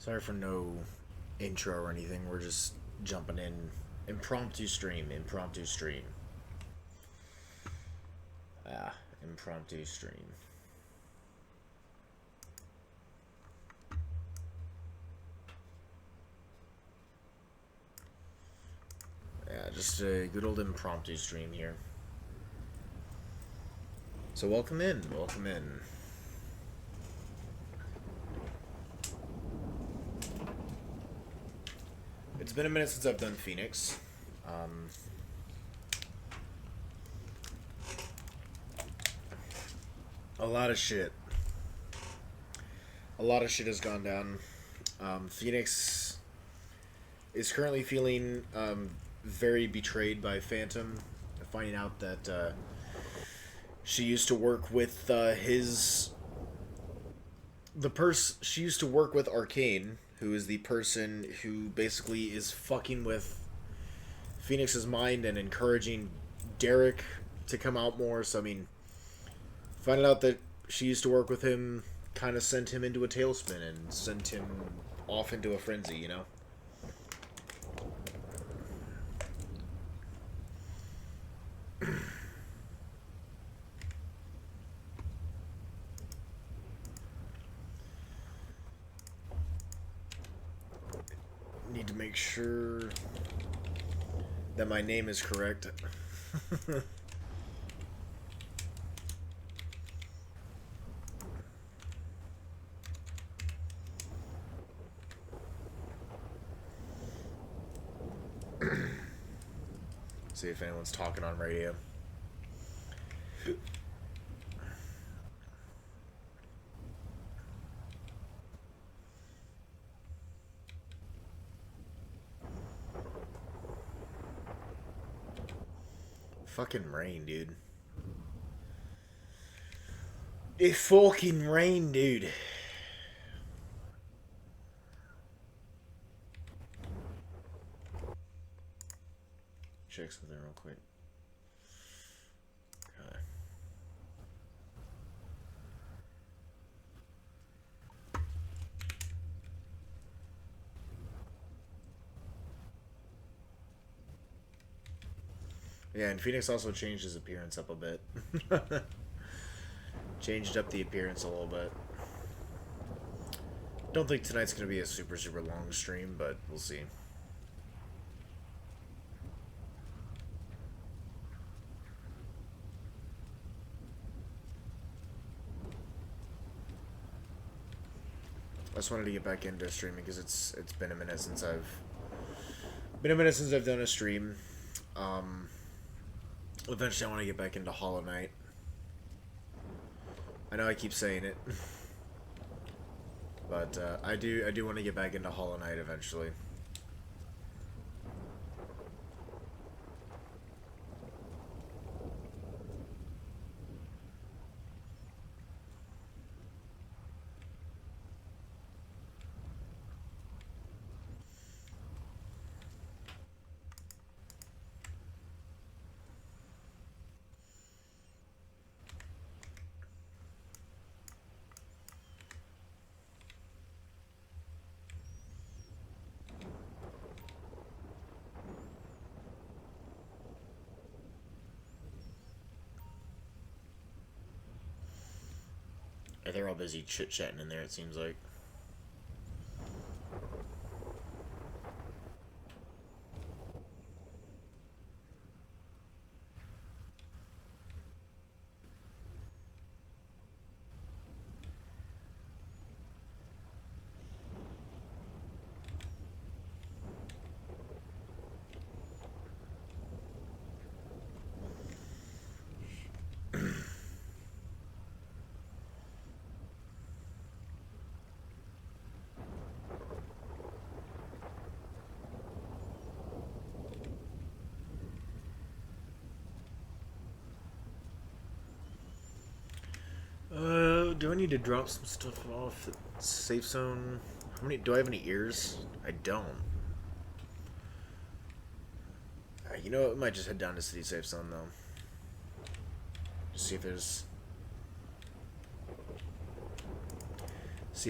Sorry for no intro or anything. We're just jumping in. Impromptu stream. Impromptu stream. Impromptu stream. Yeah, just a good old impromptu stream here. So welcome in. Welcome in. It's been a minute since I've done pheonix. A lot of shit. A lot of shit has gone down. Pheonix is currently feeling very betrayed by Phantom, finding out that she used to work with she used to work with Arcane, who is the person who basically is fucking with Phoenix's mind and encouraging Derek to come out more. So I mean, finding out that she used to work with him kind of sent him into a tailspin and sent him off into a frenzy, you know? Need to make sure that my name is correct. See if anyone's talking on radio. Fucking rain, dude. It fucking rain, dude. Check something real quick. Okay. Yeah, and Phoenix also changed his appearance up a bit. Changed up the appearance a little bit. Don't think tonight's going to be a super long stream, but we'll see. I just wanted to get back into streaming because it's been a minute since I've done a stream. Eventually, I want to get back into Hollow Knight. I know I keep saying it, but I do want to get back into Hollow Knight eventually. They're all busy chit-chatting in there, it seems like. Do I need to drop some stuff off at safe zone? How many? Do I have any ears? I don't. You know what? I might just head down to city safe zone though. Just see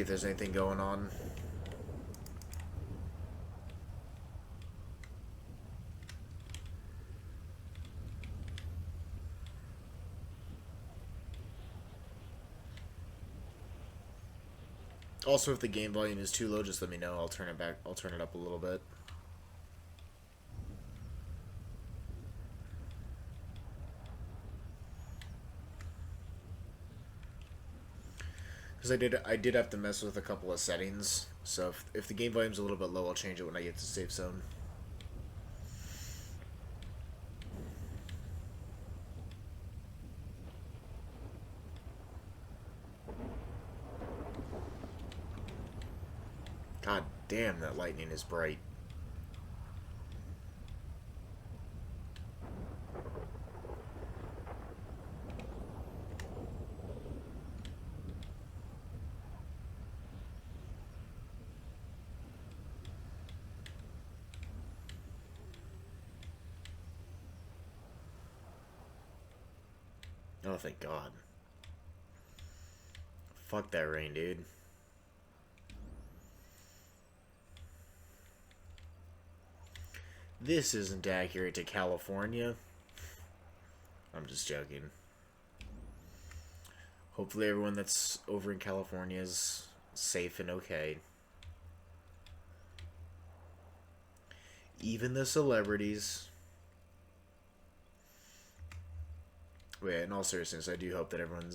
if there's anything going on. Also, if the game volume is too low, just let me know. I'll turn it back. I'll turn it up a little bit. Because I did have to mess with a couple of settings. So if the game volume's a little bit low, I'll change it when I get to safe zone. God damn, that lightning is bright. Oh, thank God. Fuck that rain, dude. This isn't accurate to California. I'm just joking. Hopefully everyone that's over in California is safe and okay. Even the celebrities. Wait, in all seriousness, I do hope that everyone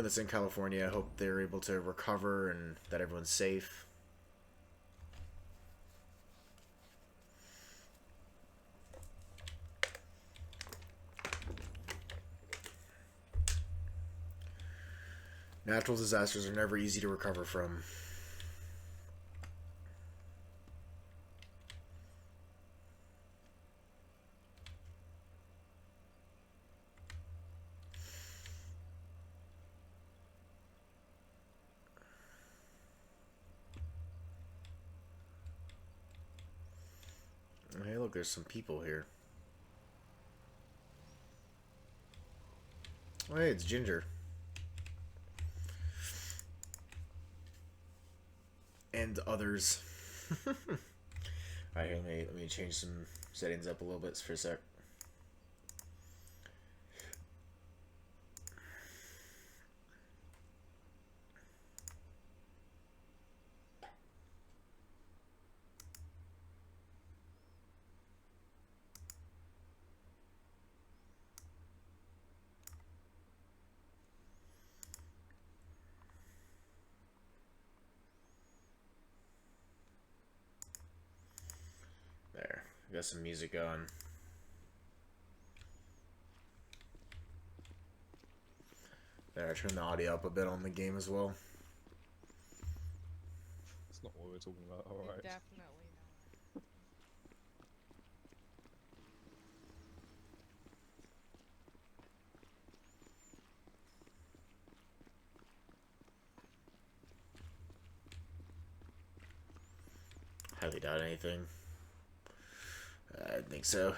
that's in California, I hope they're able to recover and that everyone's safe. Natural disasters are never easy to recover from. Hey, look, there's some people here. Oh, hey, it's Ginger. And others. Alright, let me change some settings up a little bit for a sec. There, got some music going. There, I turned the audio up a bit on the game as well. That's not what we're talking about, alright. Definitely not. Have they done anything? I think so.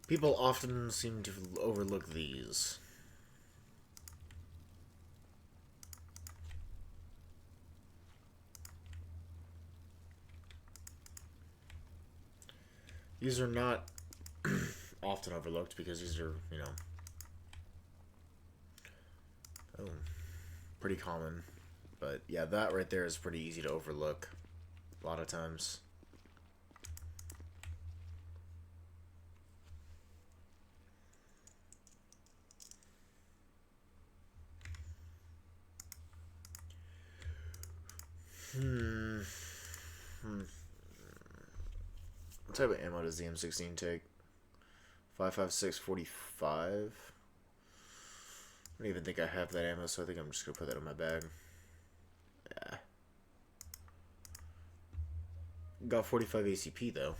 People often seem to overlook these. These are not often overlooked because these are, you know, pretty common. But yeah, that right there is pretty easy to overlook a lot of times. What type of ammo does the M16 take? 5.56, 45. I don't even think I have that ammo, so I think I'm just gonna put that in my bag. Yeah. Got 45 ACP though.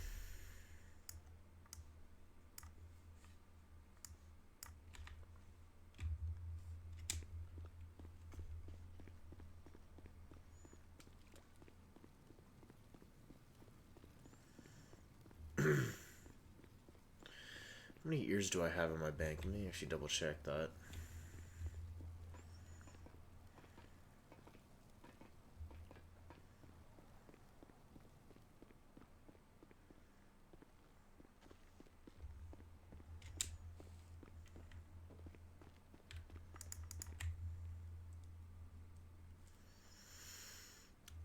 many ears do I have in my bank? Let me actually double check that.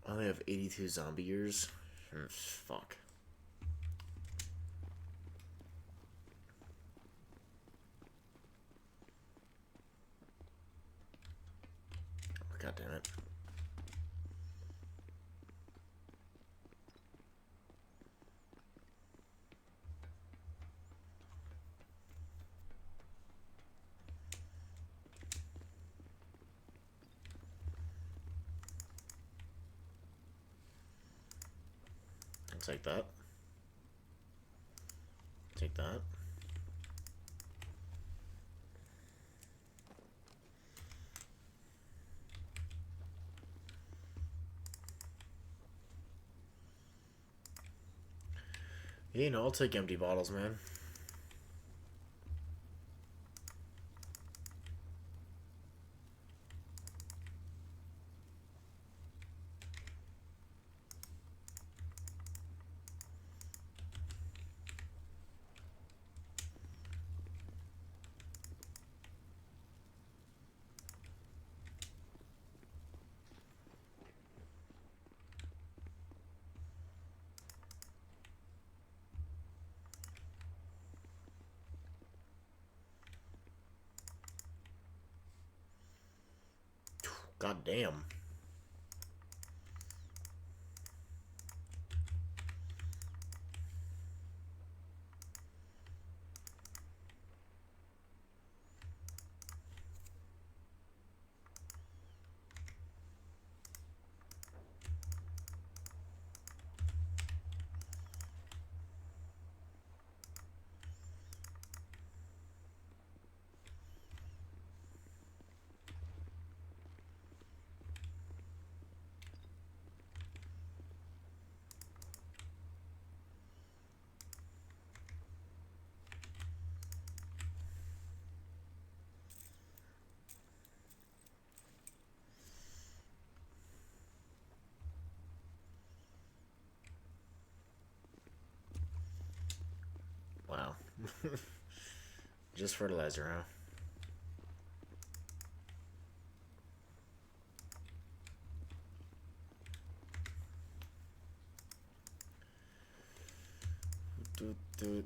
I only have 82 zombie ears. Fuck. God damn it. Take that. Take that. Yeah, you know, I'll take empty bottles, man. God damn. Wow. Just fertilizer, huh? Dude.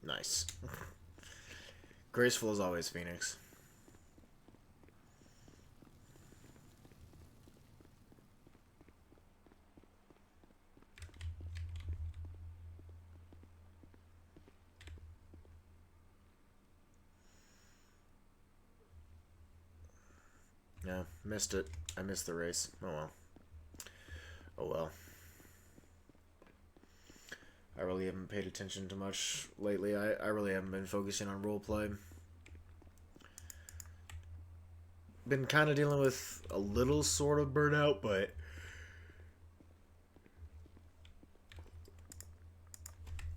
Nice. Graceful as always, Phoenix. Yeah, missed it. I missed the race. Oh well. Oh well. I really haven't paid attention to much lately. I really haven't been focusing on roleplay. Been kind of dealing with a little sort of burnout, but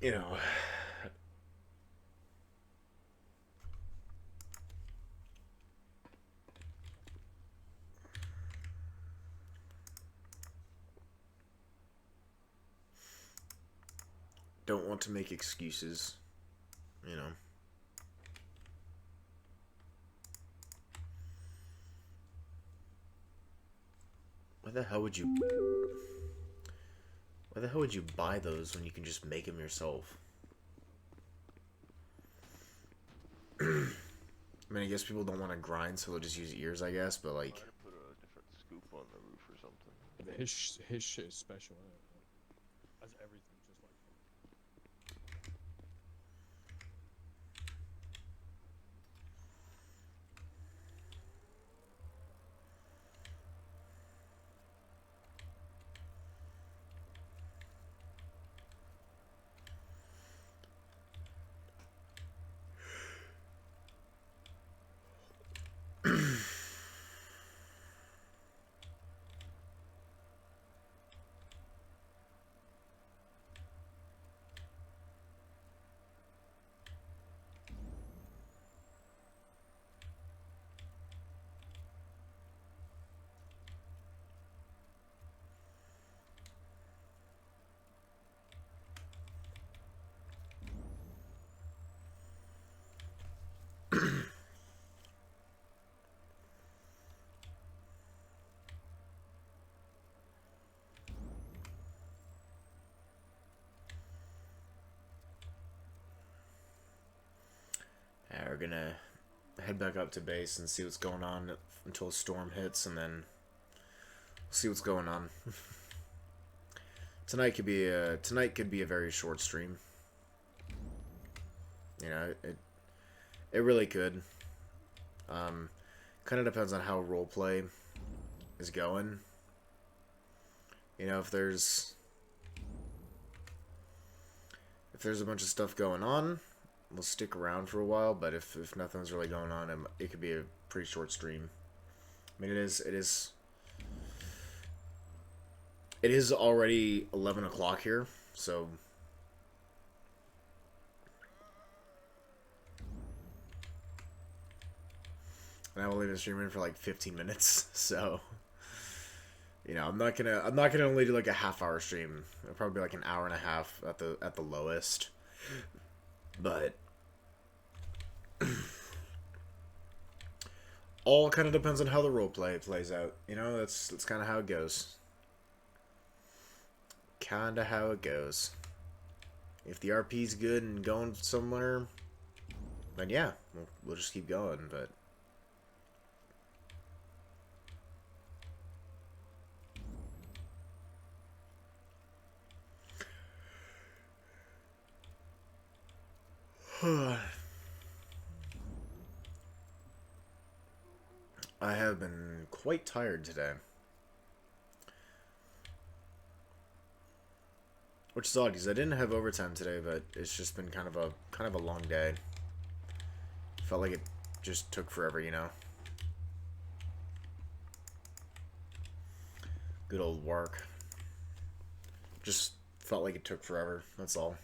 you know, don't want to make excuses, you know. Why the hell would you buy those when you can just make them yourself? I mean, I guess people don't want to grind, so they'll just use ears, I guess, but like... Put a different scoop on the roof or something. his shit is special, isn't it? As everything, just like. Yeah, we're gonna head back up to base and see what's going on until a storm hits, and then see what's going on. Tonight could be a very short stream. You know, it really could. Kind of depends on how roleplay is going. You know, if there's a bunch of stuff going on, we'll stick around for a while. But if nothing's really going on, it could be a pretty short stream. I mean, it is already 11 o'clock here, so. And I will leave the stream in for like 15 minutes, so. You know, I'm not gonna only do like a half-hour stream. It'll probably be like an hour and a half at the lowest. But all kind of depends on how the roleplay plays out. You know, that's kind of how it goes. Kind of how it goes. If the RP's good and going somewhere, then yeah, we'll just keep going. But I have been quite tired today. Which is odd because I didn't have overtime today, but it's just been kind of a long day. Felt like it just took forever, you know. Good old work. Just felt like it took forever. That's all.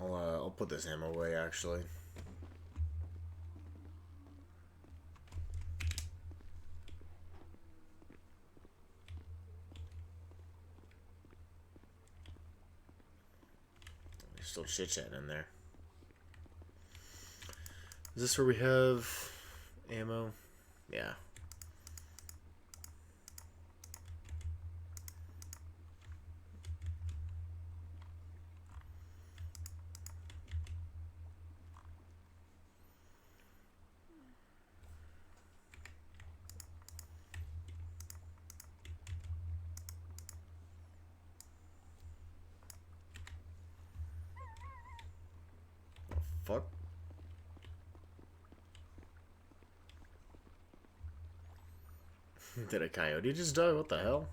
I'll put this ammo away, actually. There's still chit-chatting in there. Is this where we have ammo? Yeah. Fuck. Did a coyote just die? What the hell?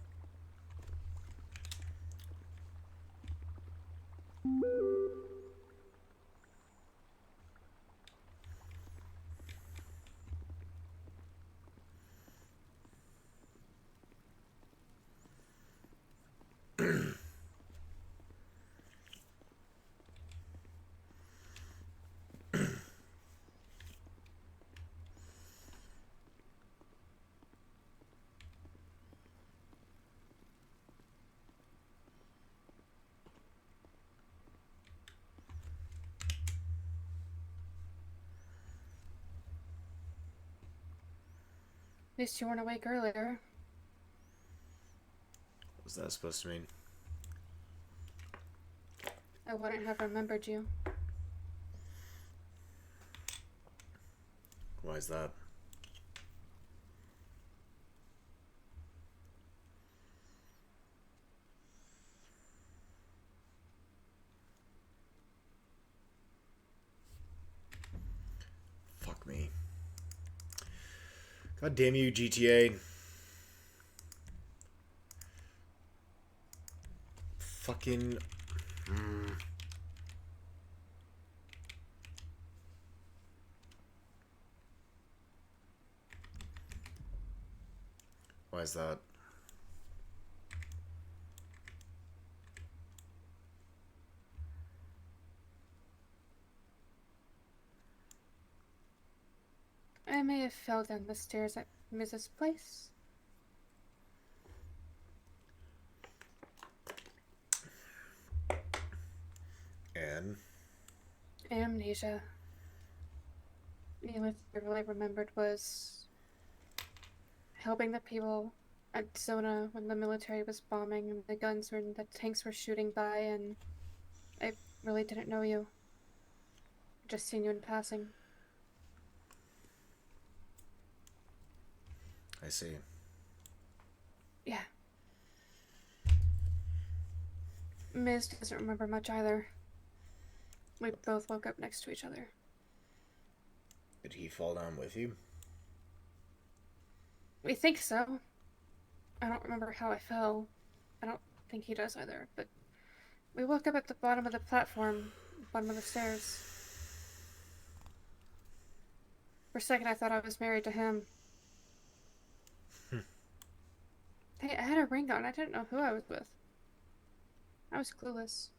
At least you weren't awake earlier. What was that supposed to mean? I wouldn't have remembered you. Why is that? Fuck me. God damn you, GTA. Fucking... Why is that? I may have fell down the stairs at Mrs. Place. And? Amnesia. The only thing I really remembered was helping the people at Zona when the military was bombing and the tanks were shooting by, and I really didn't know you. Just seen you in passing. I see. Yeah. Miz doesn't remember much either. We both woke up next to each other. Did he fall down with you? We think so. I don't remember how I fell. I don't think he does either, but we woke up at the bottom of the platform, bottom of the stairs. For a second I thought I was married to him. Hey, I had a ring on. I didn't know who I was with. I was clueless.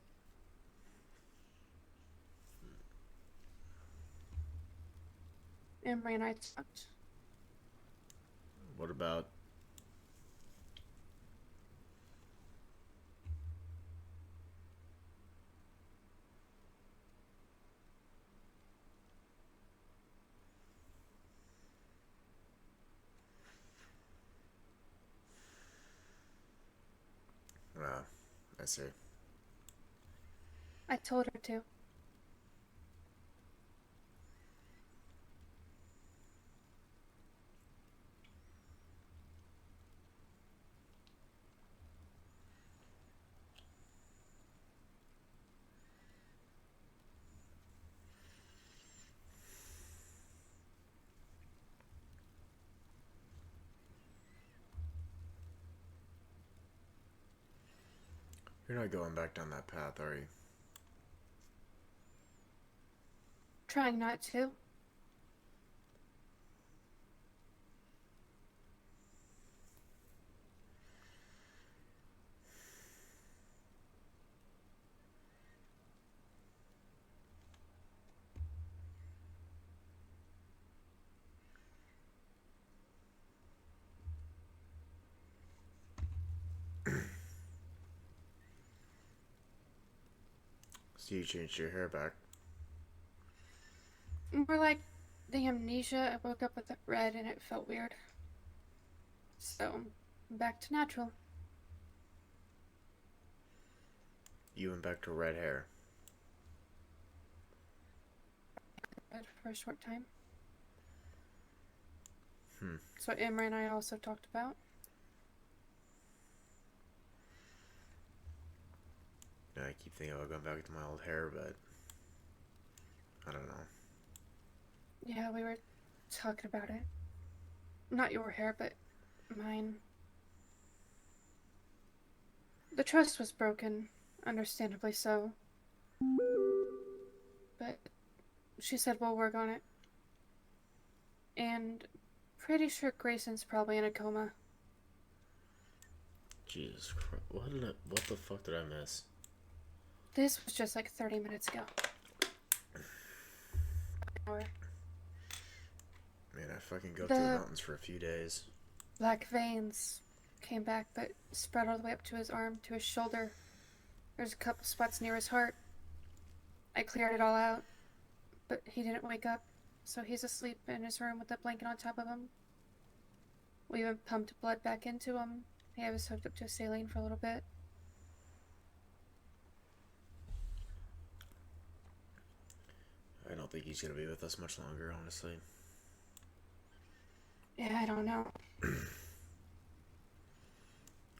Emery and I talked. What about... Ah, I see. I told her to. You're not going back down that path, are you? Trying not to. So you changed your hair back. More like the amnesia. I woke up with it red and it felt weird. So, back to natural. You went back to red hair. Red for a short time. Hmm. That's what Emery and I also talked about. I keep thinking about going back to my old hair, but I don't know. Yeah, we were talking about it. Not your hair, but mine. The trust was broken, understandably so. But she said we'll work on it. And pretty sure Grayson's probably in a coma. Jesus Christ. What the fuck did I miss? This was just like 30 minutes ago. Man, I fucking go through the mountains for a few days. Black veins came back, but spread all the way up to his arm, to his shoulder. There's a couple spots near his heart. I cleared it all out, but he didn't wake up, so he's asleep in his room with a blanket on top of him. We even pumped blood back into him. He was hooked up to saline for a little bit. I don't think he's gonna be with us much longer, honestly. Yeah, I don't know.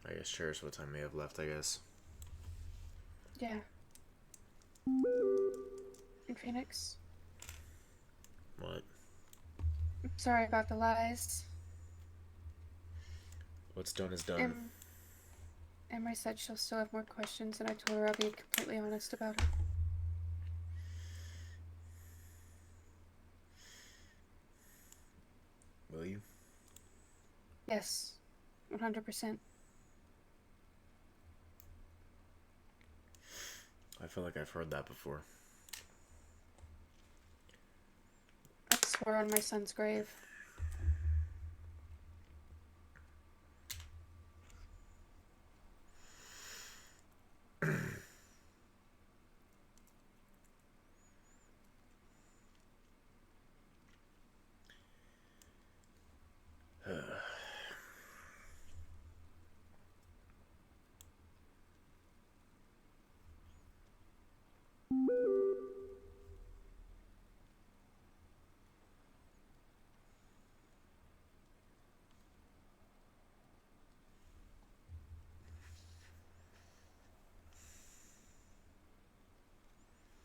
I guess Sheriff's what time we have left, I guess. Yeah. And Phoenix? What? I'm sorry about the lies. What's done is done. Emery said she'll still have more questions, and I told her I'll be completely honest about it. Will you? Yes. 100%. I feel like I've heard that before. I swore on my son's grave.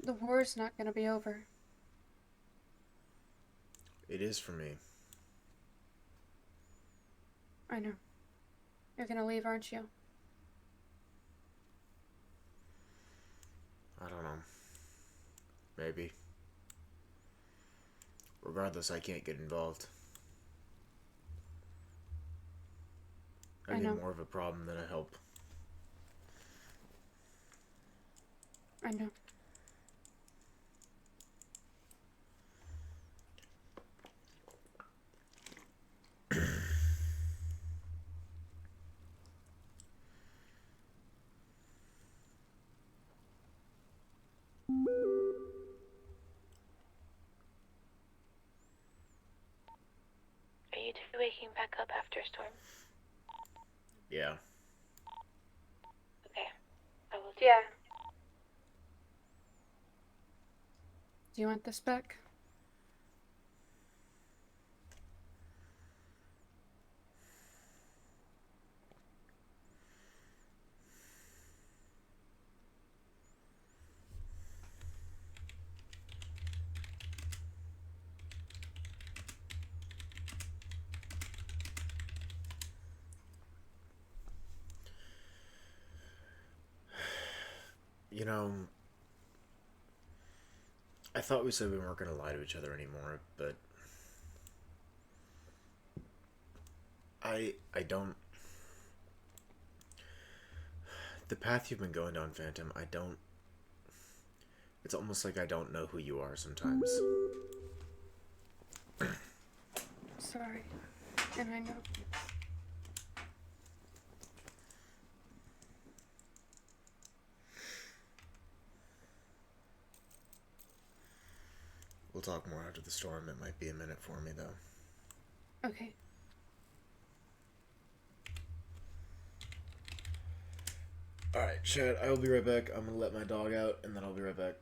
The war's not gonna be over. It is for me. I know. You're gonna leave, aren't you? I don't know. Maybe. Regardless, I can't get involved. I know. get more of a problem than a help. I know. Are you two waking back up after a storm? Yeah. Okay. I will. Yeah. Do you want this back? You know, I thought we said we weren't going to lie to each other anymore, but I don't. The path you've been going down, Phantom, I don't. It's almost like I don't know who you are sometimes. Sorry. And I know. We'll talk more after the storm. It might be a minute for me, though. Okay. Alright, Chad, I will be right back. I'm gonna let my dog out, and then I'll be right back.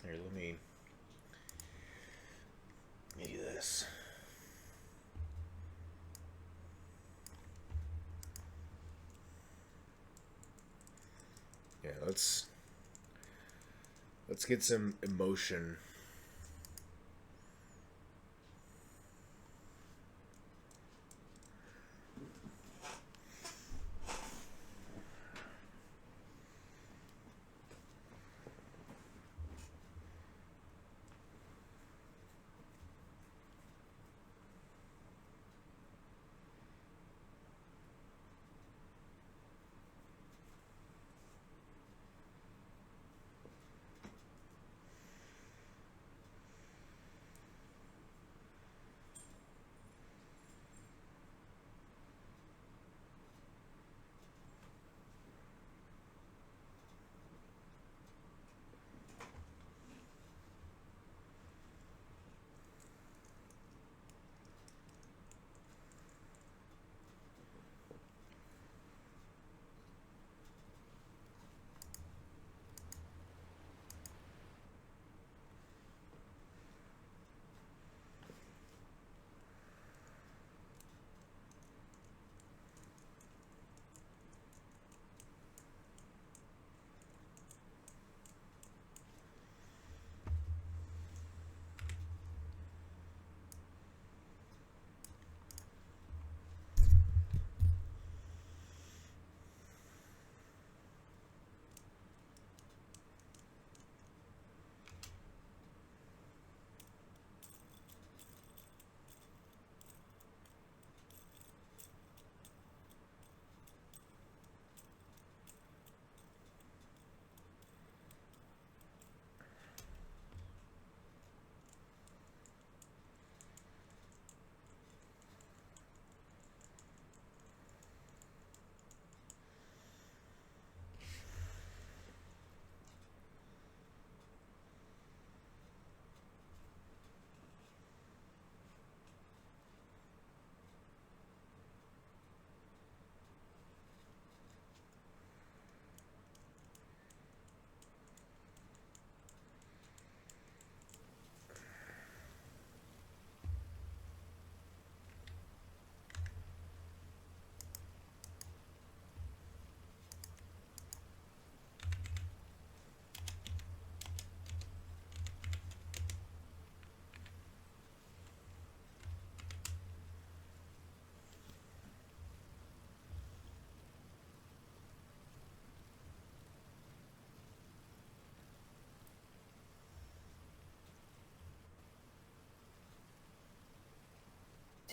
Here, let me do this. Yeah, let's get some emotion.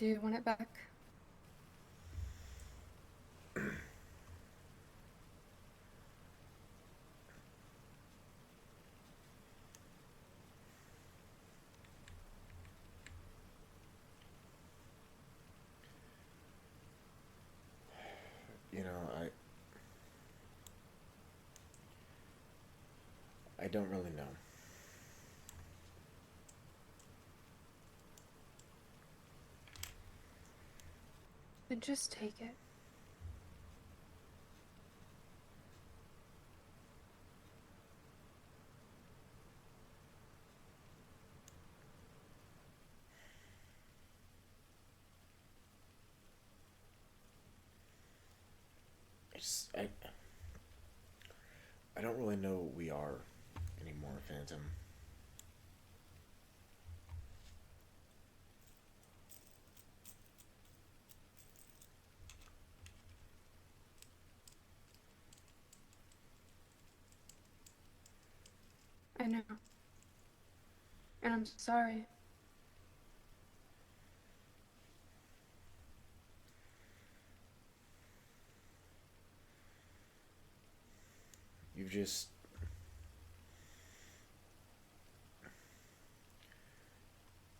Do you want it back? You know, I don't really know. Then just take it. I don't really know what we are anymore, Phantom. I know. And I'm sorry. You've just...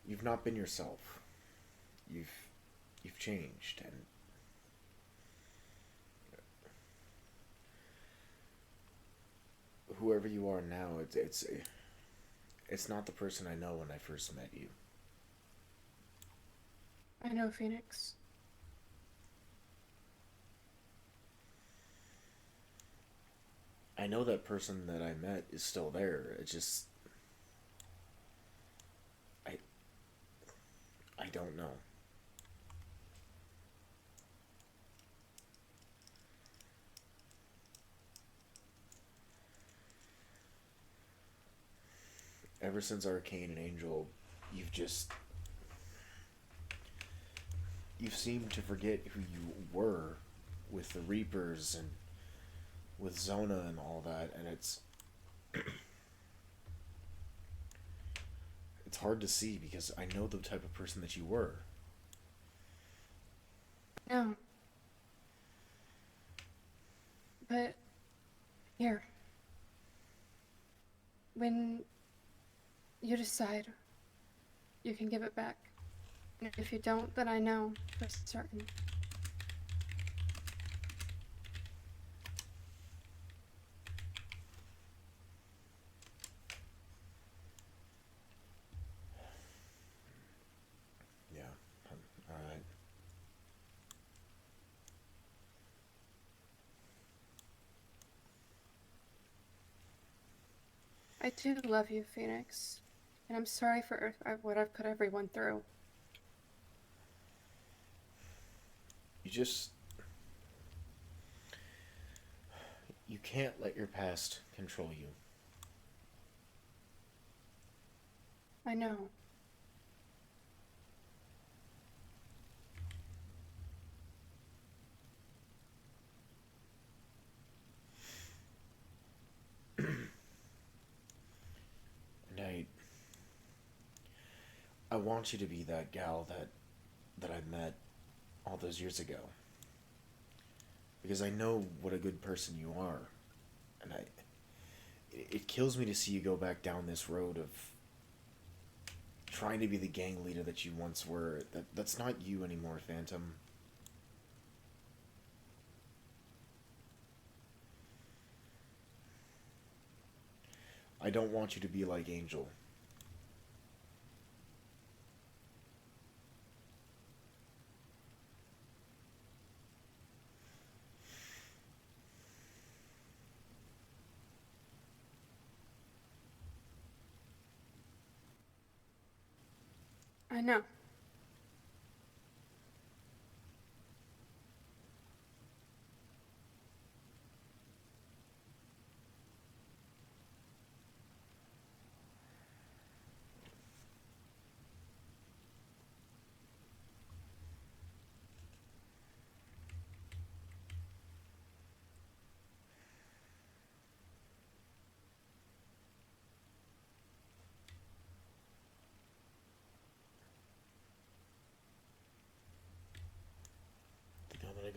You've not been yourself. You've changed, and whoever you are now, it's not the person I know when I first met you. I know, Phoenix. I know that person that I met is still there. It's just I I don't know. Ever since Arcane and Angel, you've just you've seemed to forget who you were with the Reapers and with Zona and all that, and it's hard to see because I know the type of person that you were. No. But here. When you decide, you can give it back. And if you don't, then I know for certain. Yeah. Alright. I do love you, Phoenix. And I'm sorry for what I've put everyone through. You just... You can't let your past control you. I know. And I want you to be that gal that I met all those years ago. Because I know what a good person you are. And it kills me to see you go back down this road of trying to be the gang leader that you once were. That's not you anymore, Phantom. I don't want you to be like Angel. I know.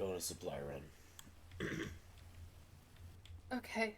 go on a supply run. Okay.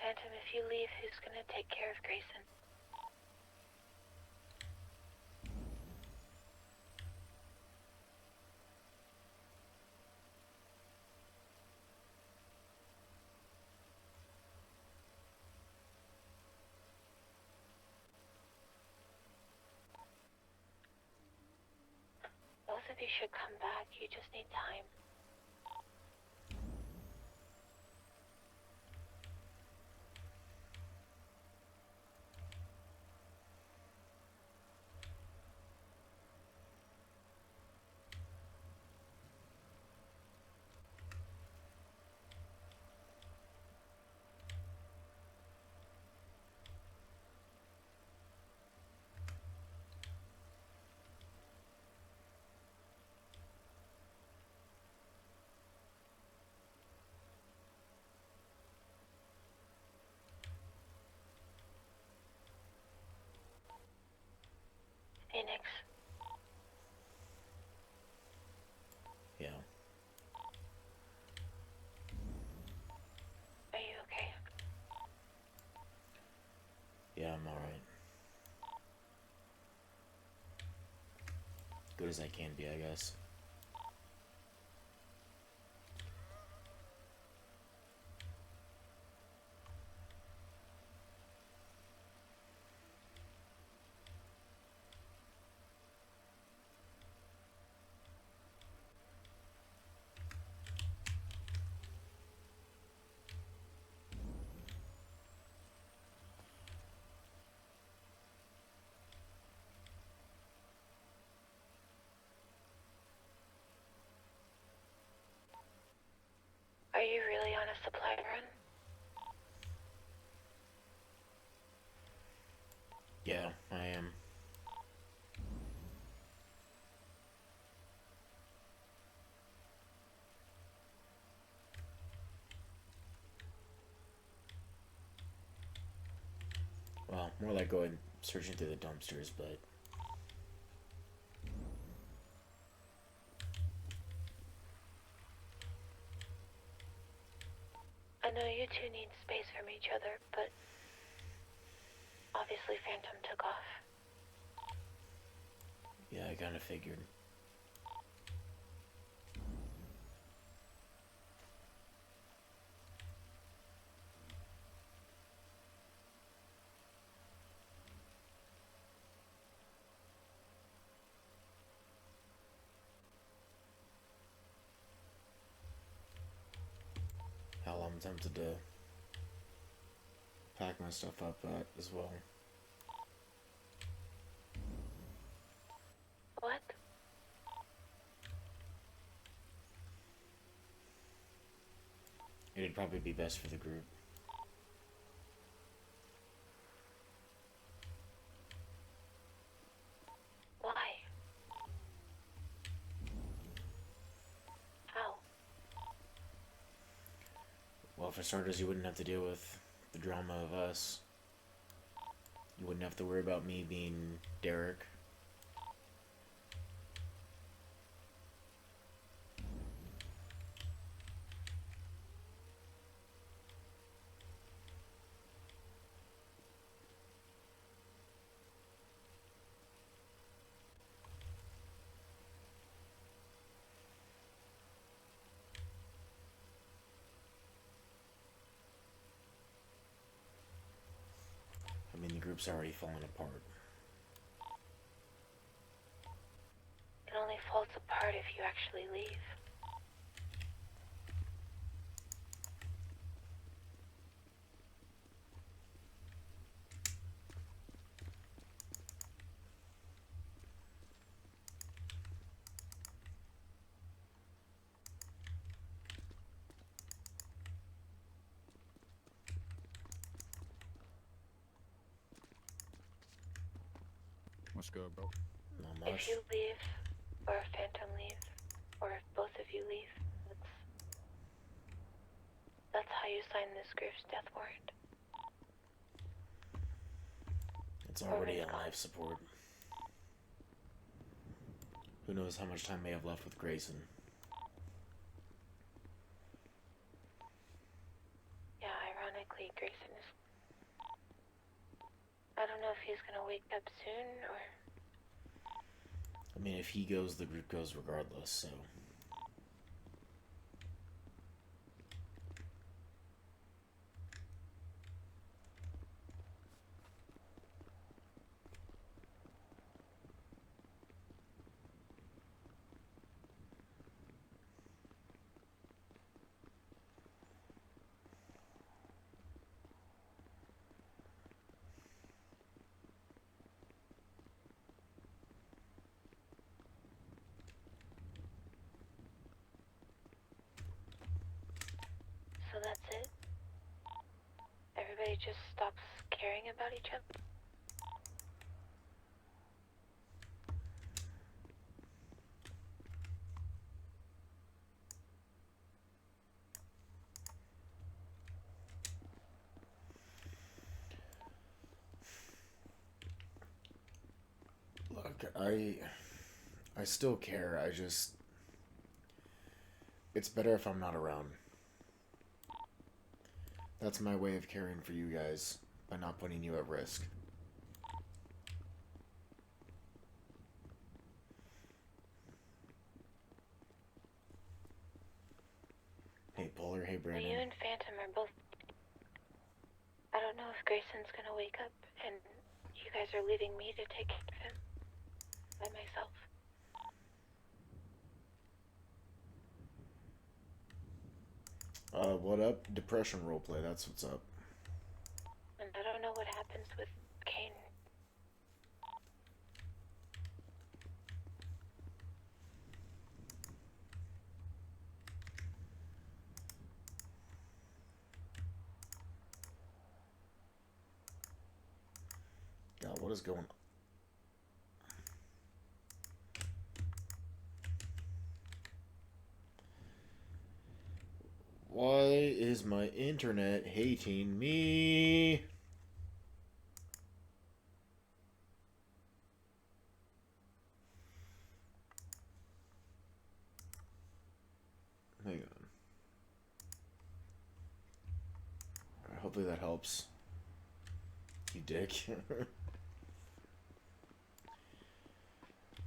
Phantom, if you leave, who's gonna take care of Grayson? Both of you should come back. You just need time. Phoenix. Yeah. Are you okay? Yeah, I'm alright. Good as I can be, I guess. Are you really on a supply run? Yeah, I am. Well, more like going searching through the dumpsters, but I know you two need space from each other, but obviously Phantom took off. yeah, I kind of figured. Hell, I'm tempted to pack my stuff up as well. What? It'd probably be best for the group. Why? How? Well, for starters, you wouldn't have to deal with the drama of us. You wouldn't have to worry about me being Derek. I mean, the group's already falling apart. It only falls apart if you actually leave. What's good, bro? Not If much. you leave, or if Phantom leaves, or if both of you leave, that's how you sign this group's death warrant. It's already Corbin's on gone. life support. Who knows how much time may have left with Grayson. Yeah, ironically, Grayson is... I don't know if he's gonna wake up soon, or... I mean, if he goes, the group goes regardless, so... So that's it? Everybody just stops caring about each other? Look, Look, I still care. I just... It's better if I'm not around. That's my way of caring for you guys, by not putting you at risk. Hey, Polar. Hey, Brandon. Well, you and Phantom are both... I don't know if Grayson's gonna wake up and you guys are leaving me to take care of him by myself. What up? Depression roleplay, that's what's up. And I don't know what happens with Kane. God, what is going on? Why is my internet hating me? Hang on. Alright, hopefully that helps. You dick.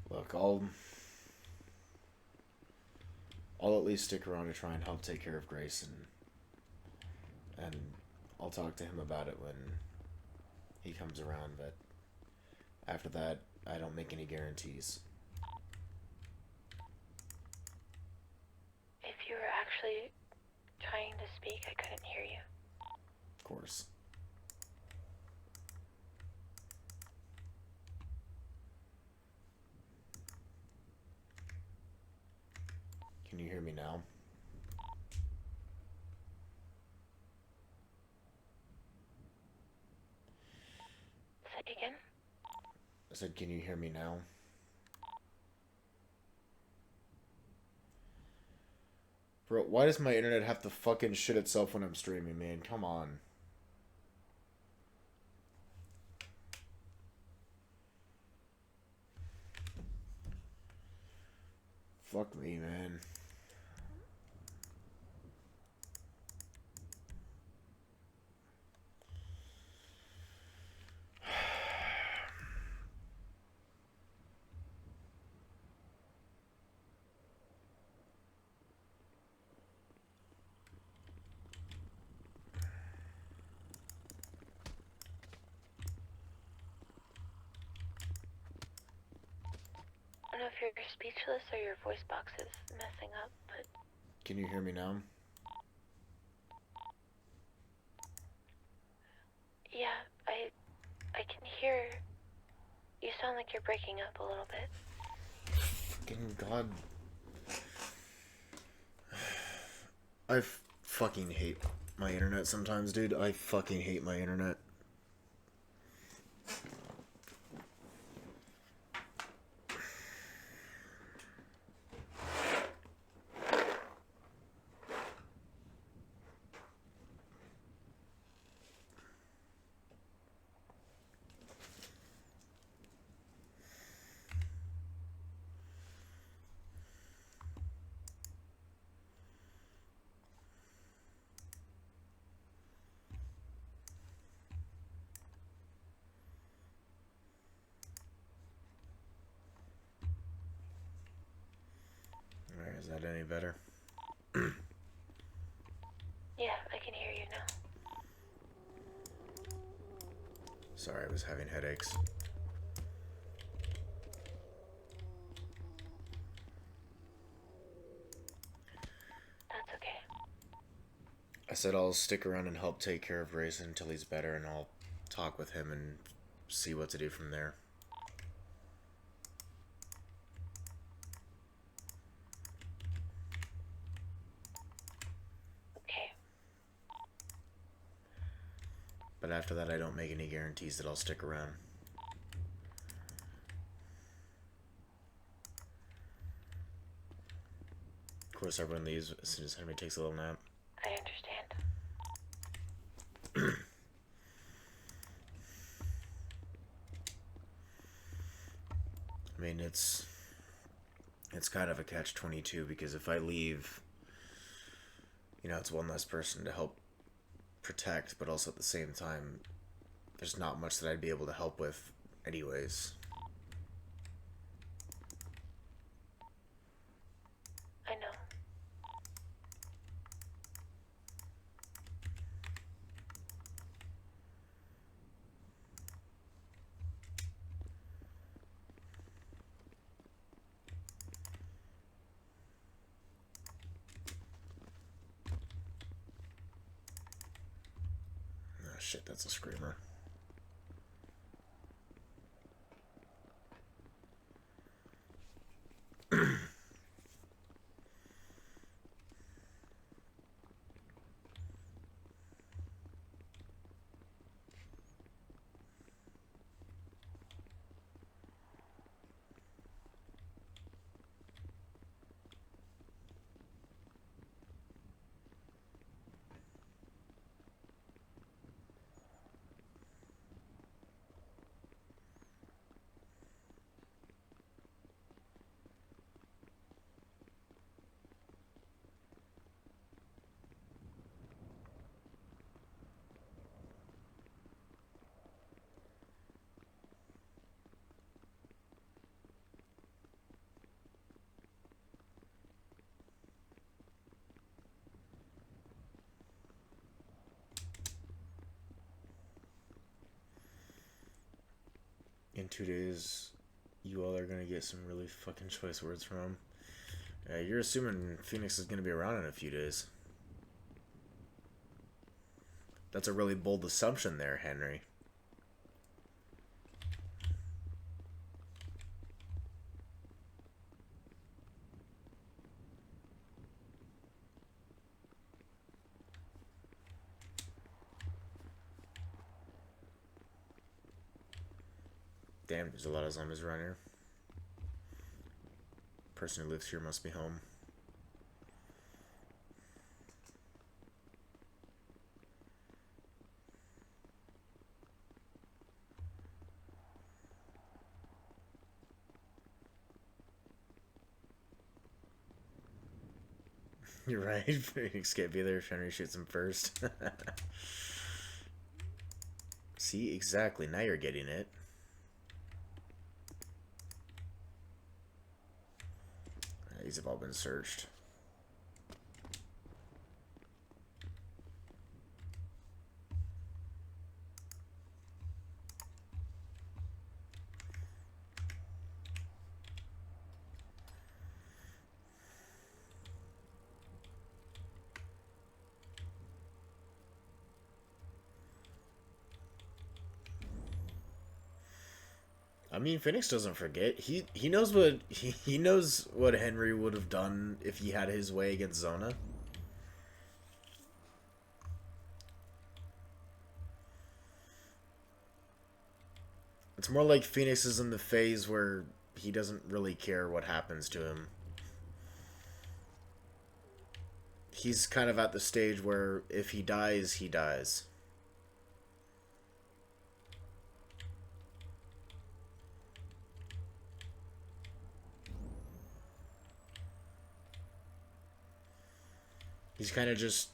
Look, I'll at least stick around to try and help take care of Grayson. And I'll talk to him about it when he comes around, but after that, I don't make any guarantees. If you were actually trying to speak, I couldn't hear you. Of course. Can you hear me now? Say again? I said, can you hear me now? Bro, why does my internet have to fucking shit itself when I'm streaming, man? Come on. Fuck me, man. I don't know if you're speechless or your voice box is messing up, but... Can you hear me now? Yeah, I can hear... You sound like you're breaking up a little bit. Fucking God. I fucking hate my internet sometimes, dude. I fucking hate my internet. Alright, is that any better? Yeah, I can hear you now. Sorry, I was having headaches. That's okay. I said I'll stick around and help take care of Grayson until he's better, and I'll talk with him and see what to do from there. Okay. But after that, I don't make any guarantees that I'll stick around. Of course, everyone leaves as soon as Henry takes a little nap. I understand. kind of a catch-22 because if I leave, you know, it's one less person to help protect, but also at the same time, there's not much that I'd be able to help with anyways. I know. Oh shit, that's a screamer. In 2 days, you all are gonna get some really fucking choice words from him. You're assuming Phoenix is gonna be around in a few days. That's a really bold assumption there, Henry. Damn, there's a lot of zombies around here. Person who lives here must be home. You're right. Phoenix can't be there if Henry shoots him first. See, exactly. Now you're getting it. These have all been searched. I mean, Phoenix doesn't forget. He knows what he knows what Henry would have done if he had his way against Zona. It's more like Phoenix is in the phase where he doesn't really care what happens to him. He's kind of at the stage where if he dies, he dies. He's kind of just...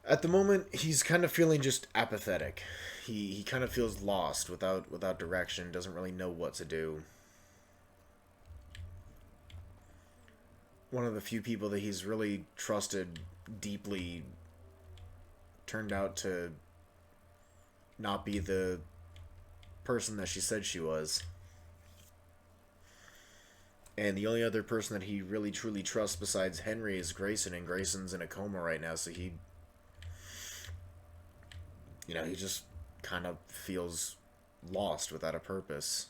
At the moment, he's kind of feeling just apathetic. He kind of feels lost without direction, doesn't really know what to do. One of the few people that he's really trusted deeply turned out to not be the person that she said she was. And the only other person that he really truly trusts besides Henry is Grayson, and Grayson's in a coma right now, so he... You know, he just kind of feels lost without a purpose.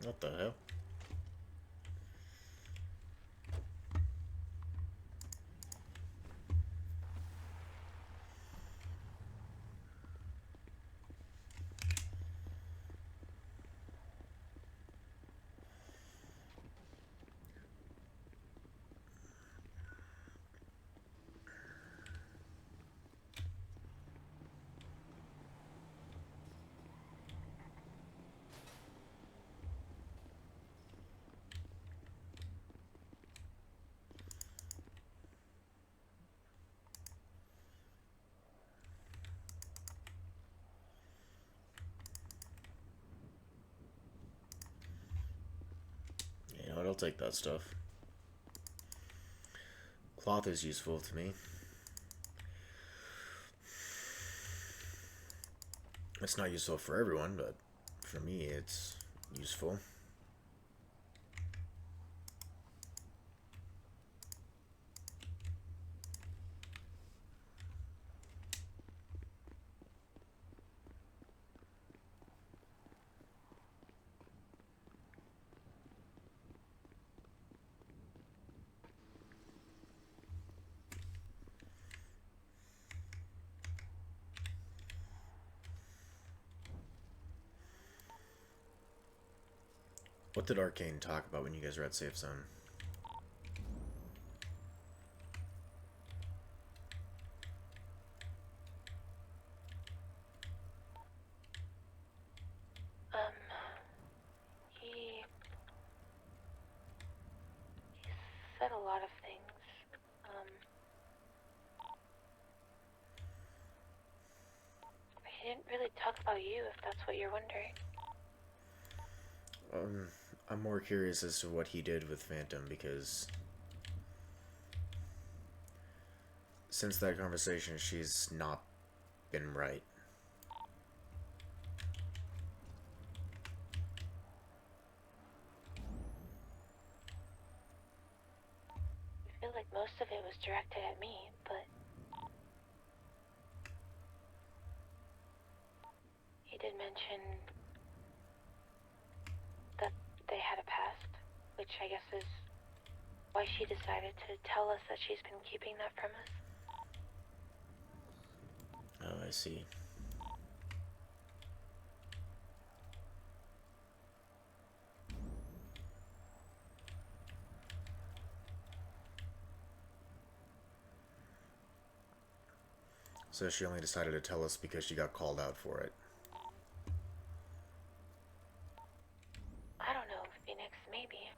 What the hell? You know, I'll take that stuff. Cloth is useful to me. It's not useful for everyone, but for me, it's useful. What did Arcane talk about when you guys were at Safe Zone? He said a lot of things. He didn't really talk about you, if that's what you're wondering. I'm more curious as to what he did with Phantom, because since that conversation, she's not been right. I feel like most of it was directed at me, but he did mention that they had a past, which I guess is why she decided to tell us that she's been keeping that from us. Oh, I see. So she only decided to tell us because she got called out for it. I don't know, Phoenix, maybe.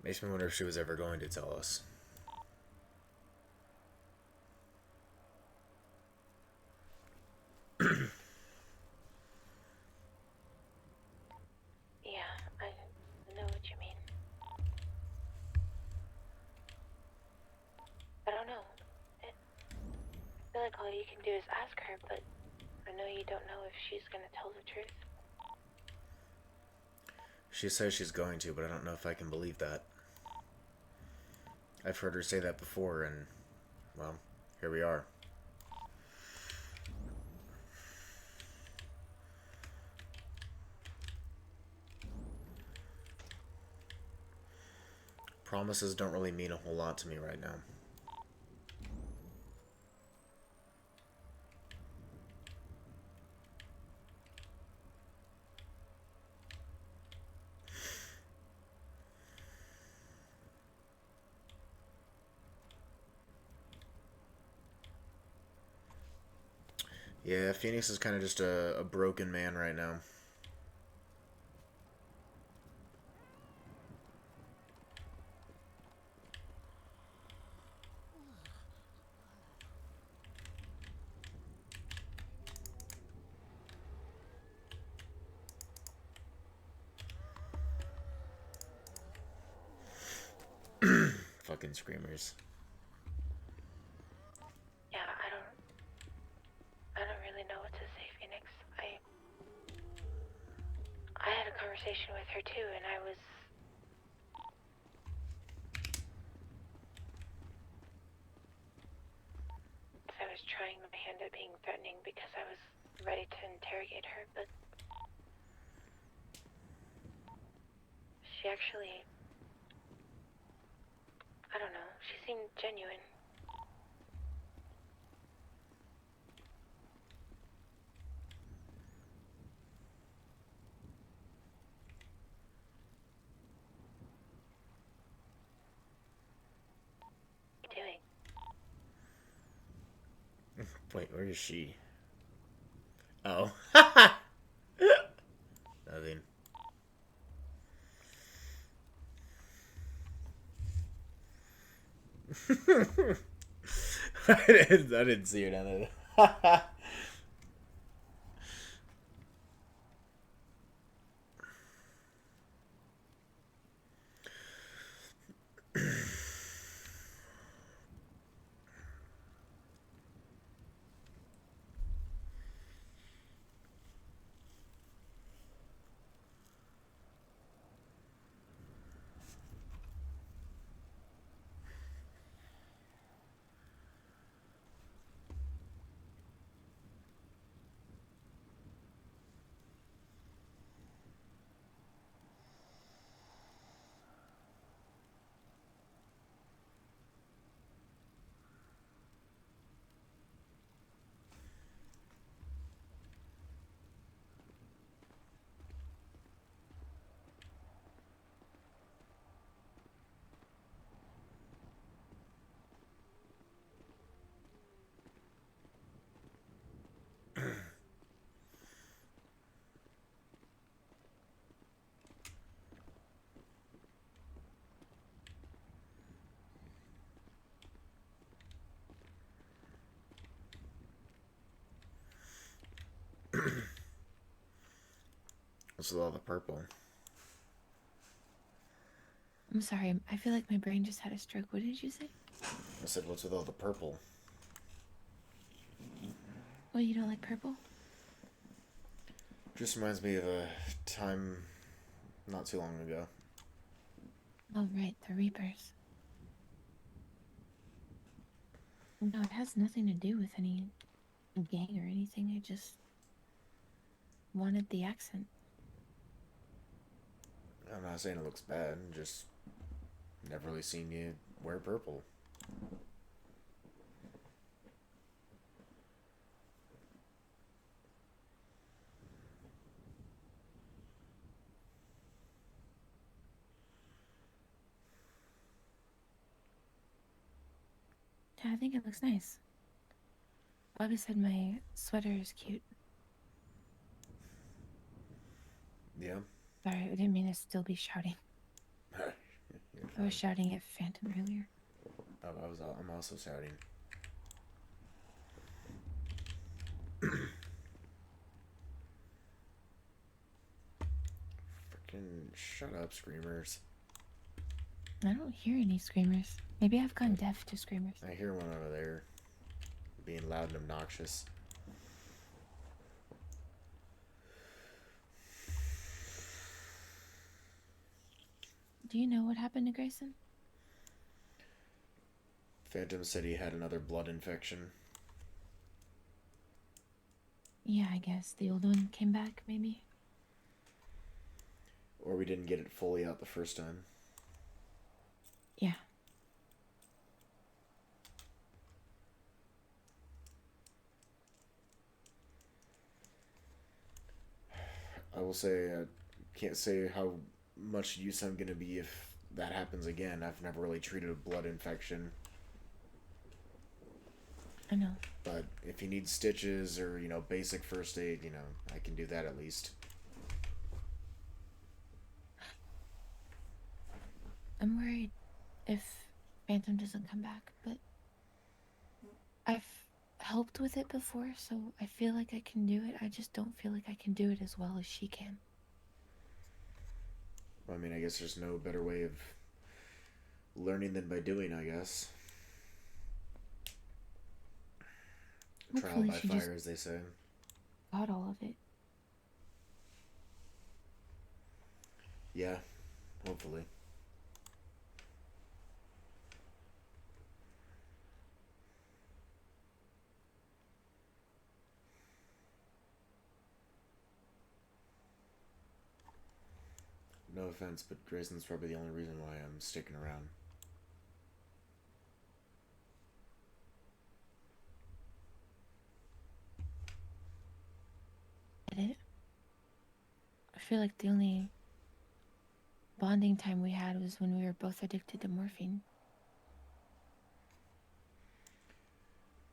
Makes me wonder if she was ever going to tell us. Yeah, I know what you mean. I don't know. I feel like all you can do is ask her, but I know you don't know if she's gonna tell the truth. She says she's going to, but I don't know if I can believe that. I've heard her say that before, and, well, here we are. Promises don't really mean a whole lot to me right now. Yeah, Phoenix is kind of just a broken man right now. Fucking screamers. Yeah, I don't really know what to say, Phoenix. I had a conversation with her too, and I was trying my hand at being threatening because I was ready to interrogate her, but she actually, I don't know, she seemed genuine. What are you doing? Wait, where is she? Oh. Nothing. I didn't see her down there. What's with all the purple? I'm sorry, I feel like my brain just had a stroke. What did you say? I said, what's with all the purple? Oh, you don't like purple? Just reminds me of a time not too long ago. Oh, right, the Reapers. No, it has nothing to do with any gang or anything. I just wanted the accent. I'm not saying it looks bad, just never really seen you wear purple. Yeah, I think it looks nice. Bobby said my sweater is cute. Yeah. Sorry, I didn't mean to still be shouting. I was shouting at Phantom earlier. I'm also shouting. Freaking shut up, screamers. I don't hear any screamers. Maybe I've gone deaf to screamers. I hear one over there being loud and obnoxious. Do you know what happened to Grayson? Phantom said he had another blood infection. Yeah, I guess the old one came back, maybe. Or we didn't get it fully out the first time. Yeah. I will say, I can't say how much use I'm going to be if that happens again. I've never really treated a blood infection. I know. But if you need stitches or, basic first aid, I can do that at least. I'm worried if Phantom doesn't come back, but I've helped with it before, so I feel like I can do it. I just don't feel like I can do it as well as she can. I mean, I guess there's no better way of learning than by doing, I guess. Trial Hopefully by she fire, just as they say. got all of it. Yeah, hopefully. no offense, but Grayson's probably the only reason why I'm sticking around. Get it? I feel like the only bonding time we had was when we were both addicted to morphine.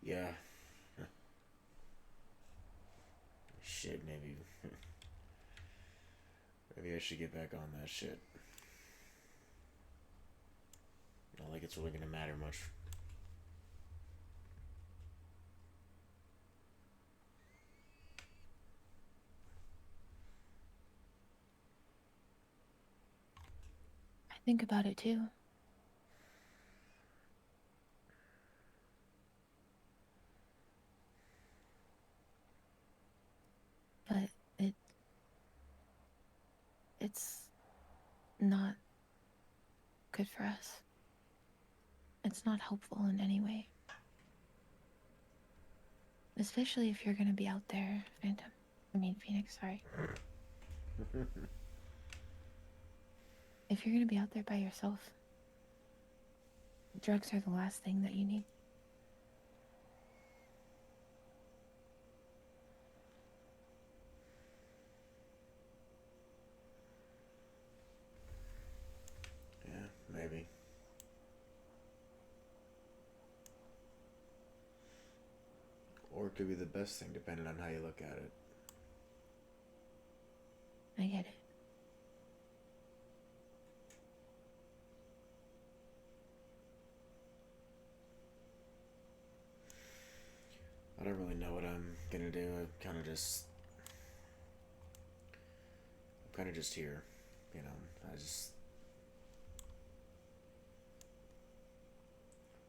Yeah. Shit, maybe. Maybe I should get back on that shit. Not like it's really gonna matter much. I think about it too. But it's not good for us. It's not helpful in any way. Especially if you're gonna be out there, Phoenix, sorry. If you're gonna be out there by yourself, drugs are the last thing that you need. Yeah, maybe. Or it could be the best thing, depending on how you look at it. I get it. I don't really know what I'm gonna do. I'm kind of just here, you know. I just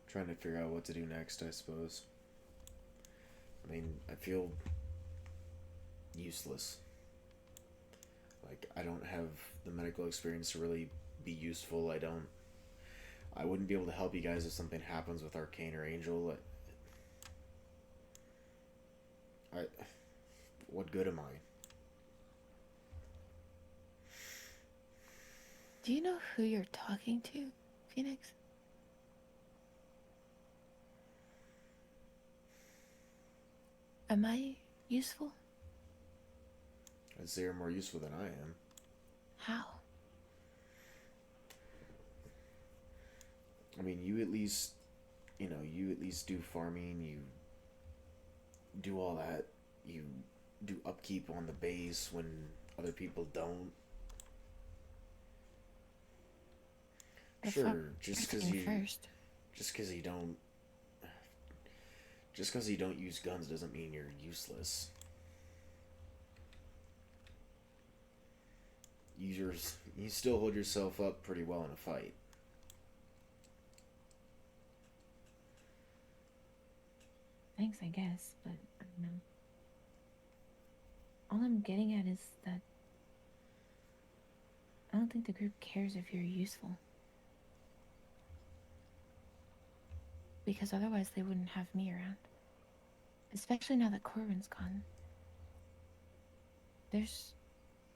trying to figure out what to do next, I suppose. I mean, I feel useless. Like, I don't have the medical experience to really be useful. I wouldn't be able to help you guys if something happens with Arcane or Angel. What good am I? Do you know who you're talking to, Phoenix? Am I useful? I'd say you're more useful than I am. How? I mean, you at least do farming, you do all that, you do upkeep on the base when other people don't. Sure, just because you don't use guns doesn't mean you're useless. You still hold yourself up pretty well in a fight. Thanks, I guess, but I don't know. All I'm getting at is that I don't think the group cares if you're useful. Because otherwise they wouldn't have me around. Especially now that Corbin's gone.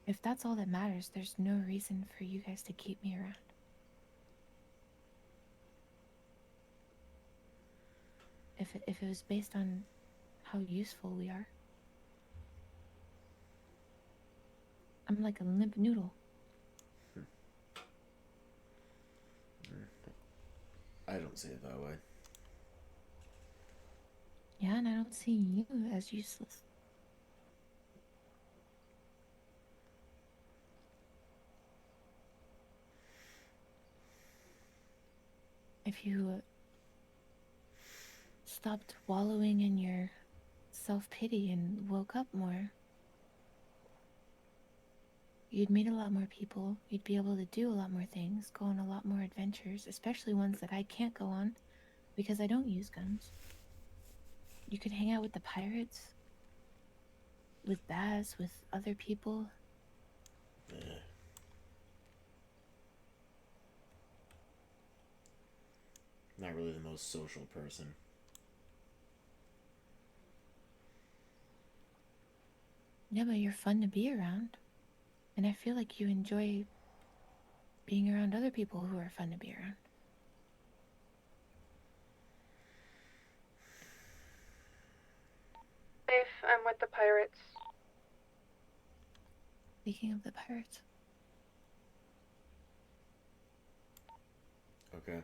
If that's all that matters, there's no reason for you guys to keep me around. If it was based on how useful we are, I'm like a limp noodle. I don't see it that way. Yeah, and I don't see you as useless. If you stopped wallowing in your self-pity and woke up more, you'd meet a lot more people, you'd be able to do a lot more things, go on a lot more adventures, especially ones that I can't go on because I don't use guns. You could hang out with the pirates, with Baz, with other people. Yeah. Not really the most social person. Yeah, but you're fun to be around. And I feel like you enjoy being around other people who are fun to be around. Safe, I'm with the pirates. Speaking of the pirates, Okay.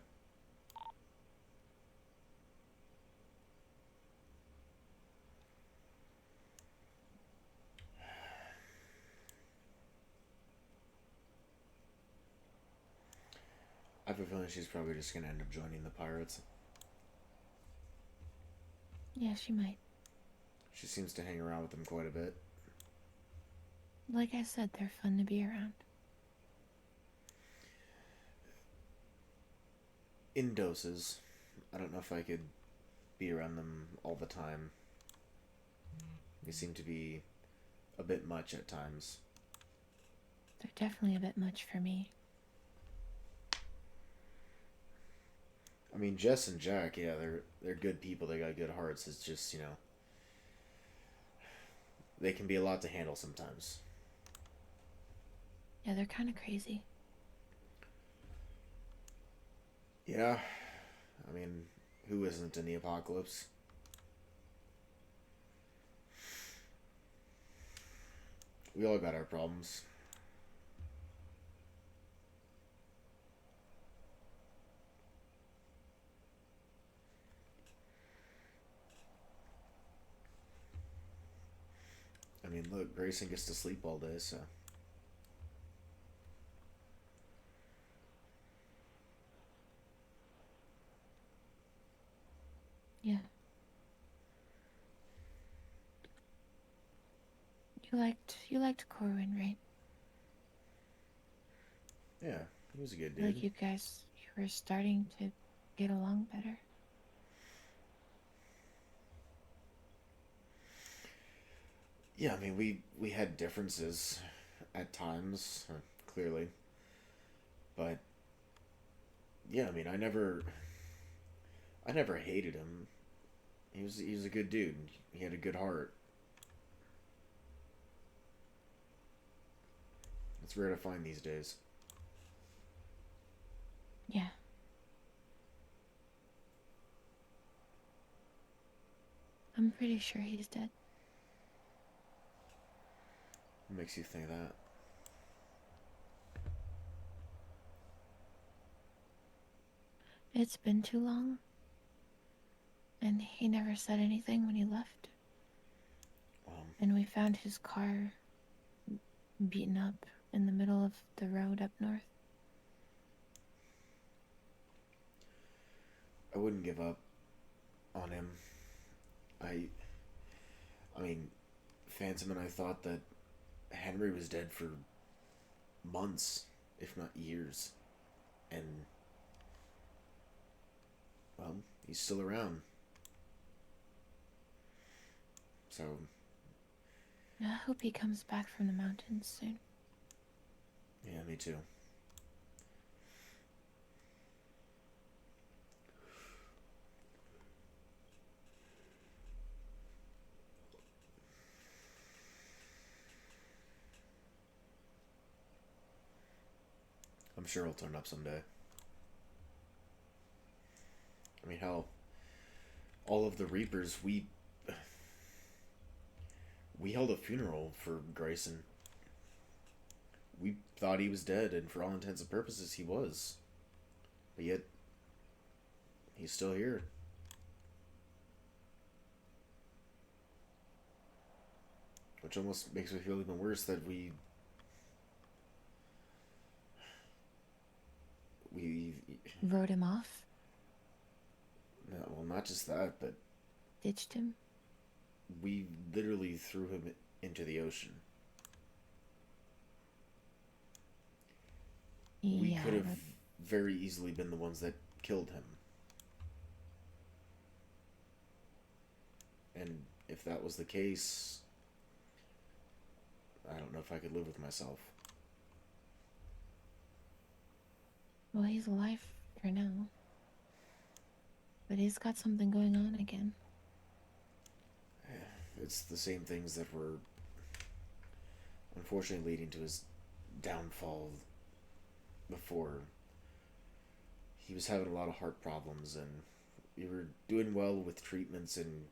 I have a feeling she's probably just gonna end up joining the pirates. yeah, she might. She seems to hang around with them quite a bit. Like I said, they're fun to be around. In doses. I don't know if I could be around them all the time. They seem to be a bit much at times. They're definitely a bit much for me. I mean, Jess and Jack, yeah, they're good people. They got good hearts. It's just, you know, they can be a lot to handle sometimes. Yeah, they're kind of crazy. Yeah. I mean, who isn't in the apocalypse? We all got our problems. I mean, look, Grayson gets to sleep all day, so... Yeah. You liked Corwin, right? Yeah, he was a good Like dude. you were starting to get along better. Yeah, I mean, we had differences at times, clearly. But, yeah, I mean, I never hated him. He was a good dude. He had a good heart. It's rare to find these days. Yeah. I'm pretty sure he's dead. What makes you think that? It's been too long. And he never said anything when he left. And we found his car beaten up in the middle of the road up north. I wouldn't give up on him. I mean, Phantom and I thought that Henry was dead for months, if not years. And, well, he's still around. So, I hope he comes back from the mountains soon. yeah, me too. I'm sure he'll turn up someday. I mean, hell, all of the Reapers, we held a funeral for Grayson. We thought he was dead, and for all intents and purposes, he was. But yet, he's still here. Which almost makes me feel even worse that we Wrote him off? well, not just that, but Ditched him? we literally threw him into the ocean. We Yeah, could have very easily been the ones that killed him. And if that was the case, I don't know if I could live with myself. well, he's alive for now. But he's got something going on again. It's the same things that were unfortunately leading to his downfall before, he was having a lot of heart problems, and we were doing well with treatments and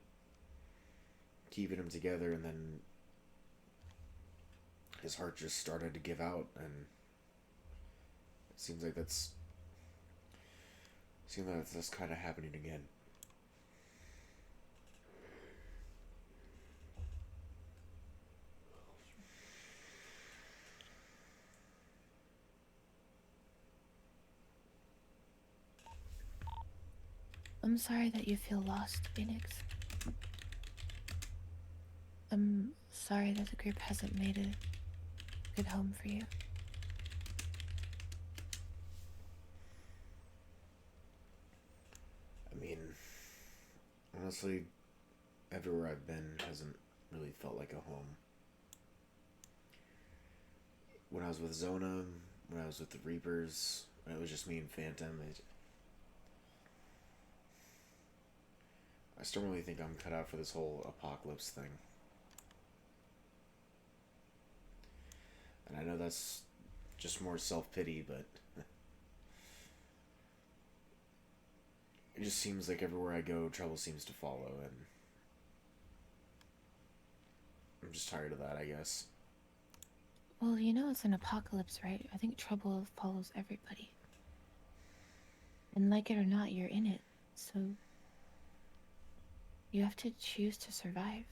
keeping him together, and then his heart just started to give out, and it seems like that's kind of happening again. I'm sorry that you feel lost, Phoenix. I'm sorry that the group hasn't made a good home for you. I mean, honestly, everywhere I've been hasn't really felt like a home. When I was with Zona, when I was with the Reapers, when it was just me and Phantom, I still really think I'm cut out for this whole apocalypse thing. And I know that's just more self-pity, but it just seems like everywhere I go, trouble seems to follow, and I'm just tired of that, I guess. Well, you know it's an apocalypse, right? I think trouble follows everybody. And like it or not, you're in it. So you have to choose to survive.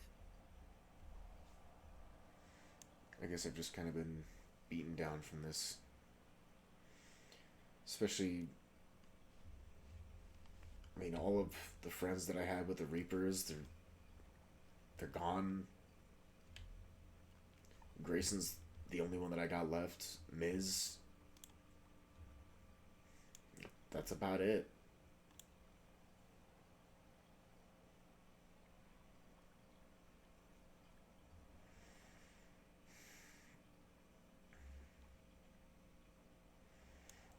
I guess I've just kind of been beaten down from this. Especially, I mean, all of the friends that I had with the Reapers, they're gone. Grayson's the only one that I got left. Miz. That's about it.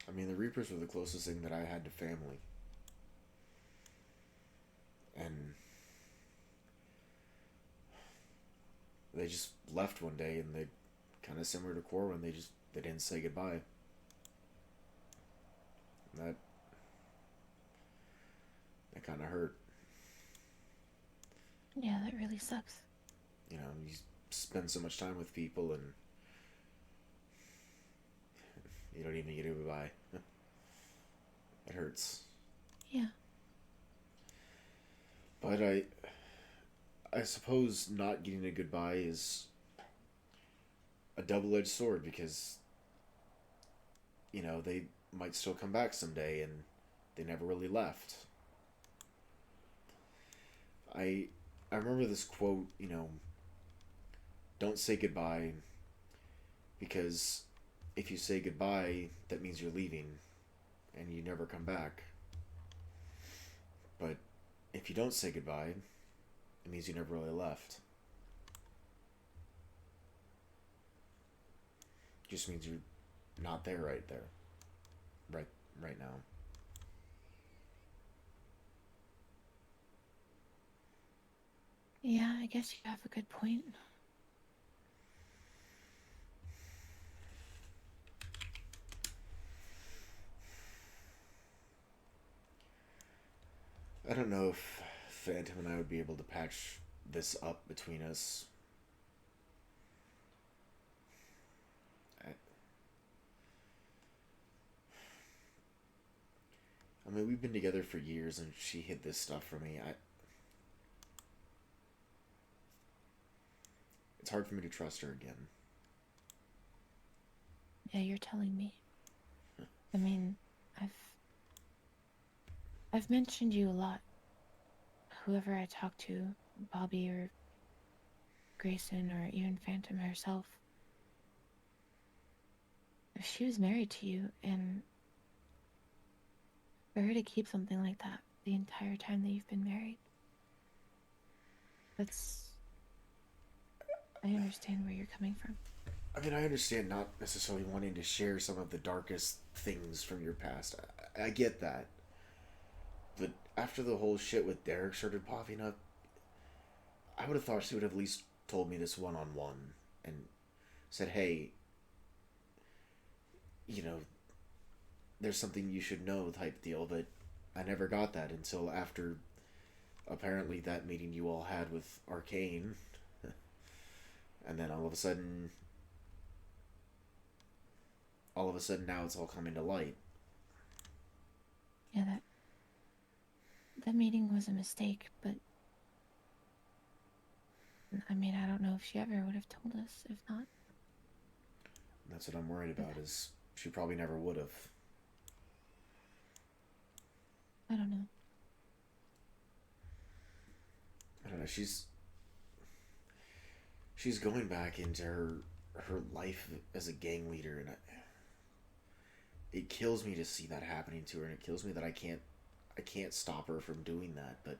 I mean, the Reapers were the closest thing that I had to family. And they just left one day, and they kind of similar to Corwin, they didn't say goodbye. That kind of hurt. Yeah, that really sucks. You know, you spend so much time with people, and you don't even get a goodbye. It hurts. Yeah. But I suppose not getting a goodbye is a double-edged sword, because, you know, they might still come back someday, and they never really left. I remember this quote, you know, don't say goodbye, because if you say goodbye, that means you're leaving, and you never come back. But if you don't say goodbye, it means you never really left. Just means you're not there right there. Right now. Yeah, I guess you have a good point. I don't know if Phantom and I would be able to patch this up between us. I mean, we've been together for years, and she hid this stuff from me. It's hard for me to trust her again. Yeah, you're telling me. I mean, I've mentioned you a lot. Whoever I talk to, Bobby or Grayson or even Phantom herself, if she was married to you, and for her to keep something like that the entire time that you've been married, I understand where you're coming from. I mean, I understand not necessarily wanting to share some of the darkest things from your past. I get that. But after the whole shit with Derek started popping up, I would have thought she would have at least told me this one-on-one and said, hey, you know, there's something you should know type deal, but I never got that until after apparently that meeting you all had with Arcane. And then all of a sudden now it's all coming to light. Yeah, that meeting was a mistake, but I mean, I don't know if she ever would have told us if not. That's what I'm worried about, is she probably never would have. I don't know. I don't know, she's going back into her life as a gang leader, and it kills me to see that happening to her, and it kills me that I can't stop her from doing that, but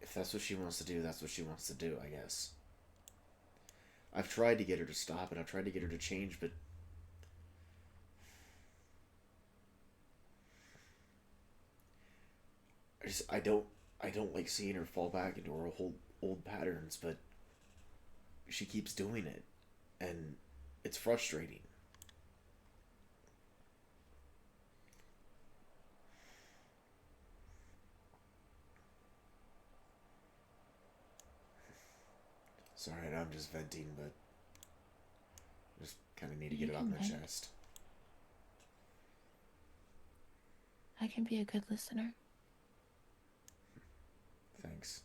if that's what she wants to do, that's what she wants to do, I guess. I've tried to get her to stop, and I've tried to get her to change, but I don't like seeing her fall back into her whole old patterns, but she keeps doing it, and it's frustrating. Sorry, I'm just venting, but just kind of need to get it off my chest. I can be a good listener. Thanks.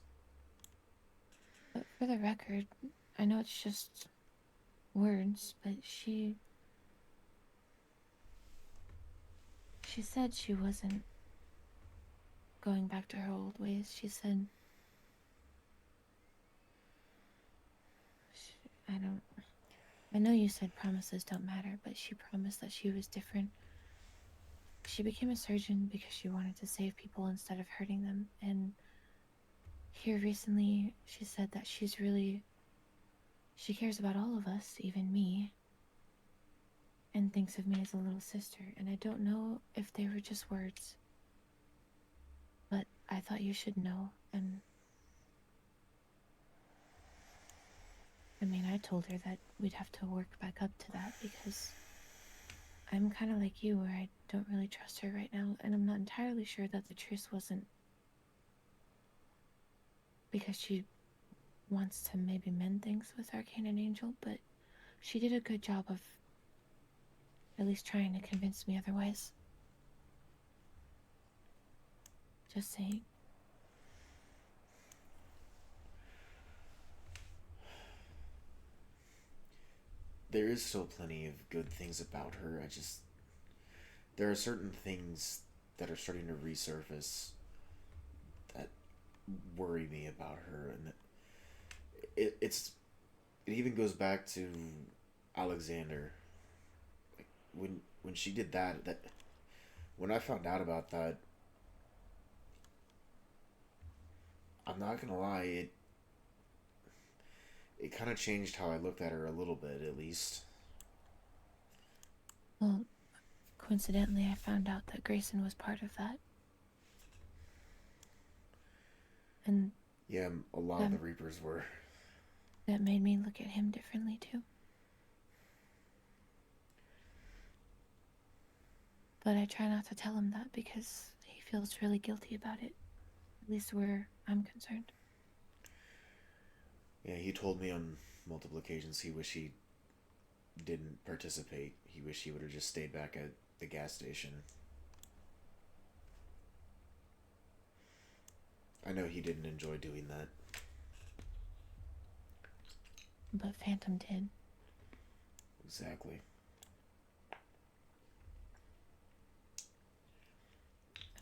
But for the record, I know it's just words, but she said she wasn't going back to her old ways. She said I know you said promises don't matter, but she promised that she was different. She became a surgeon because she wanted to save people instead of hurting them, and here recently she said that she cares about all of us, even me, and thinks of me as a little sister, and I don't know if they were just words, but I thought you should know. And I mean, I told her that we'd have to work back up to that because I'm kind of like you, where I don't really trust her right now, and I'm not entirely sure that the truce wasn't because she wants to maybe mend things with Arcane and Angel, but she did a good job of at least trying to convince me otherwise. Just saying. There is still plenty of good things about her. There are certain things that are starting to resurface that worry me about her, and it even goes back to Alexander. Like when she did that when I found out about that, I'm not gonna lie, it kind of changed how I looked at her a little bit, at least. Well, coincidentally, I found out that Grayson was part of that. And yeah, a lot of the Reapers were. That made me look at him differently, too. But I try not to tell him that because he feels really guilty about it. At least where I'm concerned. Yeah, he told me on multiple occasions he wished he didn't participate. He wished he would have just stayed back at the gas station. I know he didn't enjoy doing that. But Phantom did. Exactly.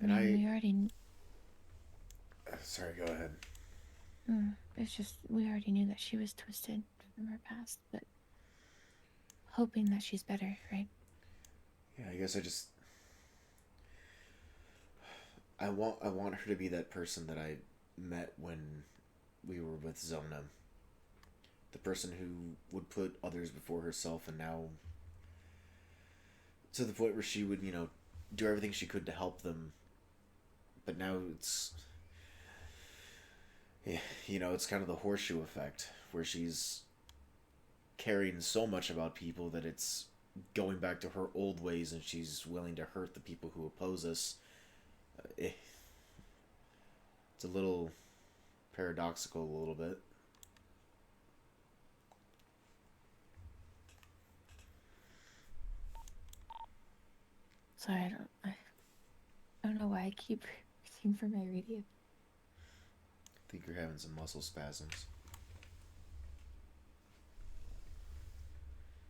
I mean, we already... Sorry, go ahead. It's just, we already knew that she was twisted from her past, but hoping that she's better, right? Yeah, I guess I want her to be that person that I met when we were with Zona. The person who would put others before herself, and now to the point where she would, do everything she could to help them. But now it's kind of the horseshoe effect, where she's caring so much about people that it's going back to her old ways, and she's willing to hurt the people who oppose us. It's a little paradoxical, a little bit. Sorry, I don't know why I keep reaching for my radio. I think you're having some muscle spasms.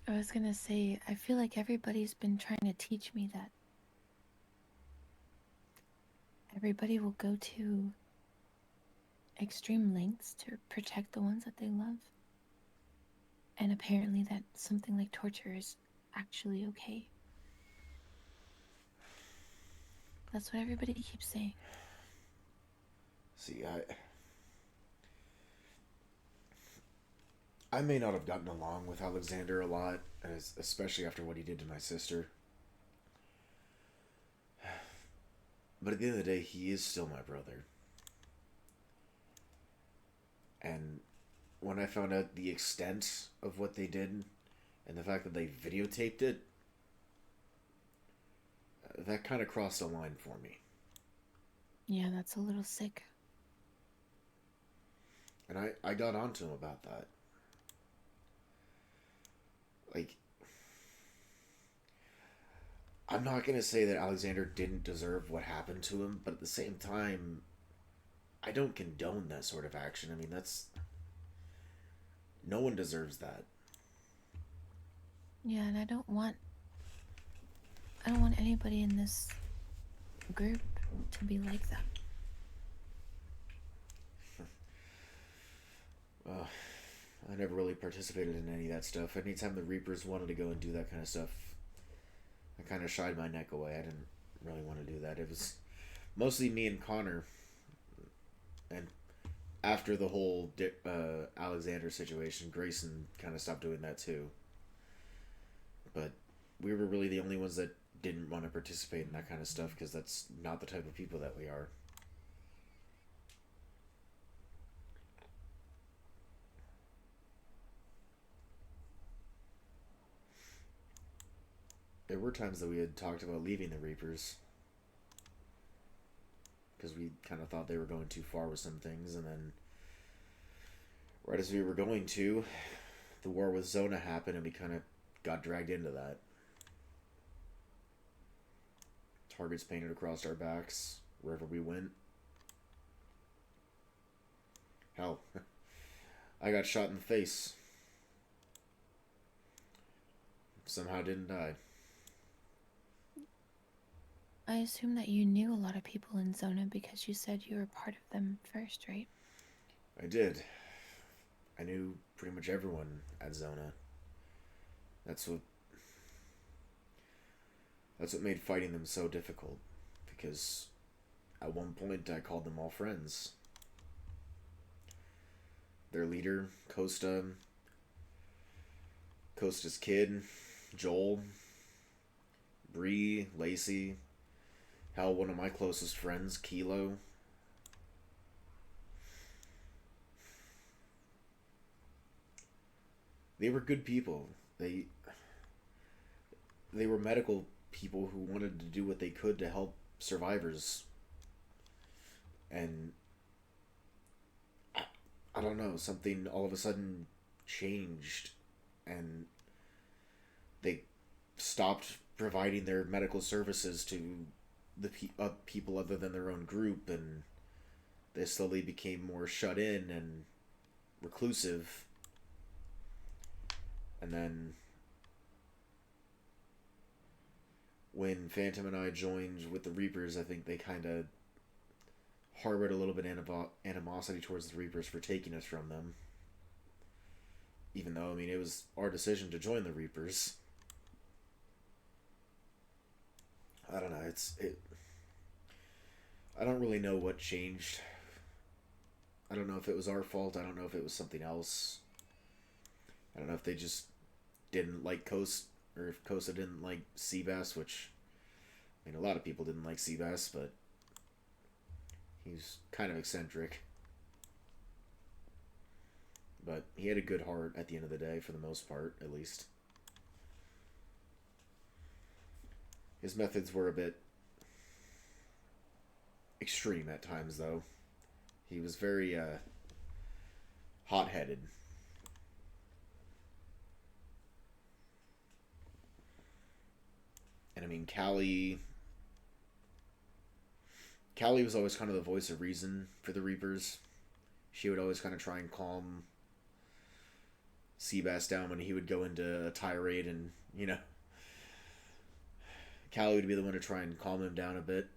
I was gonna say, I feel like everybody's been trying to teach me that everybody will go to extreme lengths to protect the ones that they love. And apparently that something like torture is actually okay. That's what everybody keeps saying. See, I may not have gotten along with Alexander a lot, especially after what he did to my sister. But at the end of the day, he is still my brother. And when I found out the extent of what they did, and the fact that they videotaped it, that kind of crossed a line for me. Yeah, that's a little sick. And I got onto him about that. Like, I'm not going to say that Alexander didn't deserve what happened to him, but at the same time, I don't condone that sort of action. I mean, that's... No one deserves that. Yeah, and I don't want anybody in this group to be like that. I never really participated in any of that stuff. Anytime the Reapers wanted to go and do that kind of stuff, I kind of shied my neck away. I didn't really want to do that. It was mostly me and Connor. And after the whole Alexander situation, Grayson kind of stopped doing that too. But we were really the only ones that didn't want to participate in that kind of stuff, because that's not the type of people that we are. There were times that we had talked about leaving the Reapers, because we kind of thought they were going too far with some things, and then right as we were going to, the war with Zona happened, and we kind of got dragged into that. Targets painted across our backs wherever we went. Hell, I got shot in the face. Somehow didn't die. I assume that you knew a lot of people in Zona because you said you were part of them first, right? I did. I knew pretty much everyone at Zona. That's what made fighting them so difficult, because at one point I called them all friends. Their leader, Costa's kid, Joel, Bree, Lacey, hell, one of my closest friends, Kilo. They were good people. They were medical people who wanted to do what they could to help survivors. And I don't know, something all of a sudden changed, and they stopped providing their medical services to the people other than their own group, and they slowly became more shut in and reclusive. And then when Phantom and I joined with the Reapers, I think they kind of harbored a little bit of animosity towards the Reapers for taking us from them. Even though, I mean, it was our decision to join the Reapers. I don't know, I don't really know what changed. I don't know if it was our fault. I don't know if it was something else. I don't know if they just didn't like Coast, or if Costa didn't like Seabass, which, I mean, a lot of people didn't like Seabass, but he's kind of eccentric. but he had a good heart at the end of the day, for the most part, at least. His methods were a bit extreme at times, though. He was very, hot-headed. And I mean, Callie was always kind of the voice of reason for the Reapers. She would always kind of try and calm Seabass down when he would go into a tirade, and, you know, Callie would be the one to try and calm him down a bit.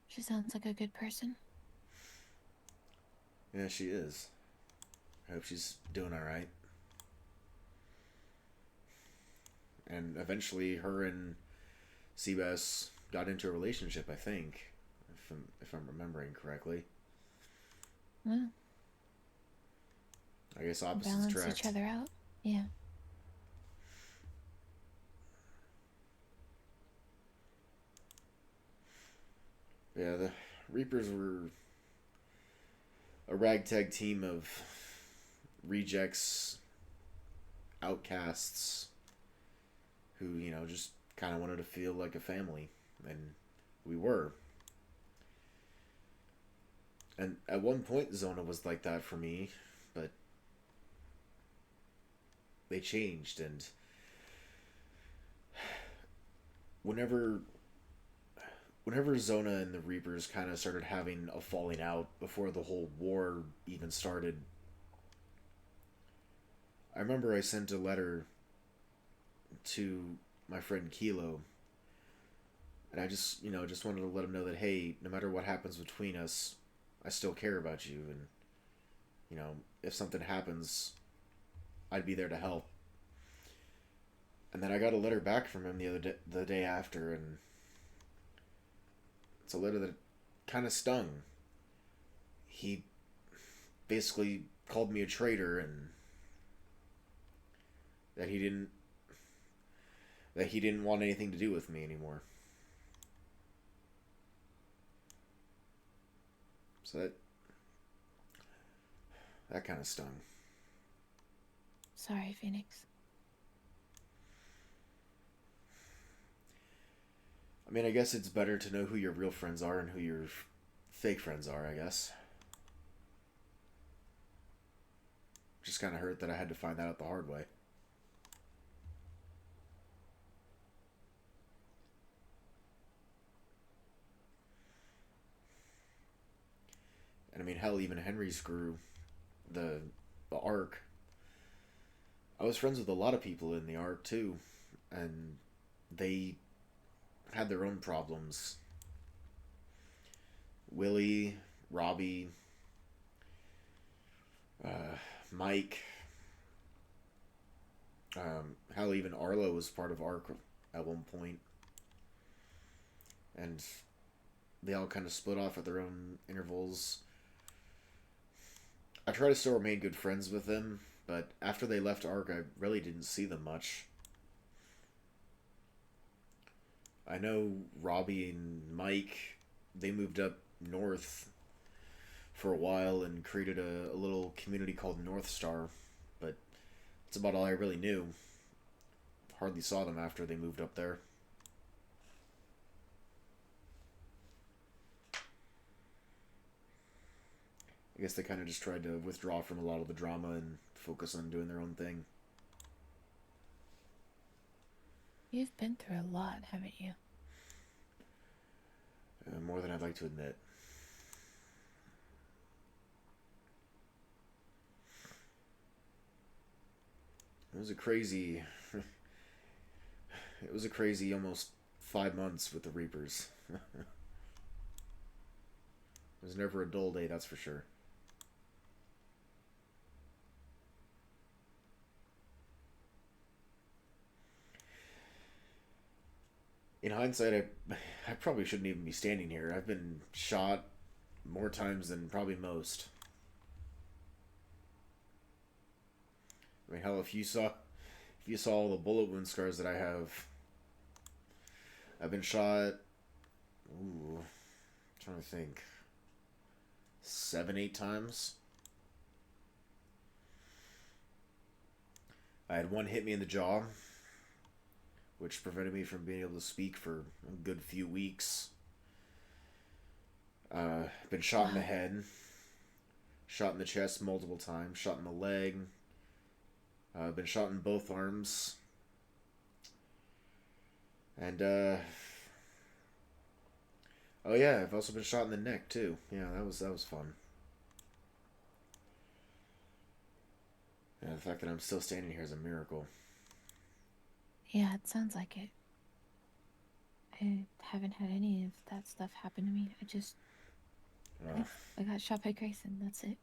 She sounds like a good person. Yeah, she is. I hope she's doing alright. And eventually, her and Seabass got into a relationship, I think, if I'm remembering correctly. Well, I guess opposites balance attract. each other out. Yeah. Yeah, the Reapers were a ragtag team of rejects, outcasts, who, you know, just kind of wanted to feel like a family, and we were. And at one point, Zona was like that for me, but they changed, and whenever Zona and the Reapers kind of started having a falling out before the whole war even started, I remember I sent a letter to my friend Kilo, and I just wanted to let him know that, hey, no matter what happens between us, I still care about you, and, you know, if something happens, I'd be there to help. And then I got a letter back from him the day after, and it's a letter that kind of stung. He basically called me a traitor, and that he didn't want anything to do with me anymore. So that kind of stung. Sorry, Phoenix. I mean, I guess it's better to know who your real friends are and who your fake friends are, I guess. Just kind of hurt that I had to find that out the hard way. And I mean, hell, even Henry Screw, the Ark. I was friends with a lot of people in the Ark too, and they had their own problems. Willie, Robbie, Mike, hell, even Arlo was part of Ark at one point, and they all kind of split off at their own intervals. I try to still remain good friends with them, but after they left Ark, I really didn't see them much. I know Robbie and Mike, they moved up north for a while and created a little community called North Star, but that's about all I really knew. Hardly saw them after they moved up there. I guess they kind of just tried to withdraw from a lot of the drama and focus on doing their own thing. You've been through a lot, haven't you? More than I'd like to admit. It was a crazy... It was a crazy almost 5 months with the Reapers. It was never a dull day, that's for sure. In hindsight, I probably shouldn't even be standing here. I've been shot more times than probably most. I mean, hell, if you saw all the bullet wound scars that I have, I've been shot. Ooh, I'm trying to think. 7, 8 times. I had one hit me in the jaw, which prevented me from being able to speak for a good few weeks. Been shot in the head, shot in the chest multiple times, shot in the leg. Been shot in both arms. And, oh yeah, I've also been shot in the neck, too. Yeah, that was fun. And the fact that I'm still standing here is a miracle. Yeah, it sounds like it. I haven't had any of that stuff happen to me. I got shot by Grayson, that's it.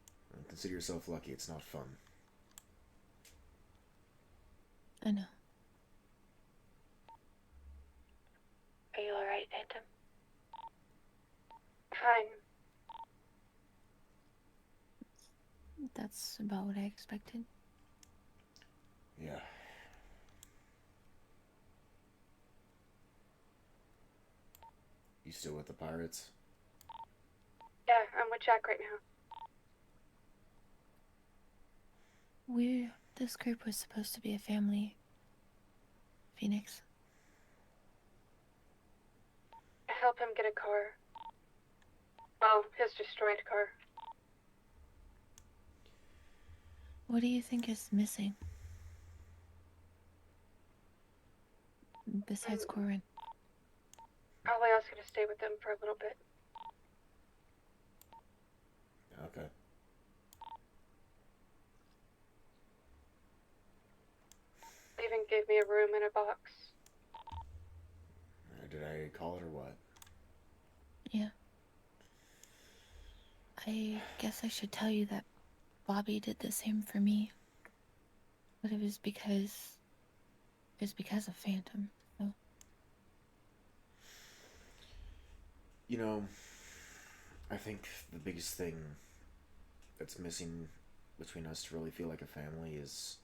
Consider yourself lucky, it's not fun. I know. Are you alright, Phantom? Fine. That's about what I expected. Yeah. You still with the pirates? Yeah, I'm with Jack right now. This group was supposed to be a family. Phoenix. I help him get a car. Well, his destroyed car. What do you think is missing? Besides Corin. Probably ask you to stay with them for a little bit. Okay. They even gave me a room in a box. Did I call it or what? Yeah. I guess I should tell you that Bobby did the same for me. But it was because of Phantom. So. You know, I think the biggest thing that's missing between us to really feel like a family is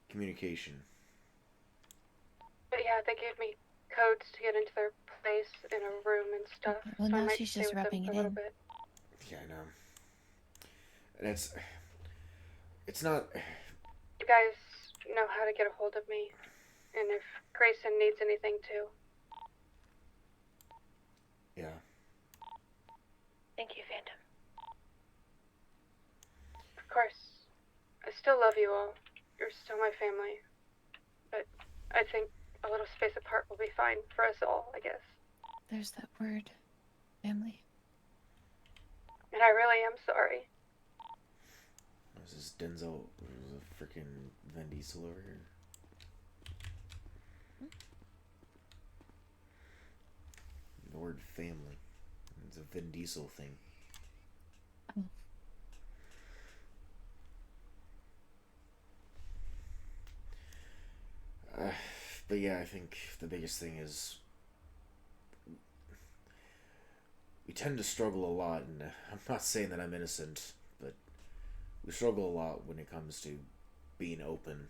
communication. But yeah, they gave me codes to get into their place in a room and stuff. Well, so I now might she's stay just with them rubbing for it a little in. bit. Yeah, I know. And it's not... You guys know how to get a hold of me. And if Grayson needs anything too. Yeah. Thank you, Phantom. Of course. I still love you all. You're still my family. But I think a little space apart will be fine for us all, I guess. There's that word. Family. And I really am sorry. This is Denzel. There's a freaking Vin Diesel over here. The word family. It's a Vin Diesel thing. Oh. But yeah, I think the biggest thing is we tend to struggle a lot, and I'm not saying that I'm innocent, but we struggle a lot when it comes to being open.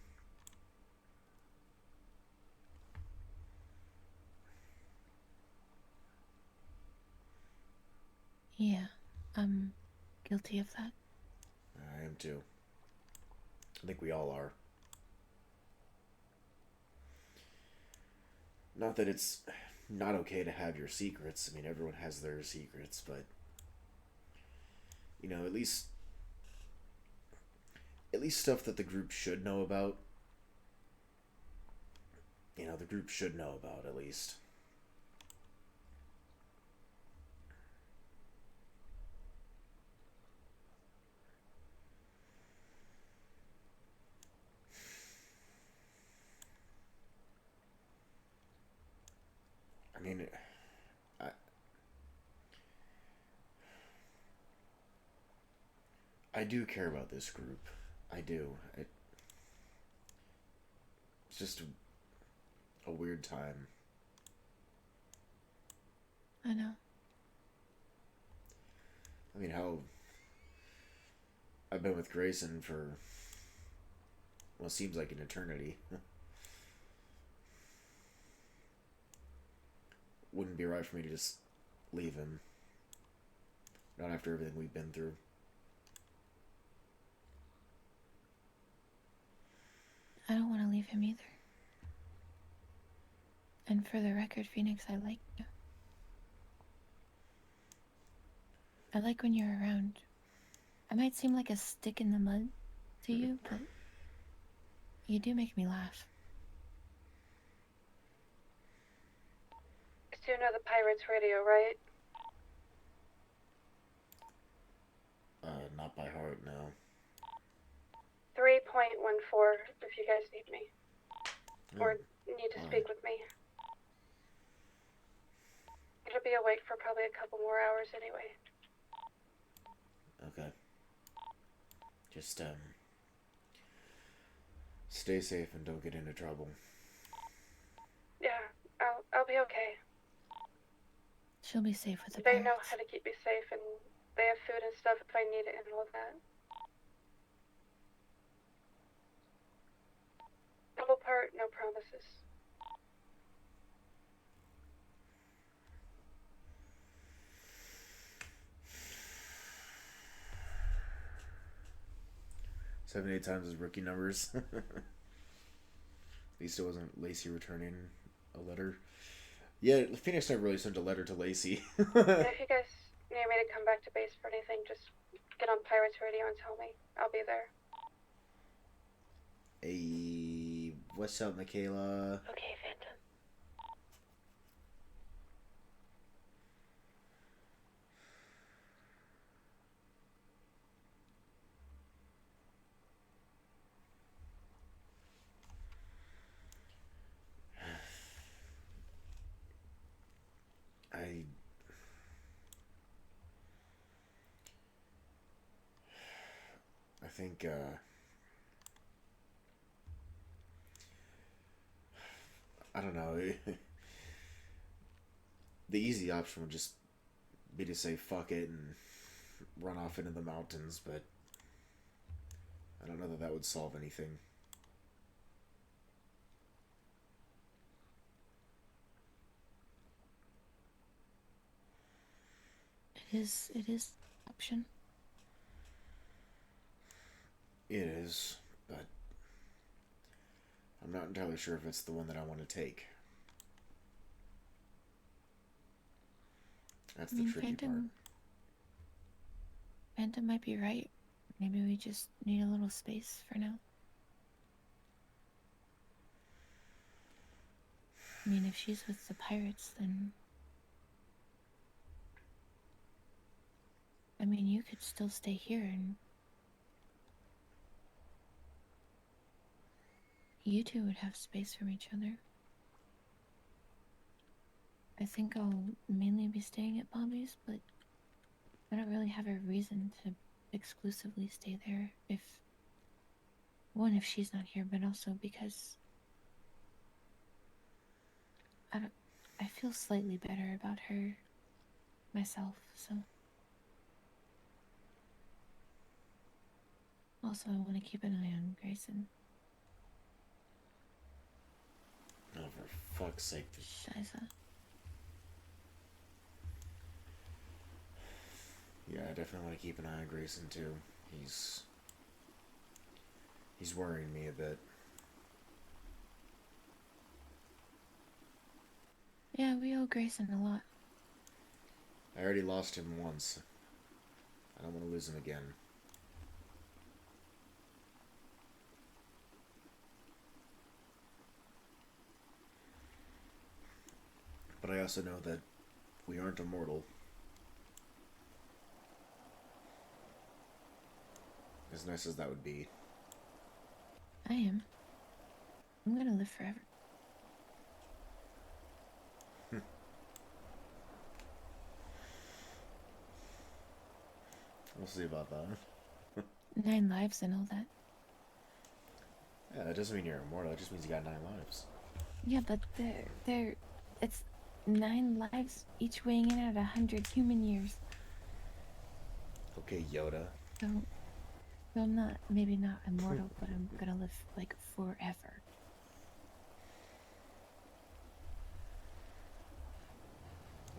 Yeah, I'm guilty of that. I am too. I think we all are. Not that it's not okay to have your secrets. I mean, everyone has their secrets, but you know, at least stuff that the group should know about. You know, the group should know about at least. I mean, I do care about this group. I do. It's just a weird time. I know. I mean, how I've been with Grayson for, well, it seems like an eternity. Wouldn't be right for me to just leave him. Not after everything we've been through. I don't want to leave him either. And for the record, Phoenix, I like you. I like when you're around. I might seem like a stick in the mud to you, but you do make me laugh. So you know the Pirates radio, right? Not by heart, no. 3.14 if you guys need me. Or need to speak with me. It'll be awake for probably a couple more hours anyway. Okay. Just, stay safe and don't get into trouble. Yeah, I'll be okay. She'll be safe with the They pirates. know how to keep me safe, and they have food and stuff if I need it and all that. Double part, no promises. Seven, 8 times his rookie numbers. At least it wasn't Lacey returning a letter. Yeah, Phoenix never really sent a letter to Lacey. And if you guys need me to come back to base for anything, just get on Pirates Radio and tell me. I'll be there. Hey, what's up, Michaela? Okay, Phantom. I think, I don't know. The easy option would just be to say fuck it and run off into the mountains, but I don't know that that would solve anything. It is option. It is, but I'm not entirely sure if it's the one that I want to take. That's the tricky part. Phantom might be right. Maybe we just need a little space for now. I mean, if she's with the pirates, then... I mean, you could still stay here and... You two would have space from each other. I think I'll mainly be staying at Bobby's, but I don't really have a reason to exclusively stay there if... One, if she's not here, but also because... I feel slightly better about her myself, so... Also, I want to keep an eye on Grayson. Oh, for fuck's sake. Shiza. Yeah, I definitely want to keep an eye on Grayson, too. He's worrying me a bit. Yeah, we owe Grayson a lot. I already lost him once. I don't want to lose him again. But I also know that we aren't immortal. As nice as that would be. I am. I'm gonna live forever. We'll see about that. 9 lives and all that. Yeah, that doesn't mean you're immortal. It just means you got 9 lives. Yeah, but it's 9 lives, each weighing in at 100 human years. Okay, Yoda. So I'm not, maybe not immortal, but I'm gonna live, like, forever.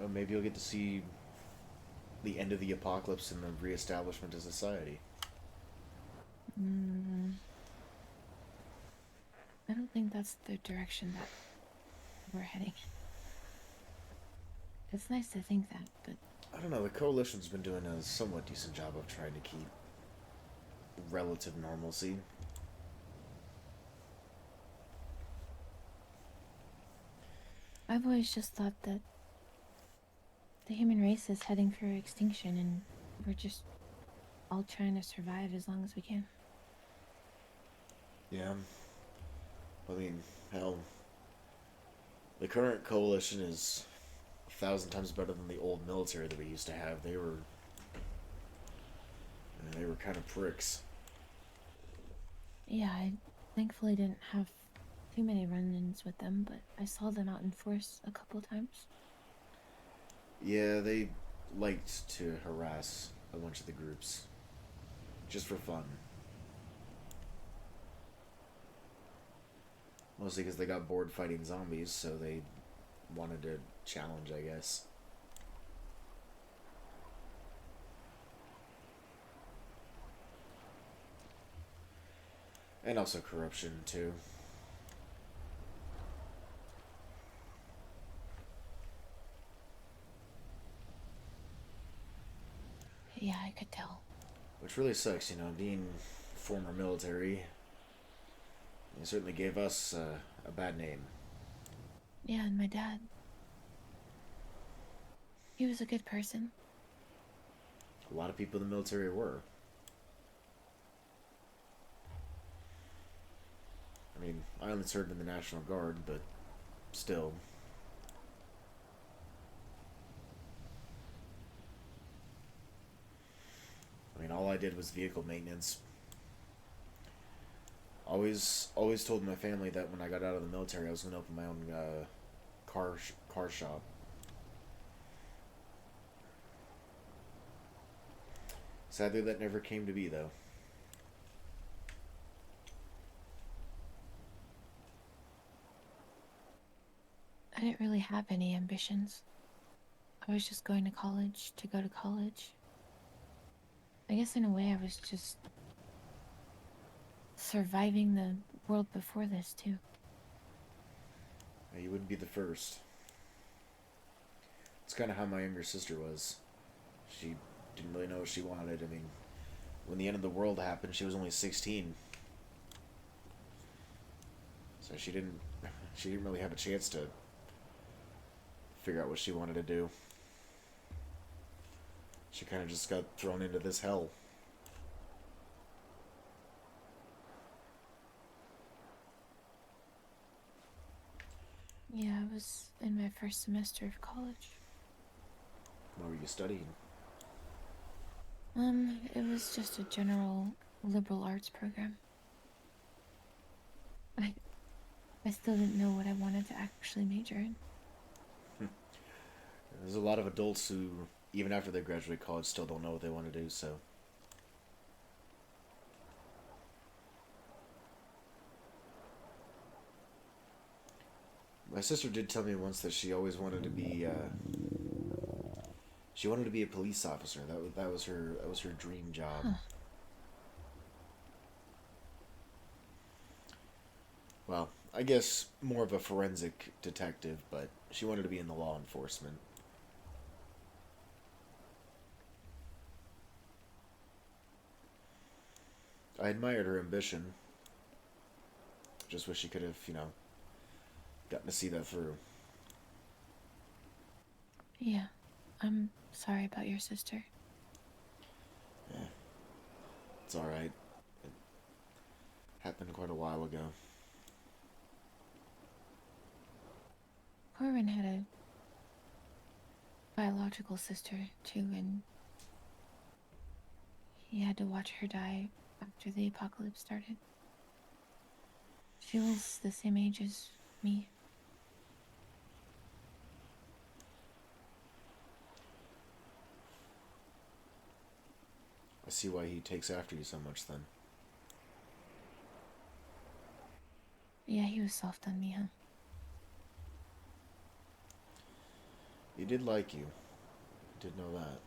Well, maybe you'll get to see the end of the apocalypse and the reestablishment of society. I don't think that's the direction that we're heading. It's nice to think that, but I don't know, the Coalition's been doing a somewhat decent job of trying to keep relative normalcy. I've always just thought that the human race is heading for extinction and we're just all trying to survive as long as we can. Yeah. I mean, hell, the current Coalition is 1,000 times better than the old military that we used to have. They were kind of pricks. Yeah, I thankfully didn't have too many run-ins with them, but I saw them out in force a couple times. Yeah, they liked to harass a bunch of the groups. Just for fun. Mostly because they got bored fighting zombies, so they wanted to challenge, I guess. And also corruption, too. Yeah, I could tell. Which really sucks, you know, being former military. It certainly gave us a bad name. Yeah, and my dad. He was a good person. A lot of people in the military were. I mean, I only served in the National Guard, but still. I mean, all I did was vehicle maintenance. Always told my family that when I got out of the military, I was going to open my own car shop. Sadly, that never came to be, though. I didn't really have any ambitions. I was just going to college to go to college. I guess in a way I was just surviving the world before this, too. You wouldn't be the first. It's kind of how my younger sister was. She didn't really know what she wanted. I mean, when the end of the world happened, she was only 16. So she didn't really have a chance to figure out what she wanted to do. She kind of just got thrown into this hell. Yeah, I was in my first semester of college. What were you studying? It was just a general liberal arts program. I still didn't know what I wanted to actually major in. There's a lot of adults who, even after they graduate college, still don't know what they want to do, so. My sister did tell me once that she always wanted to be, she wanted to be a police officer. That was her dream job. Huh. Well, I guess more of a forensic detective, but she wanted to be in the law enforcement. I admired her ambition. Just wish she could have, gotten to see that through. Yeah, I'm sorry about your sister. Yeah, it's alright. It happened quite a while ago. Corbin had a biological sister, too, and he had to watch her die after the apocalypse started. She was the same age as me. I see why he takes after you so much then. Yeah, he was soft on me, huh? He did like you. Did know that.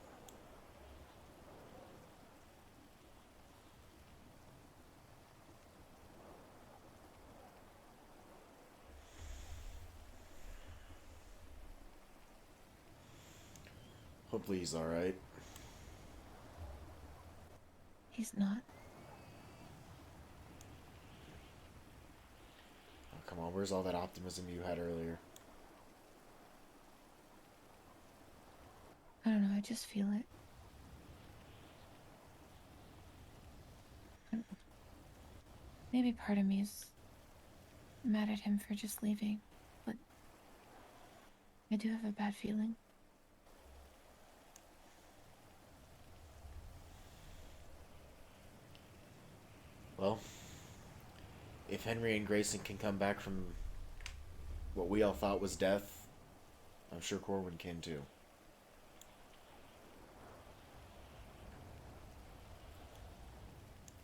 Hopefully he's alright. He's not. Oh, come on, where's all that optimism you had earlier? I don't know, I just feel it. Maybe part of me is mad at him for just leaving, but I do have a bad feeling. Well, if Henry and Grayson can come back from what we all thought was death, I'm sure Corwin can too.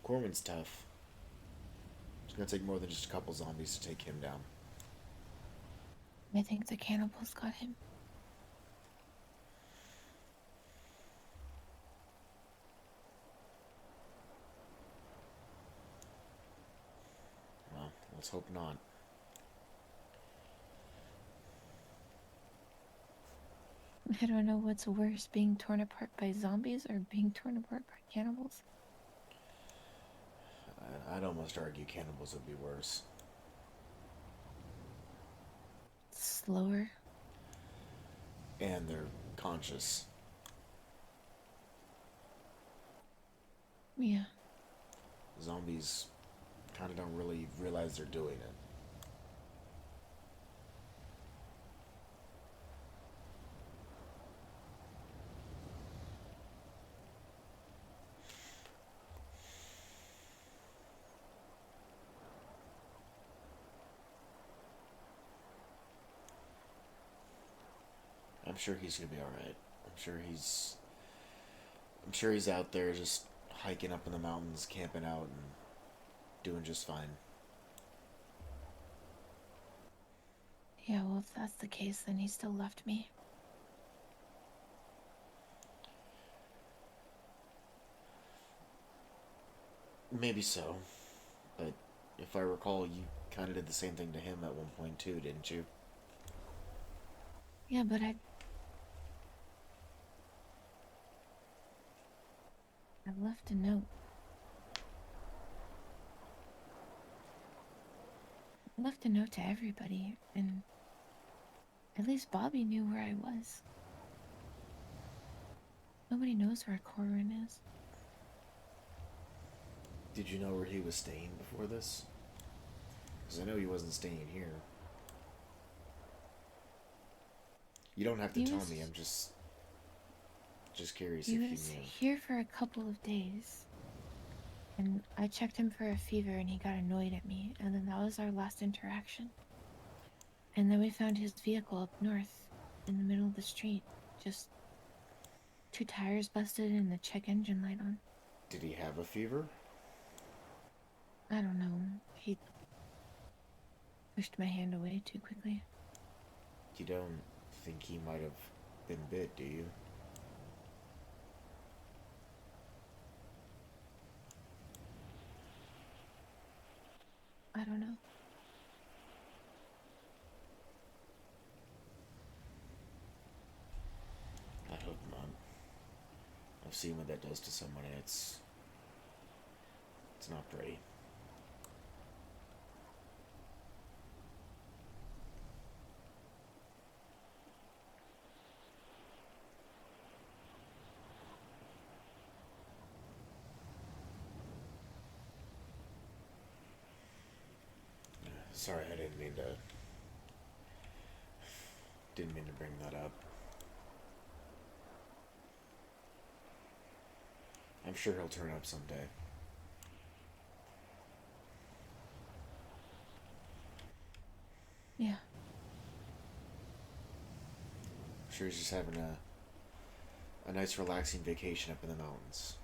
Corwin's tough. It's gonna take more than just a couple zombies to take him down. I think the cannibals got him. Well, let's hope not. I don't know what's worse, being torn apart by zombies or being torn apart by cannibals. I'd almost argue cannibals would be worse. Slower. And they're conscious. Yeah. Zombies kind of don't really realize they're doing it. I'm sure he's gonna be alright. I'm sure he's out there just hiking up in the mountains, camping out, and doing just fine. Yeah, well, if that's the case, then he still left me. Maybe so. But if I recall, you kind of did the same thing to him at one point too, didn't you? Yeah, but I left a note. I left a note to everybody, and at least Bobby knew where I was. Nobody knows where Corwin is. Did you know where he was staying before this? Because I know he wasn't staying here. You don't have to tell me. I'm just curious if He you was knew. here for a couple of days. And I checked him for a fever and he got annoyed at me. And then that was our last interaction. And then we found his vehicle up north in the middle of the street. Just 2 tires busted and the check engine light on. Did he have a fever? I don't know. He pushed my hand away too quickly. You don't think he might have been bit, do you? I don't know. I hope not. I've seen what that does to someone, and it's not pretty. Sorry, I didn't mean to bring that up. I'm sure he'll turn up someday. Yeah. I'm sure he's just having a nice relaxing vacation up in the mountains.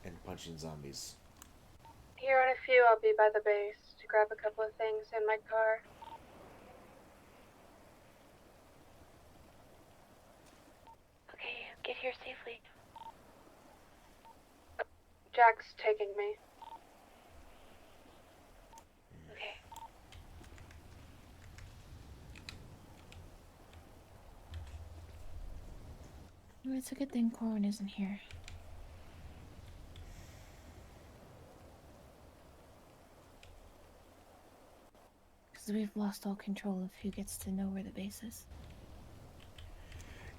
And punching zombies. Here in a few, I'll be by the base to grab a couple of things in my car. here safely? Jack's taking me. Okay. Well, it's a good thing Corwin isn't here. Because we've lost all control of who gets to know where the base is.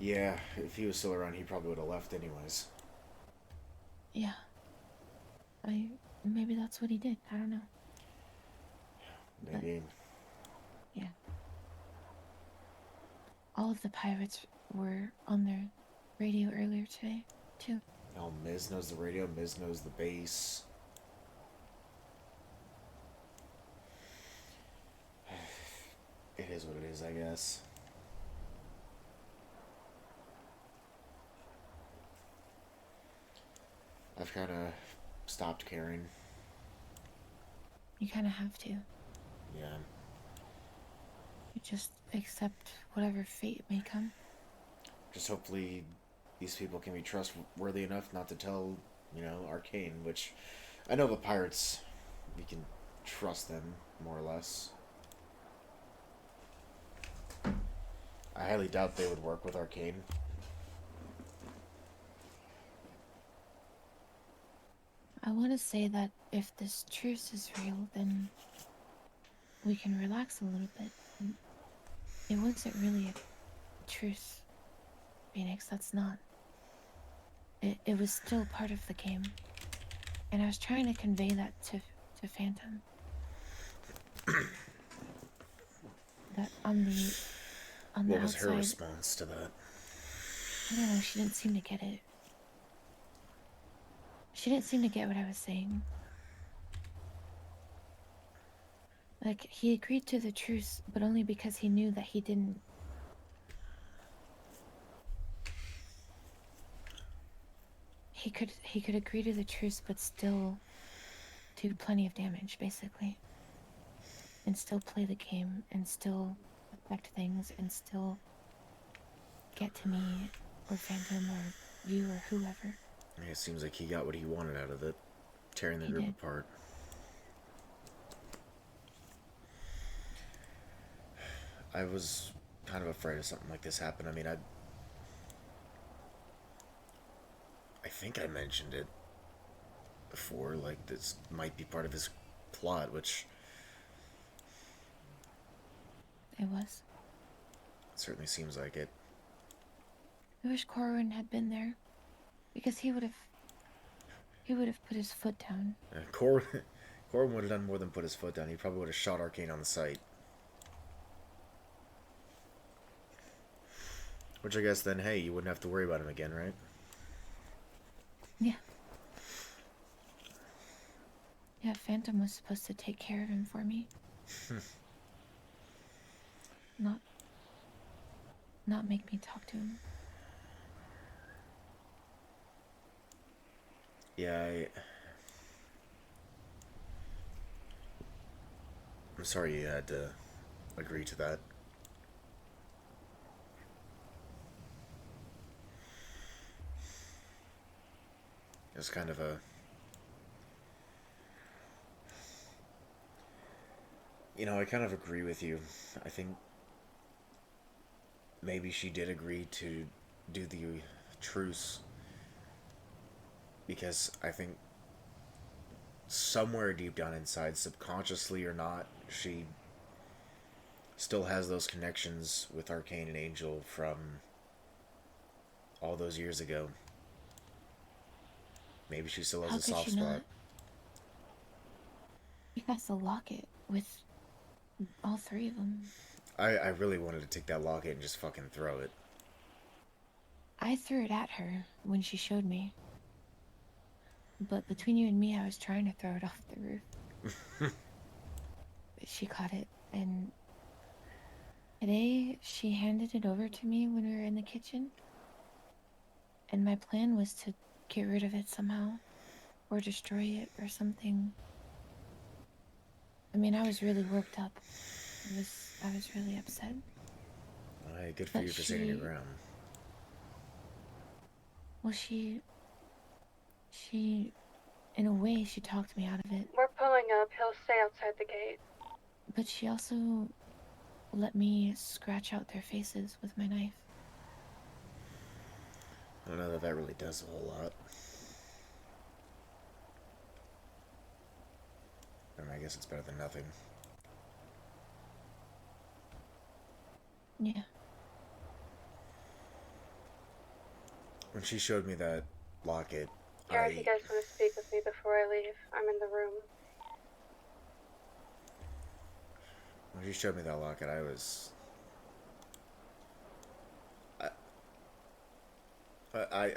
Yeah, if he was still around, he probably would have left anyways. Yeah. Maybe that's what he did. I don't know. Maybe. Yeah. All of the pirates were on their radio earlier today, too. Oh, Miz knows the radio, Miz knows the bass. It is what it is, I guess. I've kind of stopped caring. You kind of have to. Yeah. You just accept whatever fate may come. Just hopefully these people can be trustworthy enough not to tell, Arcane, which I know the pirates, we can trust them, more or less. I highly doubt they would work with Arcane. I want to say that if this truce is real, then we can relax a little bit. It wasn't really a truce, Phoenix. That's not. It was still part of the game. And I was trying to convey that to Phantom. That on the What was outside, her response to that? I don't know, she didn't seem to get it. She didn't seem to get what I was saying. Like, he agreed to the truce, but only because he knew that he didn't. He could agree to the truce, but still do plenty of damage, basically. And still play the game, and still affect things, and still get to me, or Phantom, or you, or whoever. It seems like he got what he wanted out of it, tearing the He group did. apart. I was kind of afraid of something like this happen. I mean, I think I mentioned it before, like this might be part of his plot, which It was. certainly seems like it. I wish Corwin had been there, because he would have put his foot down. Corbin would have done more than put his foot down. He probably would have shot Arcane on the site. Which I guess then, hey, you wouldn't have to worry about him again, right? Yeah. Yeah, Phantom was supposed to take care of him for me. Not make me talk to him. Yeah, I'm sorry you had to agree to that. It's kind of a... I kind of agree with you. I think maybe she did agree to do the truce because I think somewhere deep down inside, subconsciously or not, she still has those connections with Arcane and Angel from all those years ago. Maybe she still has a soft spot. He has the locket with all three of them. I really wanted to take that locket and just fucking throw it. I threw it at her when she showed me. But between you and me, I was trying to throw it off the roof. But she caught it, and today she handed it over to me when we were in the kitchen. And my plan was to get rid of it somehow, or destroy it, or something. I mean, I was really worked up. I was really upset. Hey, good for you for standing your ground. Well, in a way, she talked me out of it. We're pulling up. He'll stay outside the gate. But she also let me scratch out their faces with my knife. I don't know that that really does a whole lot. I mean, I guess it's better than nothing. Yeah. When she showed me that locket, Here, if you guys want to speak with me before I leave, I'm in the room. when she showed me that locket,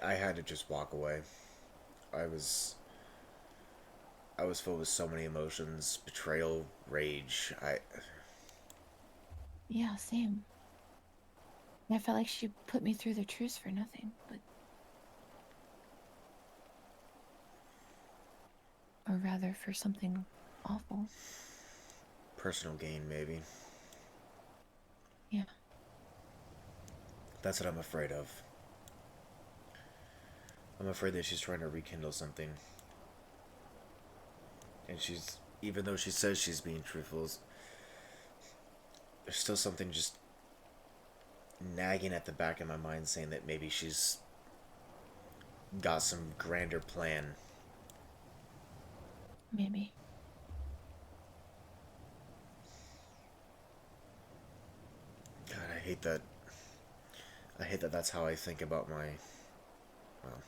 I had to just walk away. I was filled with so many emotions, betrayal, rage. Yeah, same. I felt like she put me through the truce for nothing, but... Or rather, for something awful. Personal gain, maybe. Yeah. That's what I'm afraid of. I'm afraid that she's trying to rekindle something. And even though she says she's being truthful, there's still something just nagging at the back of my mind saying that maybe she's got some grander plan. Maybe. God, I hate that. I hate that that's how I think about my... Well,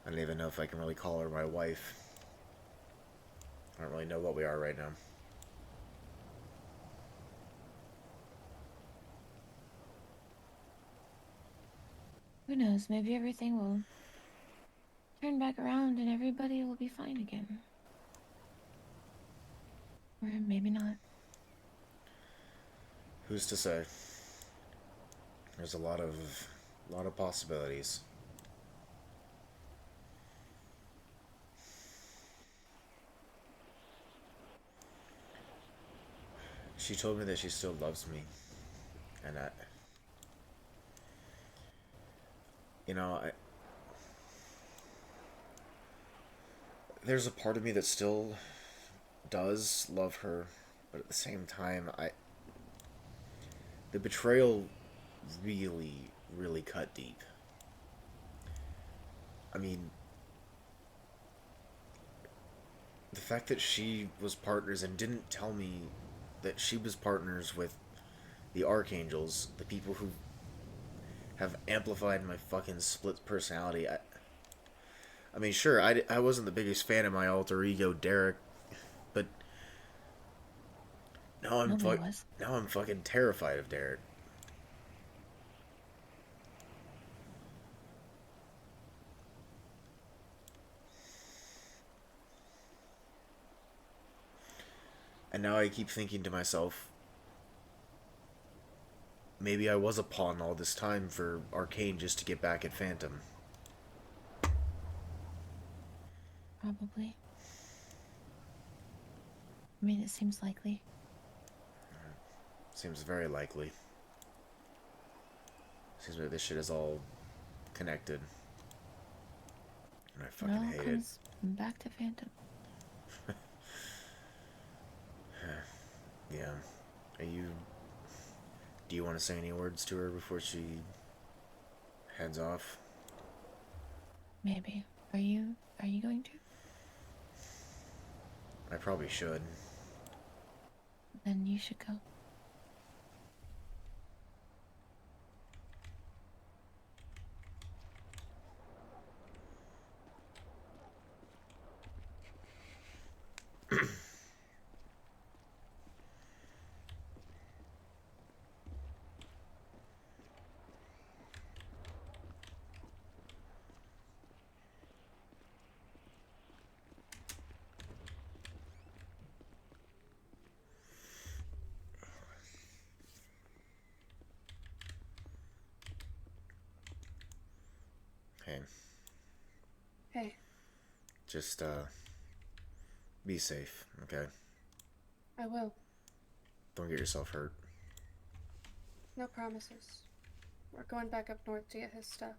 I don't even know if I can really call her my wife. I don't really know what we are right now. Who knows, maybe everything will turn back around and everybody will be fine again. Or maybe not. Who's to say? There's a lot of possibilities. She told me that she still loves me, and there's a part of me that still does love her, but at the same time, the betrayal really, really cut deep. I mean, the fact that she was partners and didn't tell me that she was partners with the Archangels, the people who have amplified my fucking split personality. I mean, sure, I wasn't the biggest fan of my alter ego, Derek, but now now I'm fucking terrified of Derek. And now I keep thinking to myself, maybe I was a pawn all this time for Arcane just to get back at Phantom. Probably. I mean, it seems likely. Seems very likely. Seems like this shit is all connected. And I fucking hate it. Comes back to Phantom. Yeah. Do you want to say any words to her before she heads off? Maybe. Are you going to? I probably should. Then you should go. Hey. Hey, Just, be safe, okay? I will. Don't get yourself hurt. No promises. We're going back up north to get his stuff.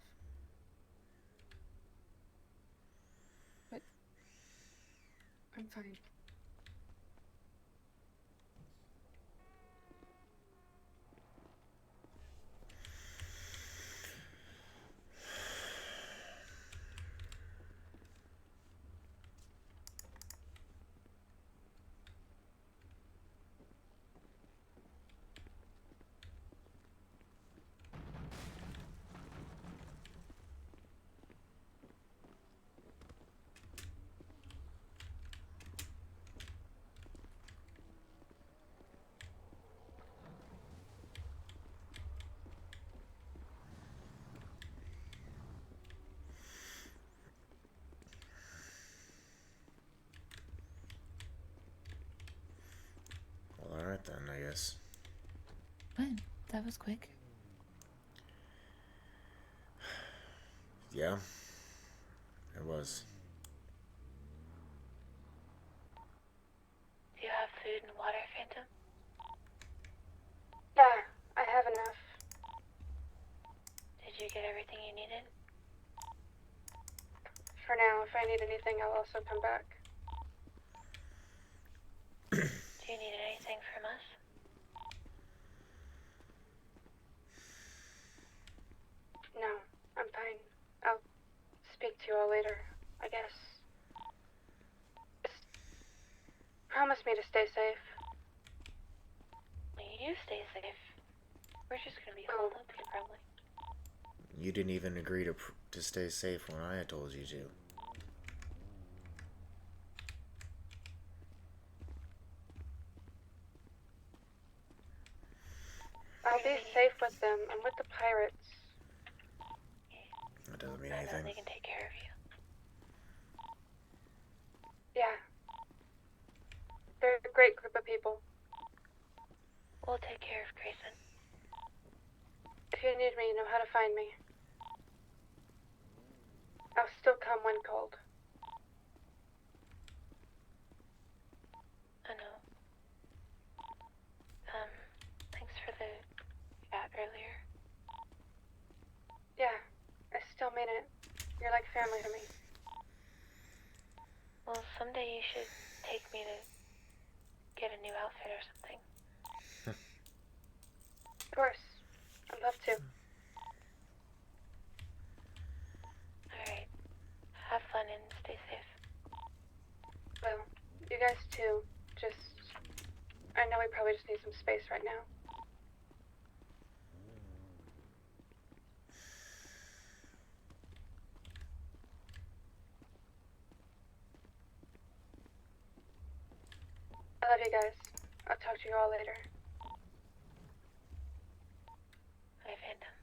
I'm fine. Well, alright then, I guess. What? That was quick. Yeah. It was. Do you have food and water, Phantom? Yeah, I have enough. Did you get everything you needed? For now, if I need anything, I'll also come back. Do you need anything from us? No, I'm fine. I'll speak to you all later, I guess. Just promise me to stay safe. You stay safe. We're just gonna be holed up here, probably. You didn't even agree to stay safe when I had told you to. I'll be safe with them and with the pirates. That doesn't mean I know anything. they can take care of you. Yeah. They're a great group of people. We'll take care of Grayson. If you need me, you know how to find me. I'll still come when called. I know. Thanks for the chat earlier. Yeah, I still mean it. You're like family to me. Well, someday you should take me to get a new outfit or something. Of course. I'd love to. Alright. Have fun and stay safe. Well, you guys too. I know we probably just need some space right now. I love you guys. I'll talk to you all later. Bye, Phantom.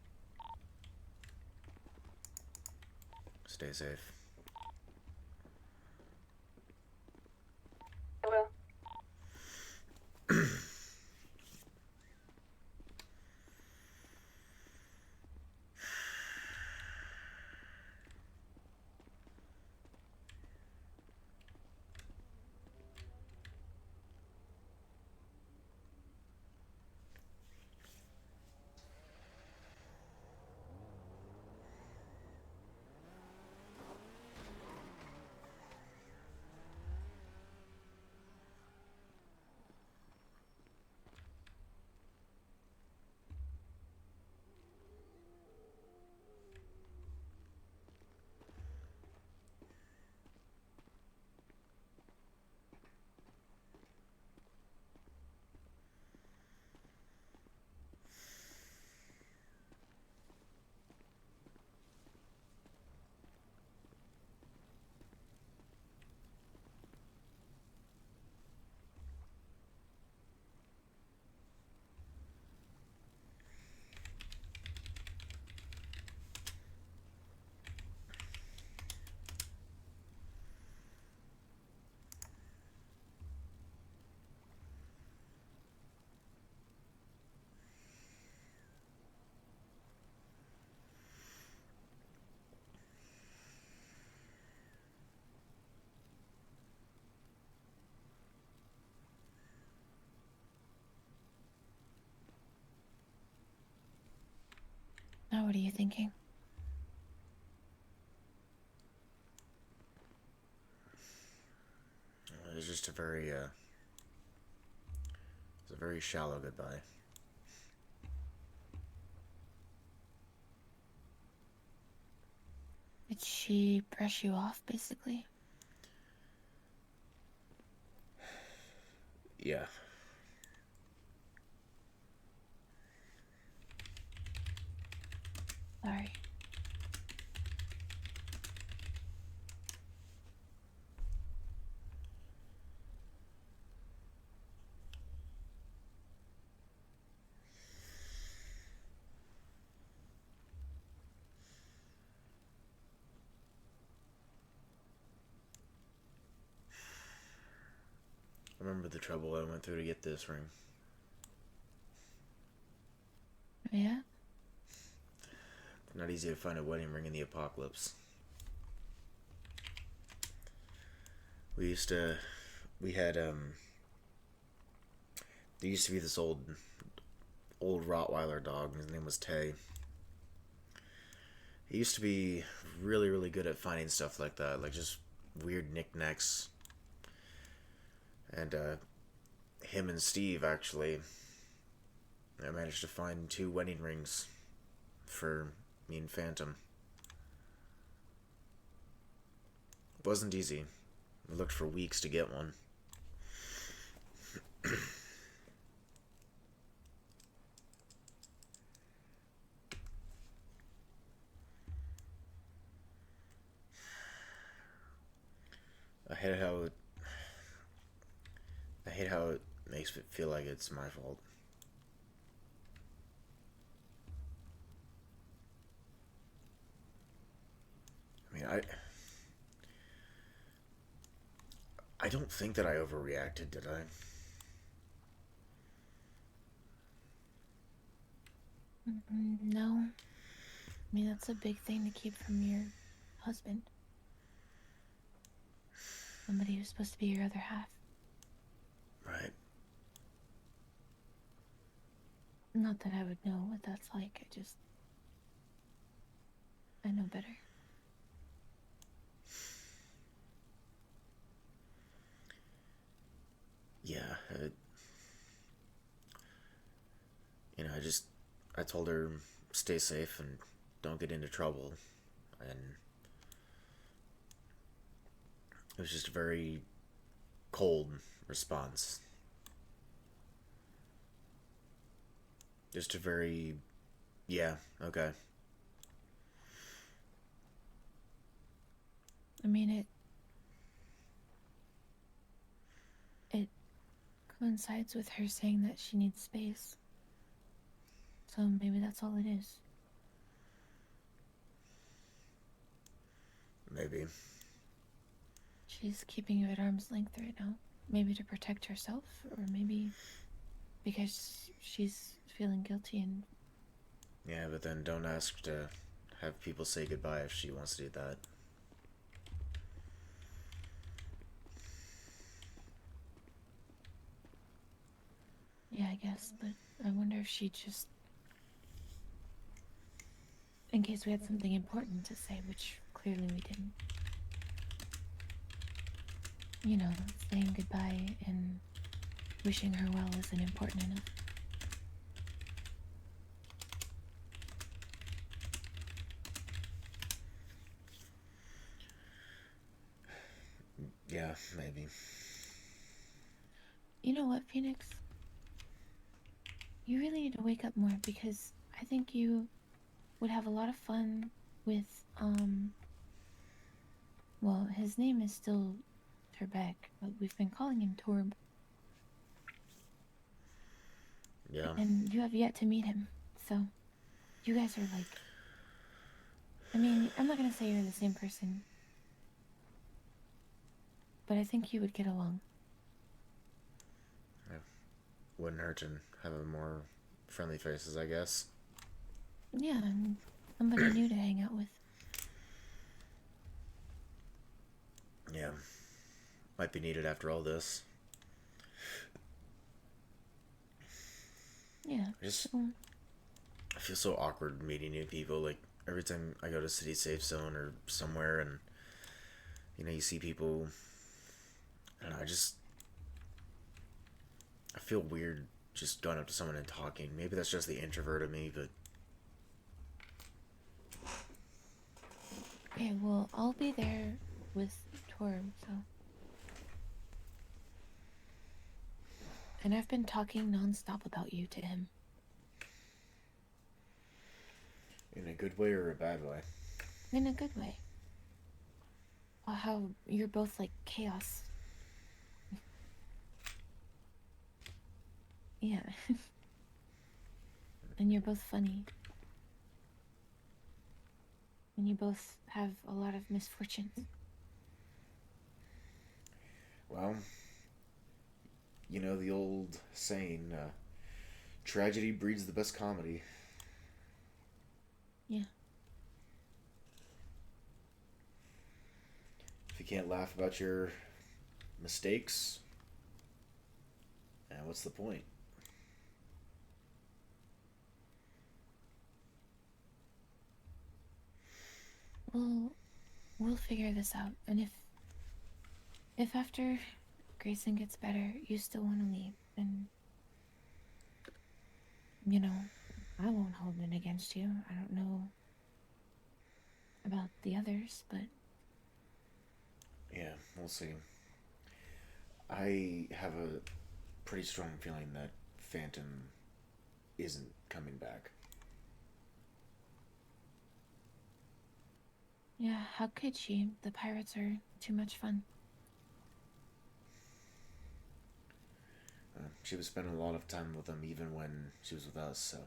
Stay safe. I will. Now, what are you thinking? was just a very, it was a very shallow goodbye. Did she brush you off, basically? Yeah. Sorry. I remember the trouble I went through to get this ring. Yeah? Not easy to find a wedding ring in the apocalypse. We had, there used to be this old Rottweiler dog. His name was Tay. He used to be really, really good at finding stuff like that, like just weird knickknacks. And, him and Steve, actually, I managed to find 2 wedding rings for me and Phantom. It wasn't easy. We looked for weeks to get one. I hate how it makes it feel like it's my fault. I mean, I don't think that I overreacted, did I? No. I mean, that's a big thing to keep from your husband. Somebody who's supposed to be your other half. Right. Not that I would know what that's like, I know better. Yeah, I told her stay safe and don't get into trouble, and it was just a very cold response. Just a very, yeah, okay. I mean, it coincides with her saying that she needs space. So maybe that's all it is. Maybe. She's keeping you at arm's length right now. Maybe to protect herself, or maybe because she's feeling guilty and... Yeah, but then don't ask to have people say goodbye if she wants to do that. Yeah, I guess, but I wonder if she just... In case we had something important to say, which clearly we didn't. You know, saying goodbye and wishing her well isn't important enough. Yeah, maybe. You know what, Phoenix? You really need to wake up more, because I think you would have a lot of fun with, well, his name is still Turbeck, but we've been calling him Torb. Yeah. And you have yet to meet him, so you guys are like... I mean, I'm not gonna say you're the same person, but I think you would get along. Wouldn't hurt to have a more friendly faces, I guess. Yeah, and somebody new to hang out with. Yeah. Might be needed after all this. Yeah. I feel so awkward meeting new people. Like, every time I go to City Safe Zone or somewhere and, you see people I don't know, I feel weird just going up to someone and talking. Maybe that's just the introvert of me, but Okay, well, I'll be there with Torm, so. And I've been talking nonstop about you to him. in a good way or a bad way? In a good way. How you're both like chaos. Yeah. And you're both funny. And you both have a lot of misfortunes. Well, you know the old saying, tragedy breeds the best comedy. Yeah. If you can't laugh about your mistakes, what's the point? Well, we'll figure this out. And if after Grayson gets better, you still want to leave, then you know, I won't hold it against you. I don't know about the others, but Yeah, we'll see. I have a pretty strong feeling that Phantom isn't coming back. yeah, how could she? The pirates are too much fun. She was spending a lot of time with them even when she was with us, so.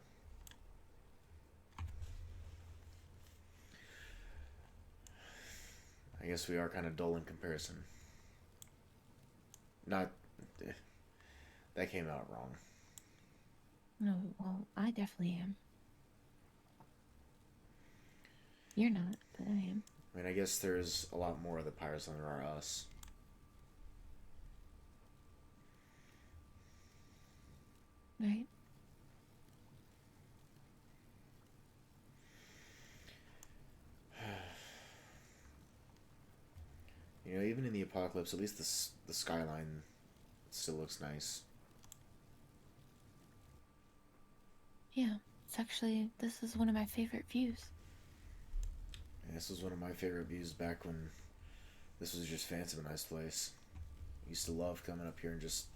I guess we are kind of dull in comparison. Not. That came out wrong. No, well, I definitely am. You're not, but I am. I mean, I guess there's a lot more of the pirates than there are us. Right? You know, even in the apocalypse, at least the skyline still looks nice. Yeah, it's actually, this is one of my favorite views. And this was one of my favorite views back when this was just fancy a nice place. I used to love coming up here and just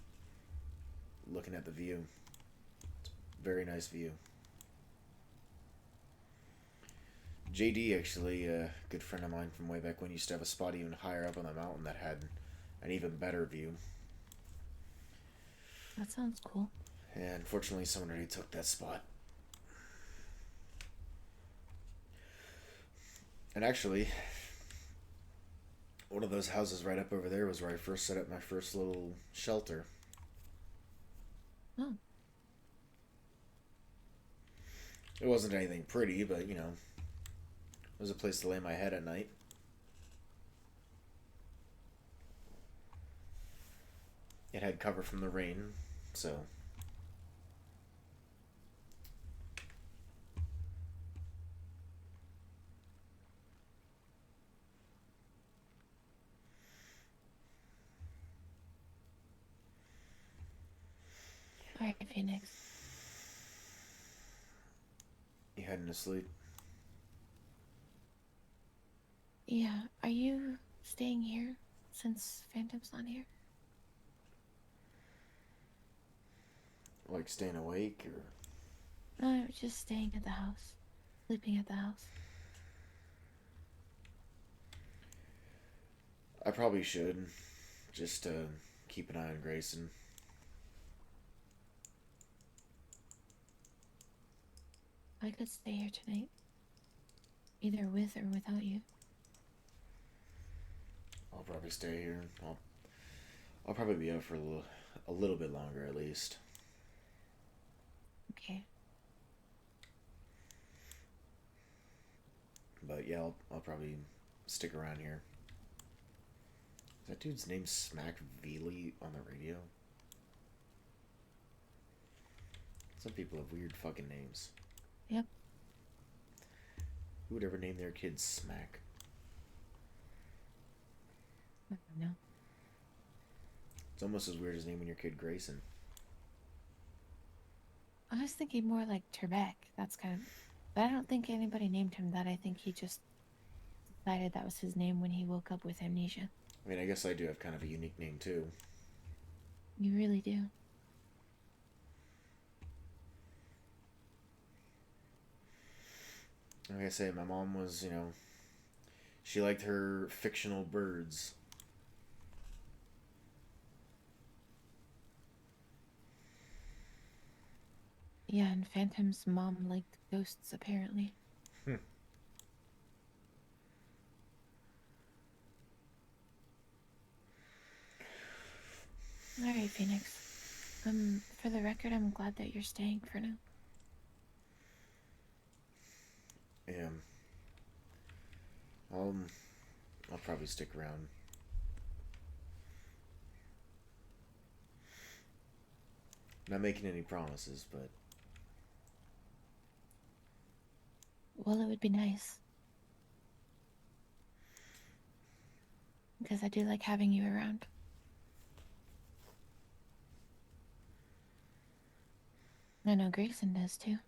looking at the view. It's a very nice view. JD, actually, a good friend of mine from way back when, used to have a spot even higher up on the mountain that had an even better view. That sounds cool. And unfortunately, someone already took that spot. And actually, one of those houses right up over there was where I first set up my first little shelter. Oh. It wasn't anything pretty, but, you know, it was a place to lay my head at night. It had cover from the rain, so... Alright, Phoenix. You heading to sleep? Yeah, are you staying here since Phantom's not here? Like staying awake, or... No, I was just staying at the house. Sleeping at the house. I probably should. Just to keep an eye on Grayson. I could stay here tonight. Either with or without you. I'll probably stay here. I'll probably be up for a little bit longer at least. Okay. But yeah, I'll probably stick around here. Is that dude's name Smack Veely on the radio? Some people have weird fucking names. Yep. Who would ever name their kid Smack? I don't know. It's almost as weird as naming your kid Grayson. I was thinking more like Trebek. That's kind of. But I don't think anybody named him that. I think he just decided that was his name when he woke up with amnesia. I mean, I guess I do have kind of a unique name, too. You really do. Like I say, my mom was, she liked her fictional birds. Yeah, and Phantom's mom liked ghosts, apparently. Alright, Phoenix. For the record, I'm glad that you're staying for now. Yeah. I'll probably stick around. Not making any promises, but Well, it would be nice. Because I do like having you around. I know Grayson does too.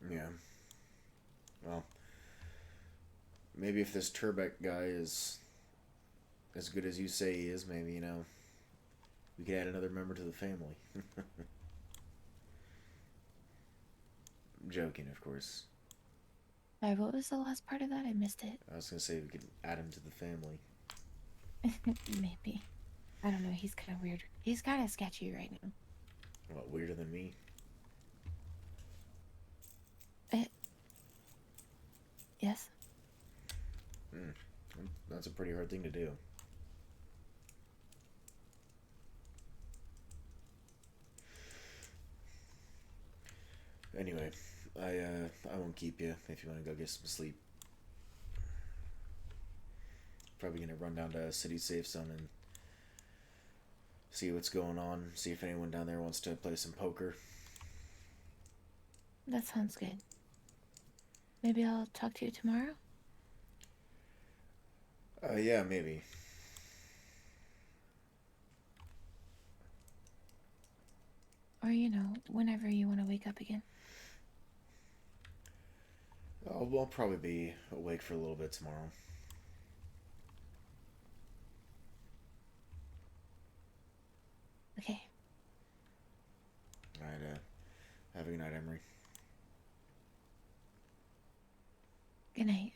yeah. Well, maybe if this Turbeck guy is as good as you say he is, maybe, we could add another member to the family. I'm joking, of course. Sorry, what was the last part of that? I missed it. I was gonna say we could add him to the family. Maybe. I don't know, he's kind of weird. He's kind of sketchy right now. What, weirder than me? Yes? That's a pretty hard thing to do. Anyway, I won't keep you if you want to go get some sleep. Probably gonna run down to City Safe Zone and see what's going on. See if anyone down there wants to play some poker. That sounds good. Maybe I'll talk to you tomorrow? Yeah, maybe. Or, whenever you want to wake up again. I'll probably be awake for a little bit tomorrow. Okay. Alright, have a good night, Emery. Good night.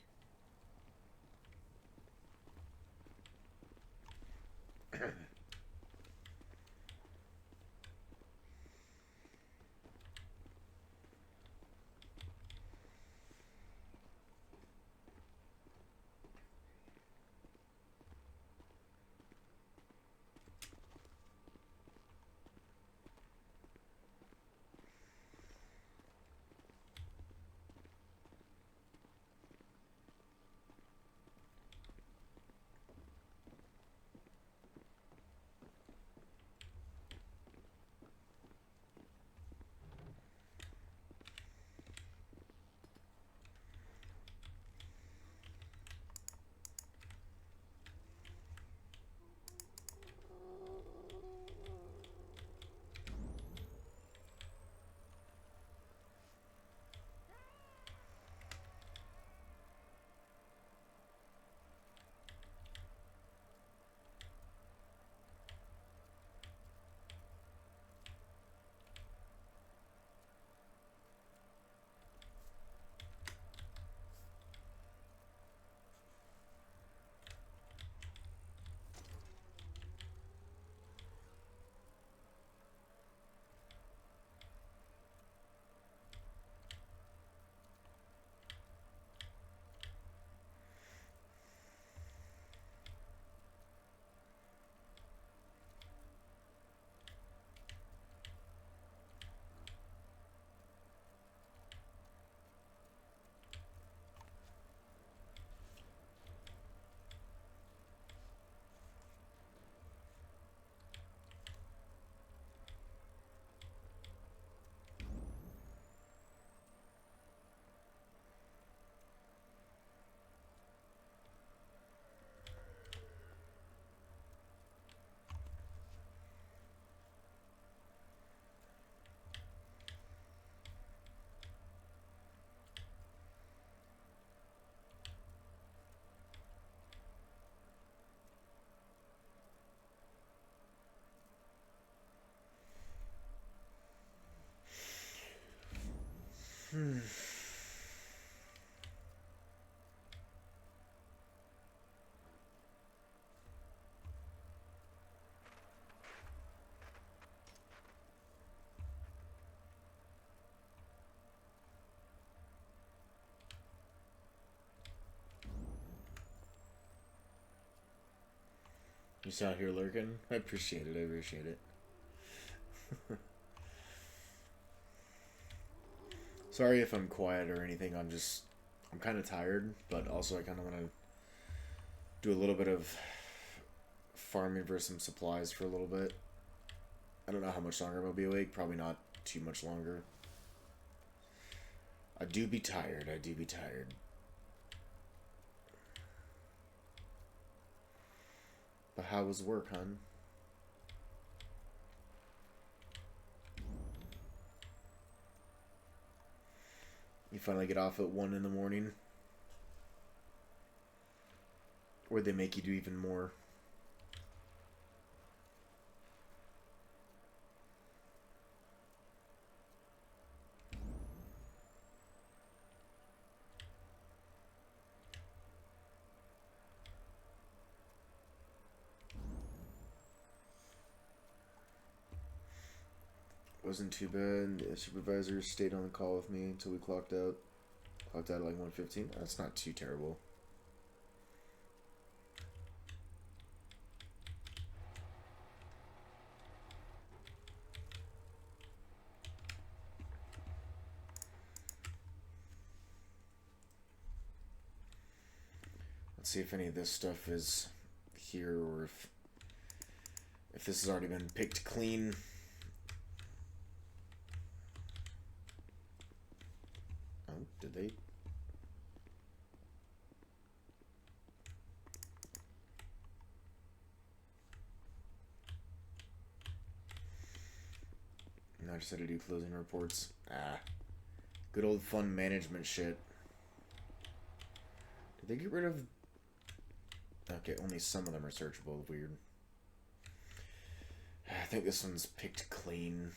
You just out here lurking? I appreciate it, I appreciate it. Sorry if I'm quiet or anything, I'm kind of tired, but also I kind of want to do a little bit of farming for some supplies for a little bit. I don't know how much longer I'm going to be awake, probably not too much longer. I do be tired, I do be tired. But how was work, hon? You finally get off at 1 in the morning? Or they make you do even more? Wasn't too bad. The supervisor stayed on the call with me until we clocked out. Clocked out at like 1:15. That's not too terrible. Let's see if any of this stuff is here or if this has already been picked clean. Oh, did they? No, I just had to do closing reports. Ah. Good old fund management shit. Did they get rid of... Okay, only some of them are searchable. Weird. I think this one's picked clean.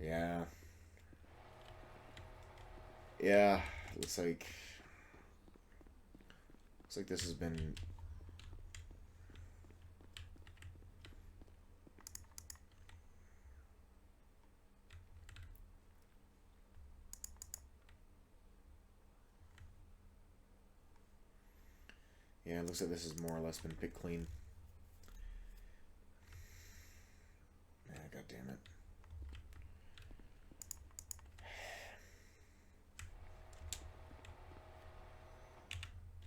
Yeah. Yeah, looks like this has been yeah, it looks like this has more or less been picked clean. Yeah, god damn it.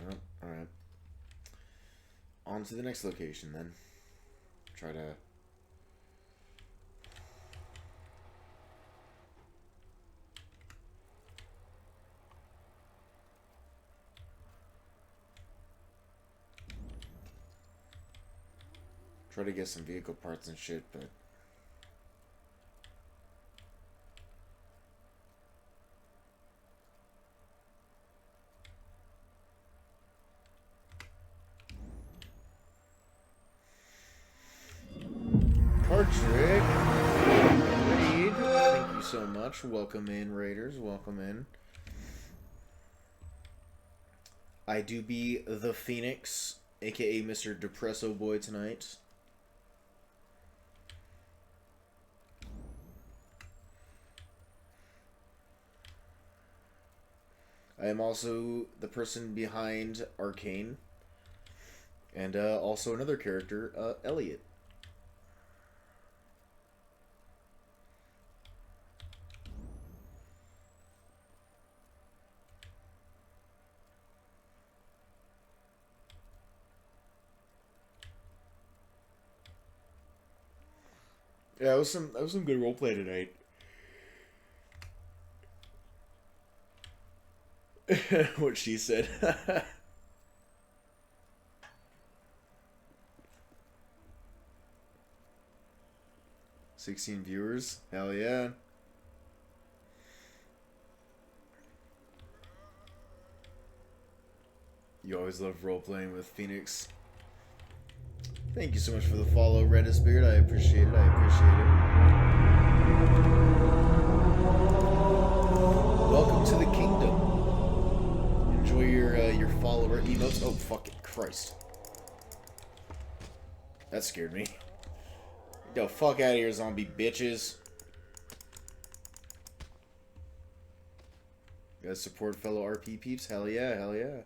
Oh, alright. On to the next location then. Try to... Try to get some vehicle parts and shit, but... Cartwright, Reed, thank you so much. Welcome in, Raiders. Welcome in. I do be the Phoenix, aka Mr. Depresso Boy tonight. I am also the person behind Arcane, and also another character, Elliot. Yeah, that was some good roleplay tonight. What she said. 16 viewers? Hell yeah. You always love role-playing with Phoenix. Thank you so much for the follow, Redis Beard. I appreciate it. I appreciate it. Or emotes. Oh, fucking Christ. That scared me. Get the fuck out of here, zombie bitches. You guys support fellow RP peeps? Hell yeah, hell yeah.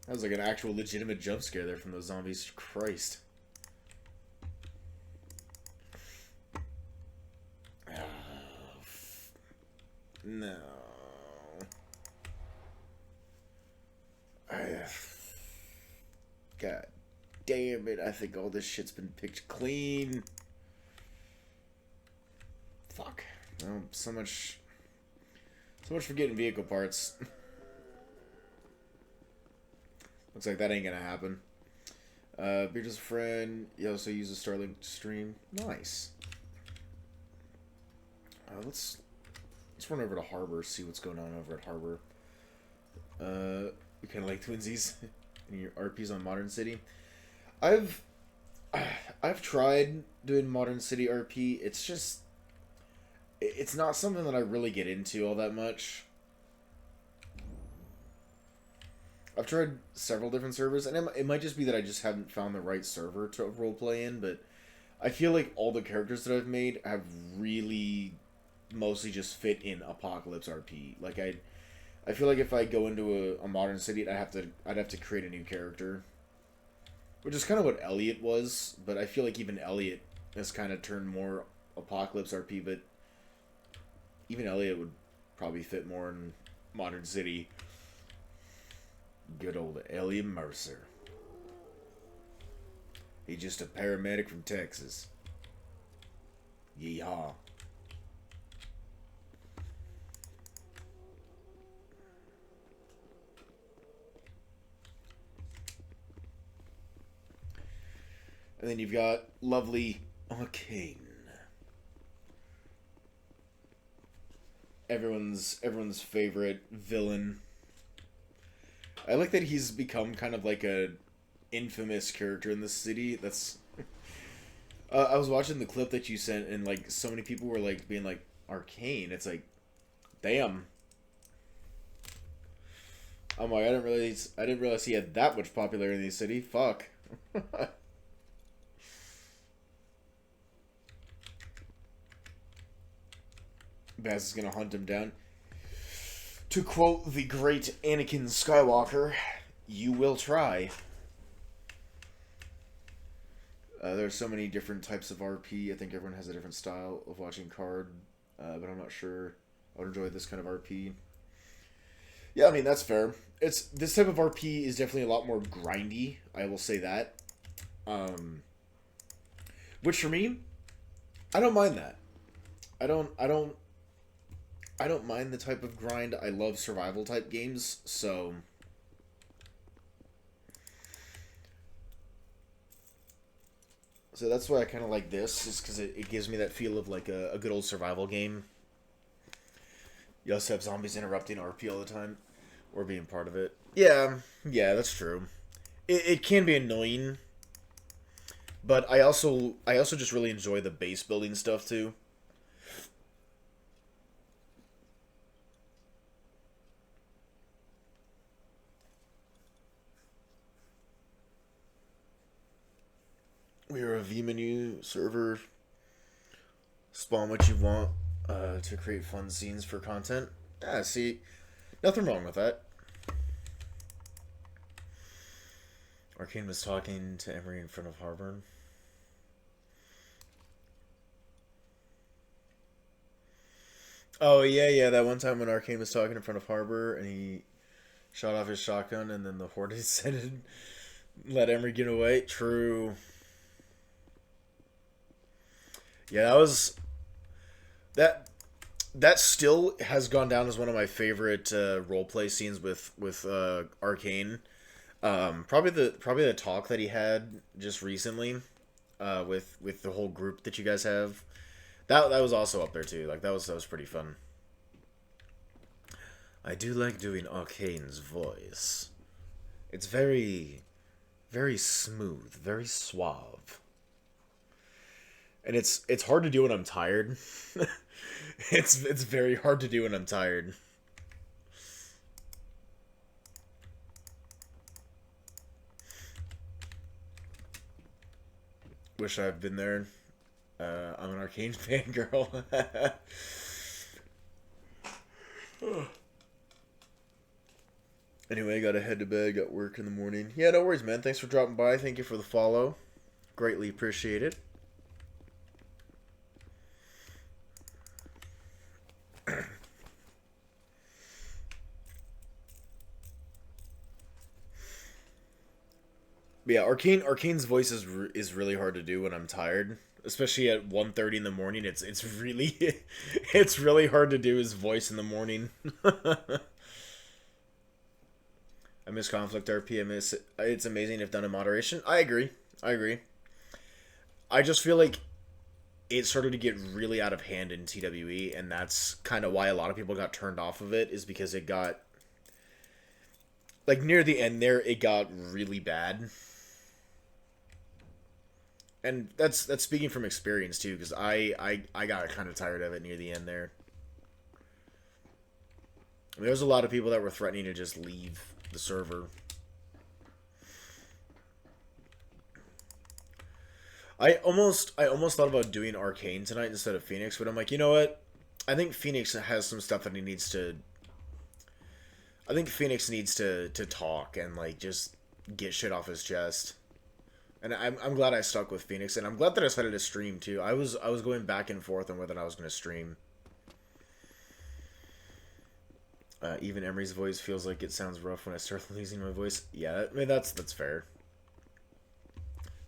That was like an actual legitimate jump scare there from those zombies. Christ. No. God damn it. I think all this shit's been picked clean. Fuck. Well, so much for getting vehicle parts. Looks like that ain't gonna happen. Beer just a friend. You also use a Starlink stream. Nice. Let's run over to Harbor, see what's going on over at Harbor. You kind of like twinsies and your RPs on Modern City. I've tried doing Modern City RP. It's not something that I really get into all that much. I've tried several different servers, and it might just be that I just haven't found the right server to roleplay in, but I feel like all the characters that I've made have really mostly just fit in Apocalypse RP. Like, I feel like if I go into a Modern City, I'd have to create a new character. Which is kind of what Elliot was, but I feel like even Elliot has kind of turned more Apocalypse RP, but even Elliot would probably fit more in Modern City. Good old Elliot Mercer. He's just a paramedic from Texas. Yeehaw. And then you've got lovely Arcane. Everyone's favorite villain. I like that he's become kind of like a infamous character in the city. That's I was watching the clip that you sent, and like so many people were like being like Arcane. It's like, damn. I'm like, I didn't realize he had that much popularity in the city. Fuck. Baz is gonna hunt him down. To quote the great Anakin Skywalker, you will try. There's so many different types of RP. I think everyone has a different style of watching card, but I'm not sure I would enjoy this kind of RP. Yeah, I mean, that's fair. This type of RP is definitely a lot more grindy, I will say that. Which for me, I don't mind that. I don't mind the type of grind. I love survival type games, so that's why I kind of like this, is because it gives me that feel of like a good old survival game. You also have zombies interrupting RP all the time, or being part of it. Yeah, that's true. It can be annoying, but I also just really enjoy the base building stuff too. We are a V-menu server. Spawn what you want to create fun scenes for content. Yeah, see, nothing wrong with that. Arcane was talking to Emery in front of Harvard. Oh, yeah, that one time when Arcane was talking in front of Harbor and he shot off his shotgun and then the Horde descended, let Emery get away. True. Yeah, that still has gone down as one of my favorite roleplay scenes with Arcane. Probably the talk that he had just recently, with the whole group that you guys have. That was also up there too. Like that was pretty fun. I do like doing Arcane's voice. It's very, very smooth, very suave. And it's hard to do when I'm tired. It's very hard to do when I'm tired. Wish I've been there. I'm an Arcane fangirl. Anyway, gotta head to bed. Got work in the morning. Yeah, no worries, man. Thanks for dropping by. Thank you for the follow. Greatly appreciate it. Yeah, Arcane's voice is really hard to do when I'm tired, especially at 1:30 in the morning. It's really it's really hard to do his voice in the morning. I miss Conflict RP. I miss it. It's amazing if done in moderation. I agree. I agree. I just feel like it started to get really out of hand in TWE, and that's kind of why a lot of people got turned off of it, is because it got, like, near the end there, it got really bad. And that's speaking from experience, too, because I got kind of tired of it near the end there. I mean, there's a lot of people that were threatening to just leave the server. I almost thought about doing Arcane tonight instead of Phoenix, but I'm like, you know what? I think Phoenix has some stuff that he needs to... I think Phoenix needs to talk and, like, just get shit off his chest. And I'm glad I stuck with Phoenix, and I'm glad that I decided to stream, too. I was going back and forth on whether I was going to stream. Even Emery's voice feels like it sounds rough when I start losing my voice. Yeah, I mean, that's fair.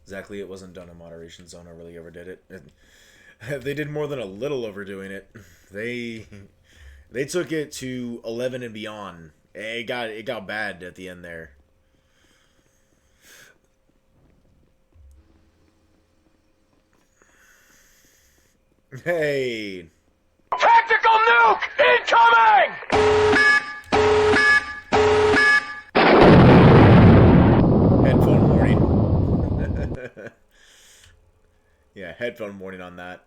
Exactly, it wasn't done in moderation zone. I really overdid it. They did more than a little overdoing it. They took it to 11 and beyond. It got bad at the end there. Hey. Tactical nuke incoming! Headphone warning. Yeah, headphone warning on that.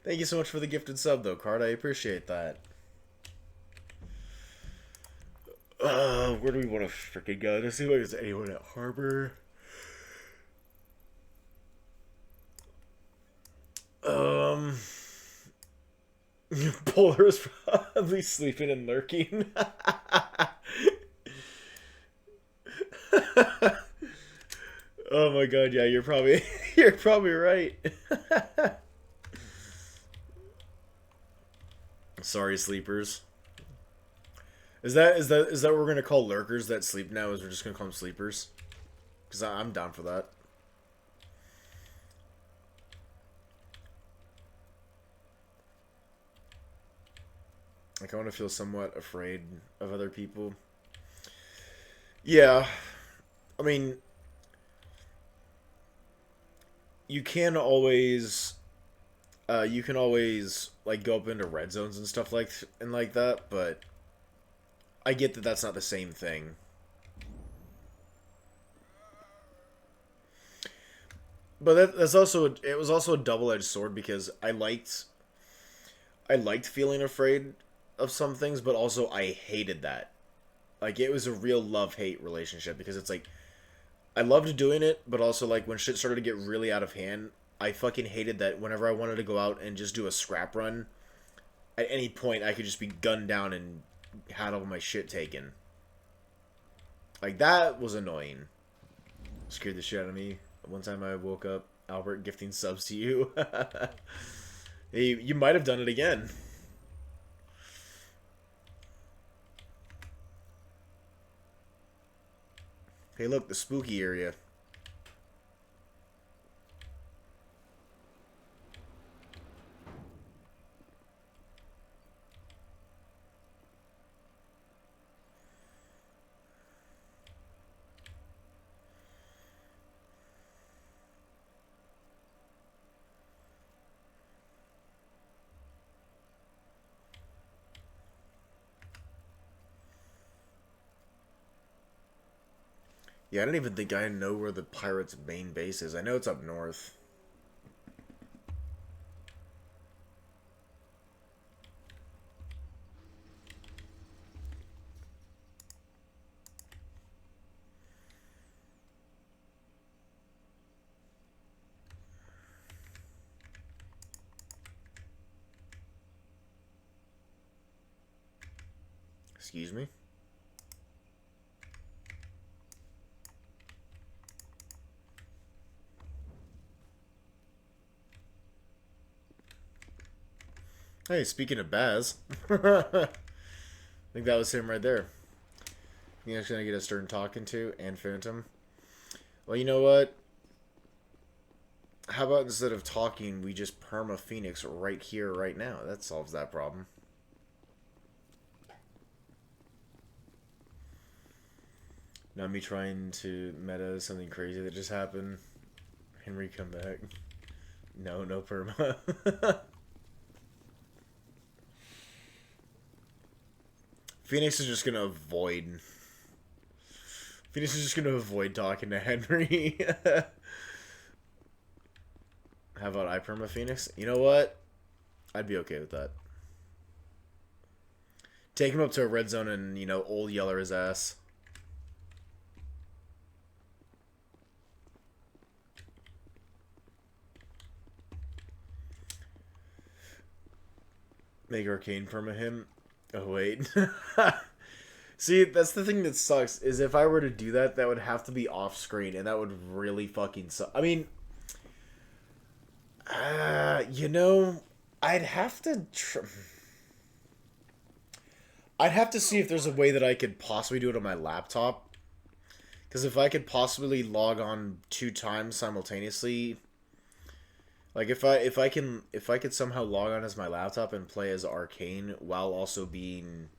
Thank you so much for the gifted sub, though, Card. I appreciate that. Where do we want to freaking go? Let's see if there's anyone at Harbor. Polar is probably sleeping and lurking. Oh my god, yeah, you're probably right. Sorry, sleepers. Is that what we're gonna call lurkers that sleep now? Is we're just gonna call them sleepers? Because I'm down for that. Like, I want to feel somewhat afraid of other people. Yeah. I mean, you can always, like, go up into red zones and stuff like that, but I get that that's not the same thing. But that's also, it was also a double-edged sword, because I liked feeling afraid of some things, but also I hated that. Like, it was a real love-hate relationship, because it's like, I loved doing it, but also, like, when shit started to get really out of hand, I fucking hated that whenever I wanted to go out and just do a scrap run, at any point I could just be gunned down and had all my shit taken. Like, that was annoying. Scared the shit out of me. One time I woke up, Albert gifting subs to you. You might have done it again. Hey, look, the spooky area. Yeah, I don't even think I know where the pirates' main base is. I know it's up north. Excuse me. Hey, speaking of Baz, I think that was him right there. He's actually gonna get a Stern talking to and Phantom. Well, you know what? How about instead of talking, we just perma Phoenix right here, right now? That solves that problem. Not me trying to meta something crazy that just happened. Henry, come back. No, no perma. Phoenix is just gonna avoid. Phoenix is just gonna avoid talking to Henry. How about I perma Phoenix? You know what? I'd be okay with that. Take him up to a red zone and, you know, old yeller his ass. Make Arcane perma him. Oh, wait. See, that's the thing that sucks, is if I were to do that, that would have to be off-screen, and that would really fucking suck. I mean, you know, I'd have to I'd have to see if there's a way that I could possibly do it on my laptop. Because if I could possibly log on 2 times simultaneously... Like, if I could somehow log on as my laptop and play as Arcane while also being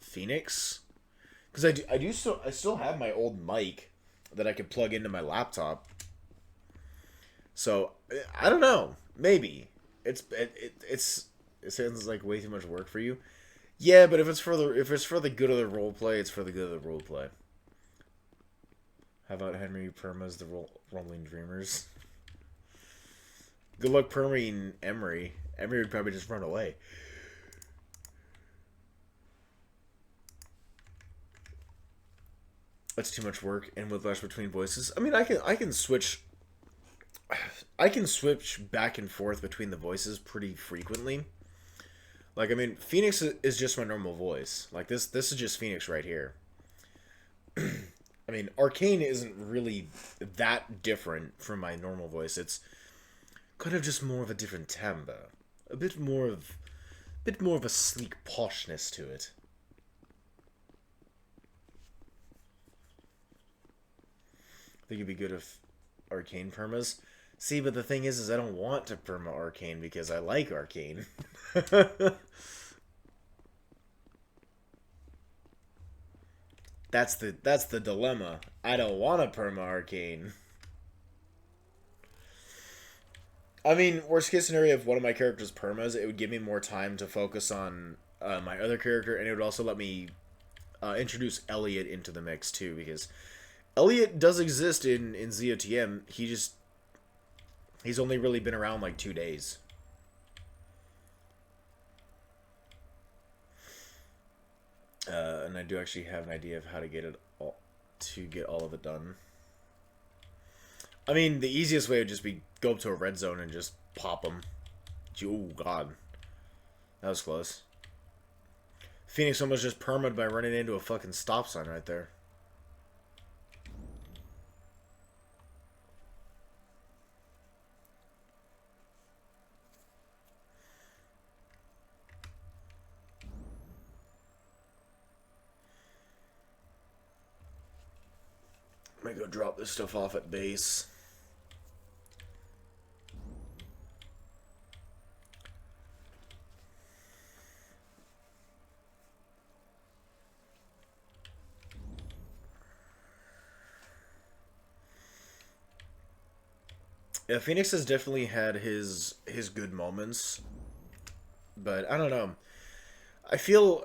Phoenix, because I still have my old mic that I could plug into my laptop. So I don't know, maybe it sounds like way too much work for you. Yeah, but if it's for the good of the role play, it's for the good of the role play. How about Henry permas the Rolling Dreamers? Good luck perming Emery. Emery would probably just run away. That's too much work and whiplash between voices. I mean, I can switch back and forth between the voices pretty frequently. Like, I mean, Phoenix is just my normal voice. Like, this is just Phoenix right here. I mean, Arcane isn't really that different from my normal voice. It's kind of just more of a different timbre. A bit more of a sleek poshness to it. I think it'd be good if Arcane permas. See, but the thing is I don't want to perma Arcane because I like Arcane. That's the dilemma. I don't want to perma Arcane. I mean, worst case scenario, if one of my characters permas, it would give me more time to focus on my other character, and it would also let me introduce Elliot into the mix too, because Elliot does exist in ZOTM. He's only really been around like 2 days. And I do actually have an idea of how to get all of it done. I mean, the easiest way would just be go up to a red zone and just pop them. Oh, God. That was close. Phoenix almost just permaed by running into a fucking stop sign right there. I'm gonna go drop this stuff off at base. Yeah, Phoenix has definitely had his good moments, but I don't know. I feel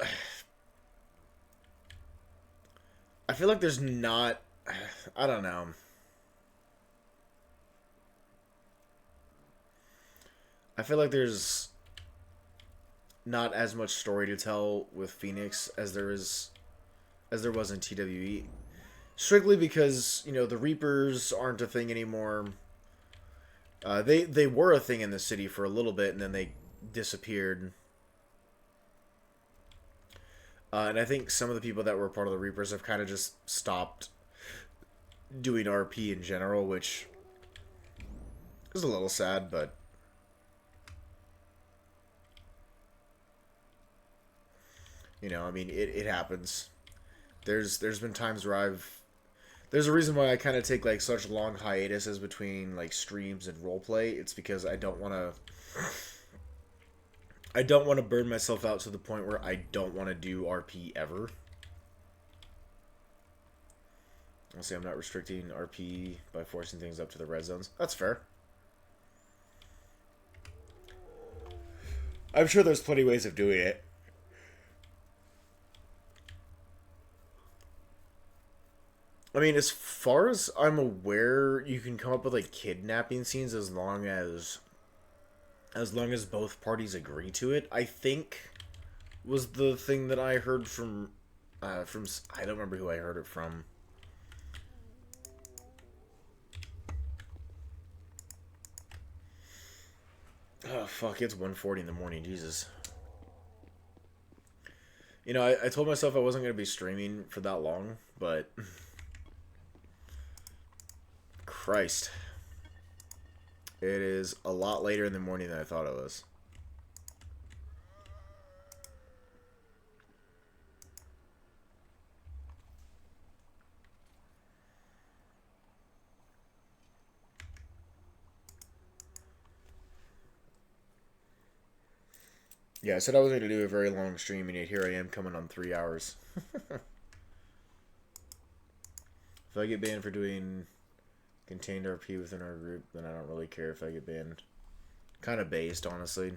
like there's not. I don't know. I feel like there's not as much story to tell with Phoenix as there was in TWE. Strictly because, you know, the Reapers aren't a thing anymore. They were a thing in the city for a little bit, and then they disappeared. And I think some of the people that were part of the Reapers have kind of just stopped doing RP in general, which is a little sad, but you know, I mean, it happens. There's been times where there's a reason why I kind of take like such long hiatuses between like streams and roleplay. It's because I don't want to burn myself out to the point where I don't want to do RP ever. I'll say I'm not restricting RP by forcing things up to the red zones. That's fair. I'm sure there's plenty of ways of doing it. I mean, as far as I'm aware, you can come up with like kidnapping scenes as long as both parties agree to it. I think was the thing that I heard from I don't remember who I heard it from. Oh fuck, it's 1:40 in the morning, Jesus. You know, I told myself I wasn't going to be streaming for that long, but Christ. It is a lot later in the morning than I thought it was. Yeah, I said I was going to do a very long stream, and yet here I am coming on 3 hours. If I get banned for doing contained RP within our group, then I don't really care if I get banned. Kind of based, honestly.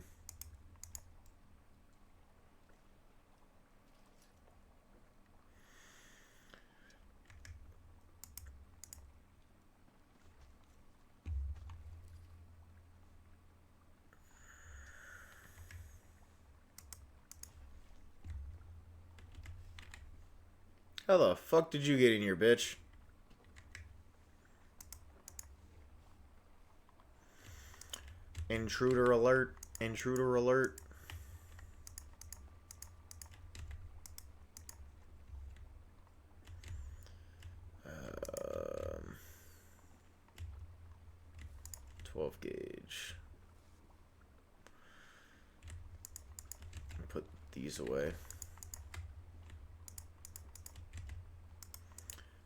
How the fuck did you get in here, bitch? Intruder alert. Intruder alert. 12 gauge. Put these away.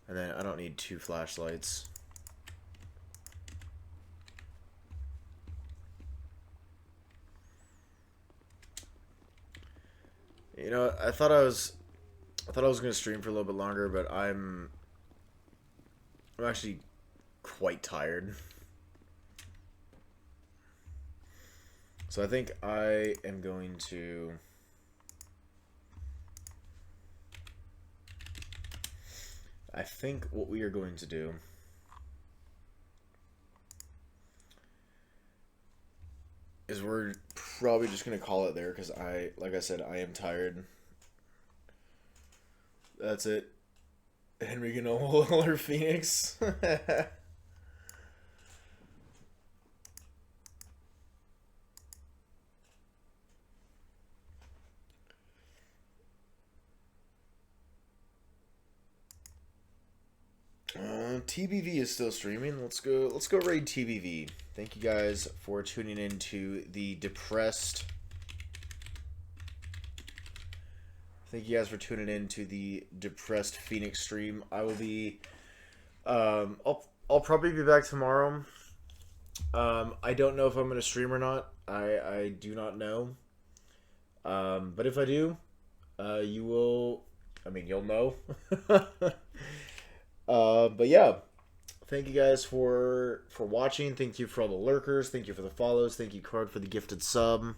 And then I don't need 2 flashlights. You know, I thought I was gonna stream for a little bit longer, but I'm actually quite tired. So I think I am going to I think what we are going to do is we're probably just going to call it there because like I said, I am tired. That's it. Henry Gnoll or Phoenix. TBV is still streaming. Let's go raid TBV. Thank you guys for tuning in to the depressed. Thank you guys for tuning in to the depressed Phoenix stream. I will be I'll probably be back tomorrow. I don't know if I'm going to stream or not. I do not know. But if I do, you will, I mean, you'll know. But yeah, thank you guys for watching. Thank you for all the lurkers. Thank you for the follows. Thank you, Card, for the gifted sub.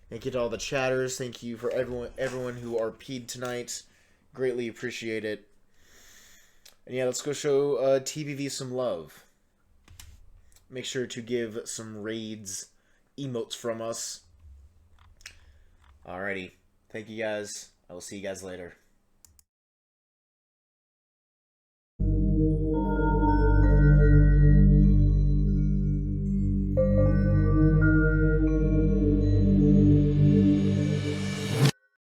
Thank you to all the chatters. Thank you for everyone who RP'd tonight. Greatly appreciate it. And yeah, let's go show TBV some love. Make sure to give some raids emotes from us. Alrighty. Thank you guys. I will see you guys later.